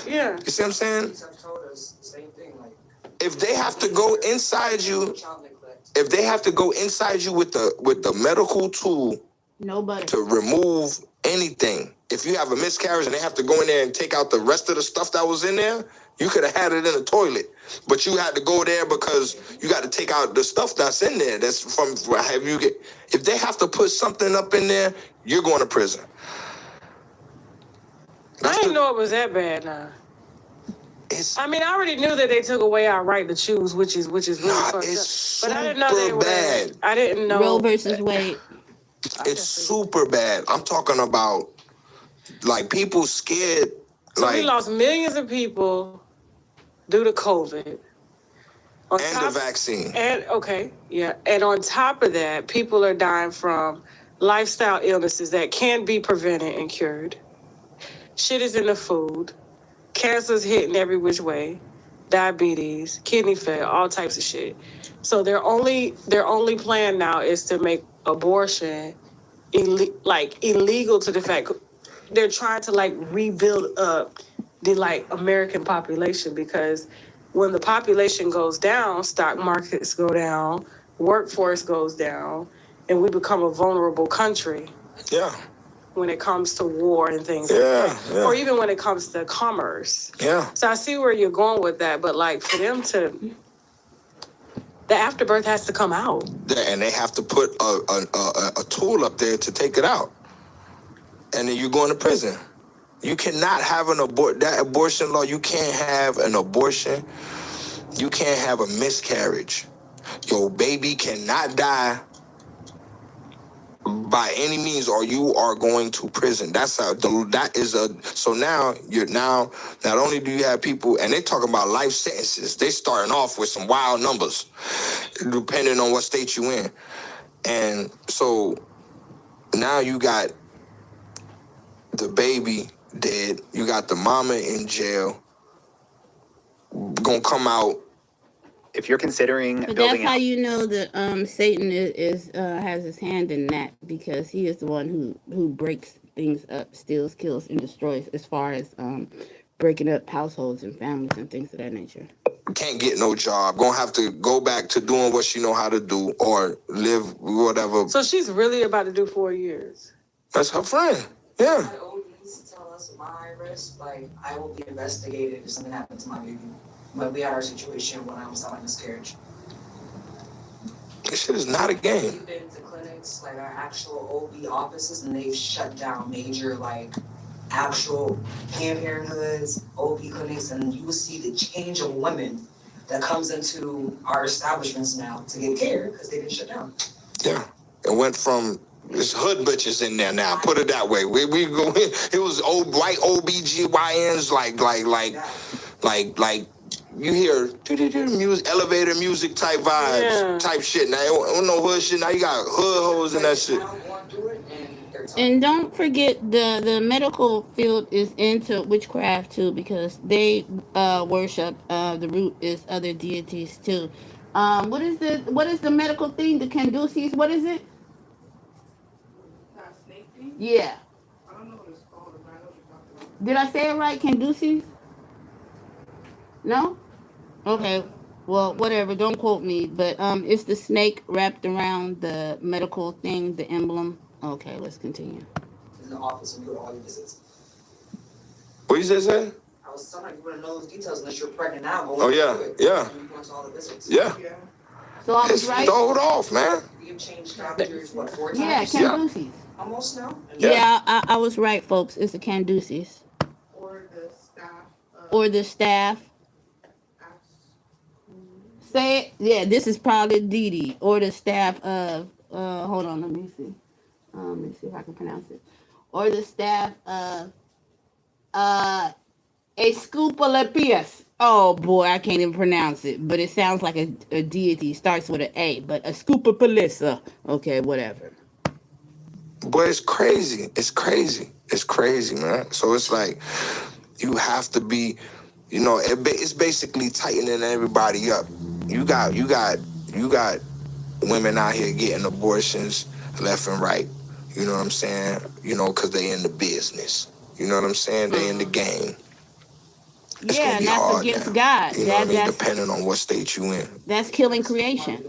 Yeah. You see what I'm saying? Have told us the same thing. Like, if they have to go inside you, with the medical tool, nobody to remove anything. If you have a miscarriage and they have to go in there and take out the rest of the stuff that was in there, you could have had it in the toilet. But you had to go there because you got to take out the stuff that's in there. That's from if they have to put something up in there, you're going to prison. I didn't know it was that bad now. I mean, I already knew that they took away our right to choose, which is really fucked up. But I didn't know they were bad. I didn't know. Roe versus Wade. It's super bad. I'm talking about like people scared. So we lost millions of people due to COVID. The vaccine. And and on top of that, people are dying from lifestyle illnesses that can be prevented and cured. Shit is in the food. Cancer's hitting every which way. Diabetes, kidney failure, all types of shit. So their only plan now is to make abortion illegal to the fact they're trying to rebuild up the American population, because when the population goes down, stock markets go down, workforce goes down, and we become a vulnerable country. Yeah. When it comes to war and things like that. Yeah. Or even when it comes to commerce. Yeah. So I see where you're going with that, but for them to, the afterbirth has to come out. And they have to put a tool up there to take it out. And then you're going to prison. You cannot have that abortion law. You can't have an abortion. You can't have a miscarriage. Your baby cannot die by any means, or you are going to prison. So now not only do you have people, and they talking about life sentences, they starting off with some wild numbers, depending on what state you in. And so now you got the baby dead, you got the mama in jail, gonna come out. If you're considering but building that's how you know that Satan is has his hand in that, because he is the one who breaks things up, steals, kills, and destroys, as far as breaking up households and families and things of that nature. Can't get no job, gonna have to go back to doing what she know how to do, or live whatever. So she's really about to do 4 years. That's her friend. Yeah. My ODs tell us my high risk, I will be investigated if something happens to my baby. But we had our situation when I was having a miscarriage. This shit is not a game. We've been to clinics, like our actual OB offices, and they've shut down major, like, actual Planned Parenthoods, OB clinics, and you will see the change of women that comes into our establishments now to get care because they've been shut down. Yeah, it went from there's hood bitches in there now. Put it that way. We go. It was old white OBGYNs like you hear music, elevator music type vibes, type shit. Now don't no hood shit. Now you got hood hoes and that shit. And don't forget the medical field is into witchcraft too, because they worship the root is other deities too. What is the medical thing? The Canduceus? What is it? Yeah. I don't know what it's called. But I know what you're talking about. Did I say it right? Canduceus? No? Okay. Well, whatever. Don't quote me. But it's the snake wrapped around the medical thing, the emblem. Okay, let's continue. In the office and do all your visits. What you say? I was telling you wouldn't know those details unless you're pregnant now. Oh yeah, yeah. And you go into all the visits. Yeah. So I was right. Throw it off, man. We have changed doctors, what, 4 Yeah, times? Canduceus. Almost now? Yeah, I was right, folks. It's the Canduceus. Or the staff. Or the staff. Say it. Yeah, this is probably Didi. Or the staff of, hold on, let me see. Let me see if I can pronounce it. Or the staff of, Asclepius. Oh boy, I can't even pronounce it. But it sounds like a deity. It starts with an A. But Asclepius. Okay, whatever. Boy, it's crazy. It's crazy. It's crazy, man. So it's like you have to be, it's basically tightening everybody up. You got women out here getting abortions left and right. You know what I'm saying? Because they in the business. You know what I'm saying? They in the game. It's yeah, gonna be and that's hard against now. God. You know what I mean? Depending on what state you in. That's killing creation.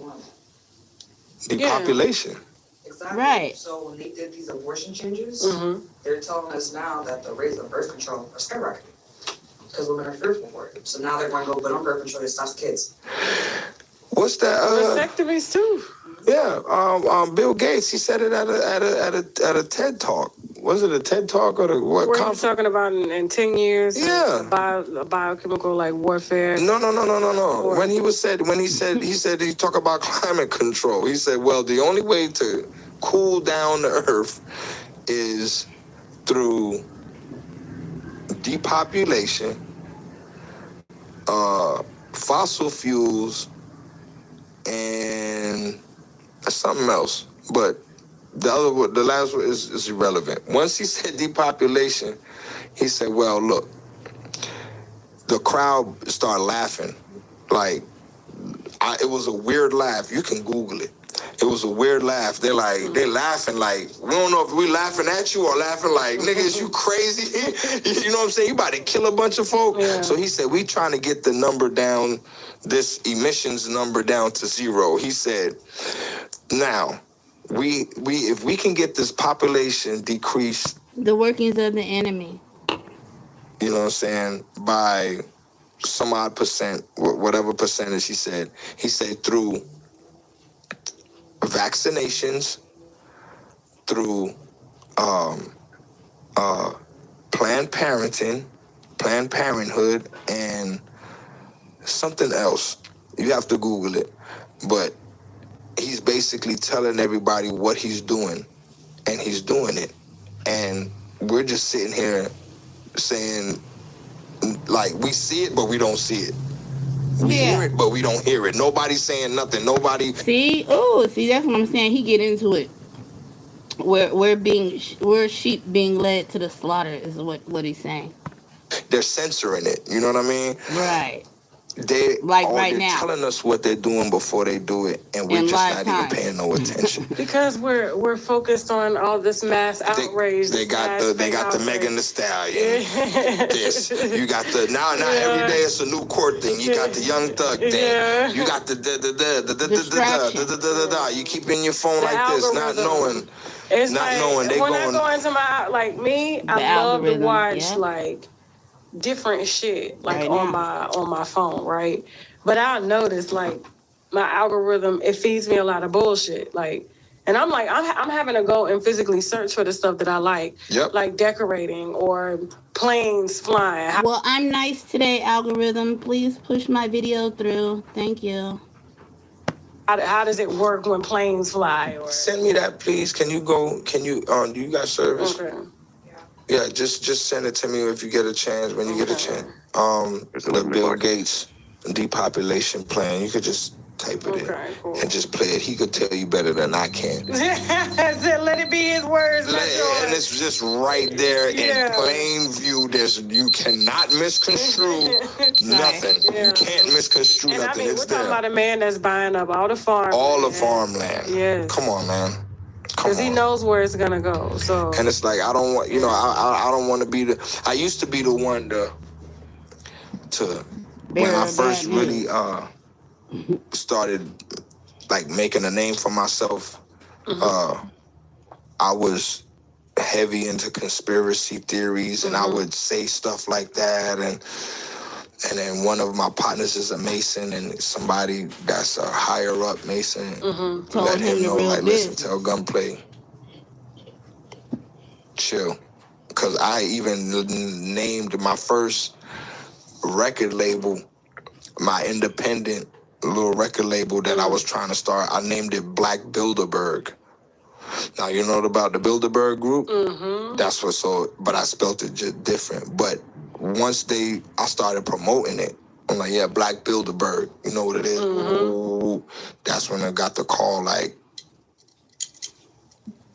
Depopulation. Exactly. Right. So when they did these abortion changes, they're telling us now that the rates of birth control are skyrocketing because women are fearful for it. So now they're going to go put on birth control to stop kids. What's that? Vasectomies too. Yeah. Bill Gates. He said it at a TED talk. Was it a TED talk or the what? Were you talking about in 10 years? Yeah. Biochemical like warfare. No. When he talked about climate control. He said, well, the only way to cool down the earth is through depopulation, fossil fuels, and something else. But the last one is irrelevant. Once he said depopulation, he said, well, look, the crowd started laughing. Like, it was a weird laugh. You can Google it. It was a weird laugh. They laughing like, we don't know if we laughing at you or laughing like, nigga, is you crazy? You know what I'm saying? You about to kill a bunch of folk. Yeah. So he said, we trying to get the number down, this emissions number down to 0. He said, now, we if we can get this population decreased. The workings of the enemy. You know what I'm saying? By some odd percent, whatever percentage he said through vaccinations, through Planned Parenthood, and something else. You have to Google it. But he's basically telling everybody what he's doing, and he's doing it. And we're just sitting here saying, like, we see it, but we don't see it. We hear it, but we don't hear it. Nobody's saying nothing. Nobody. See, that's what I'm saying. He get into it. We're sheep being led to the slaughter is what he's saying. They're censoring it. You know what I mean? Right. They're now. telling us what they're doing before they do it, and we're just not even paying no attention. Because we're focused on all this mass outrage. They got the Megan Thee Stallion. This you got the now every day it's a new court thing. You got the Young Thug thing. You got the You keep in your phone like this, not knowing. It's not like, knowing they when going. I go into my I love to watch like different shit like on my phone, right? But I'll notice like my algorithm, it feeds me a lot of bullshit. Like, and I'm like, I'm having to go and physically search for the stuff that I like. Yep. Like decorating or planes flying. Well, I'm nice today, algorithm. Please push my video through. Thank you. How does it work when planes fly? Or Send me that, please. Can you do you got service? okay. Yeah, just send it to me if you get a chance. When you get a chance. The Bill Gates depopulation plan. You could just type it in and just play it. He could tell you better than I can. Let it be his words, not yours. And it's just right there in plain view. You cannot misconstrue nothing. Yeah. You can't misconstrue And nothing. I mean, It's we're talking there. about a man that's buying up all the farmland. All the farmland. Yes. Come on, man. Because he knows where it's gonna go. So. And it's like I don't want, I don't want to be the. I used to be the one to when I first really started like making a name for myself. I was heavy into conspiracy theories, and I would say stuff like that, and then one of my partners is a Mason, and somebody that's a higher up Mason let him know, like, listen, tell Gunplay, chill. Because I even named my first record label, my independent little record label that I was trying to start, I named it Black Bilderberg. Now, you know about the Bilderberg group? That's but I spelt it just different. But once I started promoting it, I'm like, yeah, Black Bilderberg, you know what it is? Ooh, that's when I got the call, like,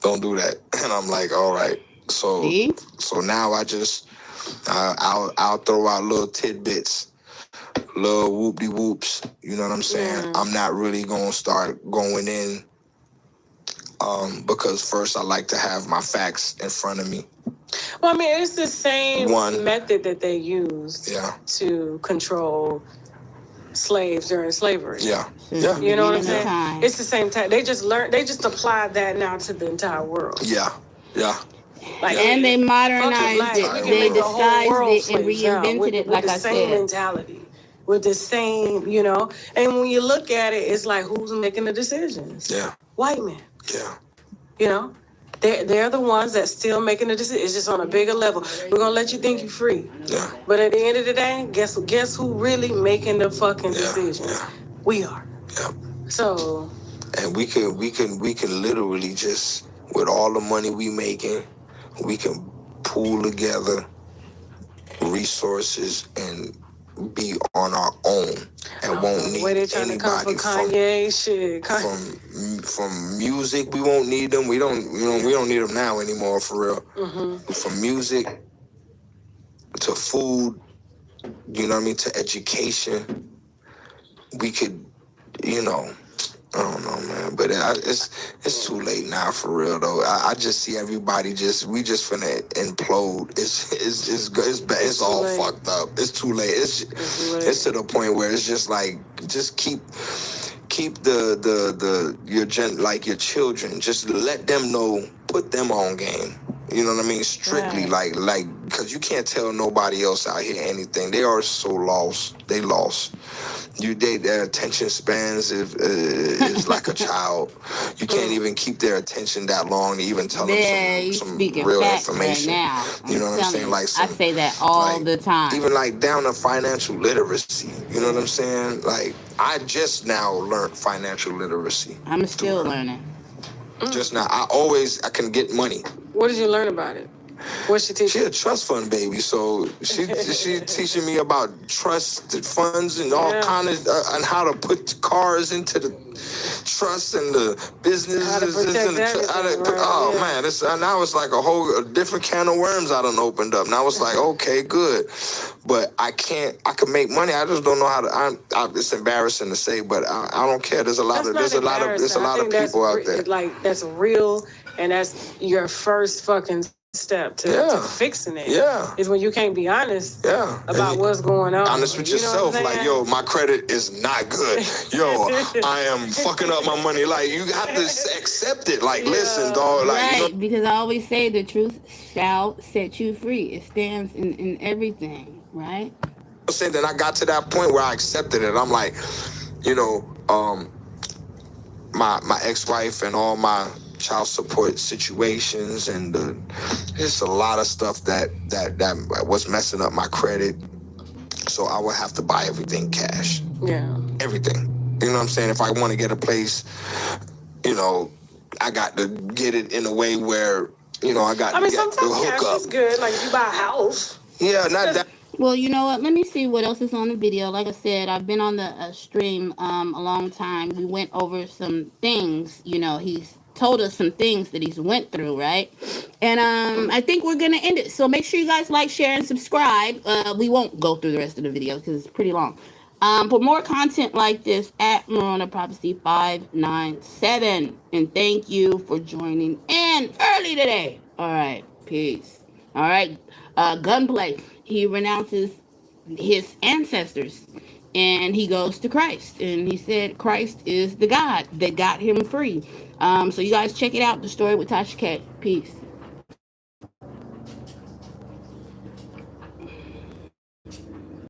don't do that. And I'm like, all right. So now I just, I'll throw out little tidbits, little whoop-de-whoops, you know what I'm saying? I'm not really going to start going in because first I like to have my facts in front of me. Well, I mean, it's the same method that they used to control slaves during slavery. Yeah. You know what I'm saying? It's the same time. They just applied that now to the entire world. Yeah. Like, and they modernized it. They disguised it and reinvented it, like I said. With the same mentality, with the same, And when you look at it, it's like, who's making the decisions? Yeah. White men. Yeah. They're the ones that's still making the decision. It's just on a bigger level. We're gonna let you think you're free. Yeah. But at the end of the day, guess who really making the fucking decisions? Yeah. We are. Yeah. So. And we can literally just, with all the money we making, we can pool together resources and be on our own and won't need anybody from music. We won't need them. We don't need them now anymore, for real. From music to food, you know what I mean, to education, we could, I don't know, man, but it's too late now, for real though. I just see everybody we just finna implode. It's all fucked up. It's too late. It's to the point where it's just like, just keep your children, just let them know, put them on game. You know what I mean? Strictly, like, because you can't tell nobody else out here anything. They are so lost. They lost. Their attention spans is like a child. You can't even keep their attention that long to even tell them some real information. Right now. You know what I'm saying? Like I say that all the time. Even like down to financial literacy. You know what I'm saying? Like, I just now learned financial literacy. I'm still learning. Just now. I can get money. What did you learn about it? What's she teaching? She a trust fund baby, so she teaching me about trust funds and all kind of and how to put cars into the trust and the businesses. How to protect man, now it's like a different can of worms I done opened up. Now it's like, okay, good, but I can make money. I just don't know how to. It's embarrassing to say, but I don't care. There's a lot of people out there. Like, that's real, and that's your first fucking step to fixing it. Is when you can't be honest about what's going on. Honest with yourself, like, yo, my credit is not good. Yo, I am fucking up my money. Like, you have to accept it. Like, listen, dog. Like, because I always say the truth shall set you free. It stands in everything, right? Then I got to that point where I accepted it. I'm like, my ex-wife and all my child support situations, and there's a lot of stuff that was messing up my credit. So I would have to buy everything cash. Yeah. Everything. You know what I'm saying? If I want to get a place, you know, I got to get it in a way where, you know, I got to get the sometimes cash hookup. is good. Like if you buy a house. Yeah, not that. Well, you know what? Let me see what else is on the video. Like I said, I've been on the stream a long time. We went over some things. You know, he's told us some things that he's went through, right? And I think we're gonna end it. So make sure you guys like, share, and subscribe. We won't go through the rest of the video because it's pretty long. For more content like this, at Morona Prophecy 597. And thank you for joining in early today. All right, peace. All right, gunplay. He renounces his ancestors and he goes to Christ. And he said Christ is the God that got him free. So you guys check it out, The Story with Tasha K. Peace.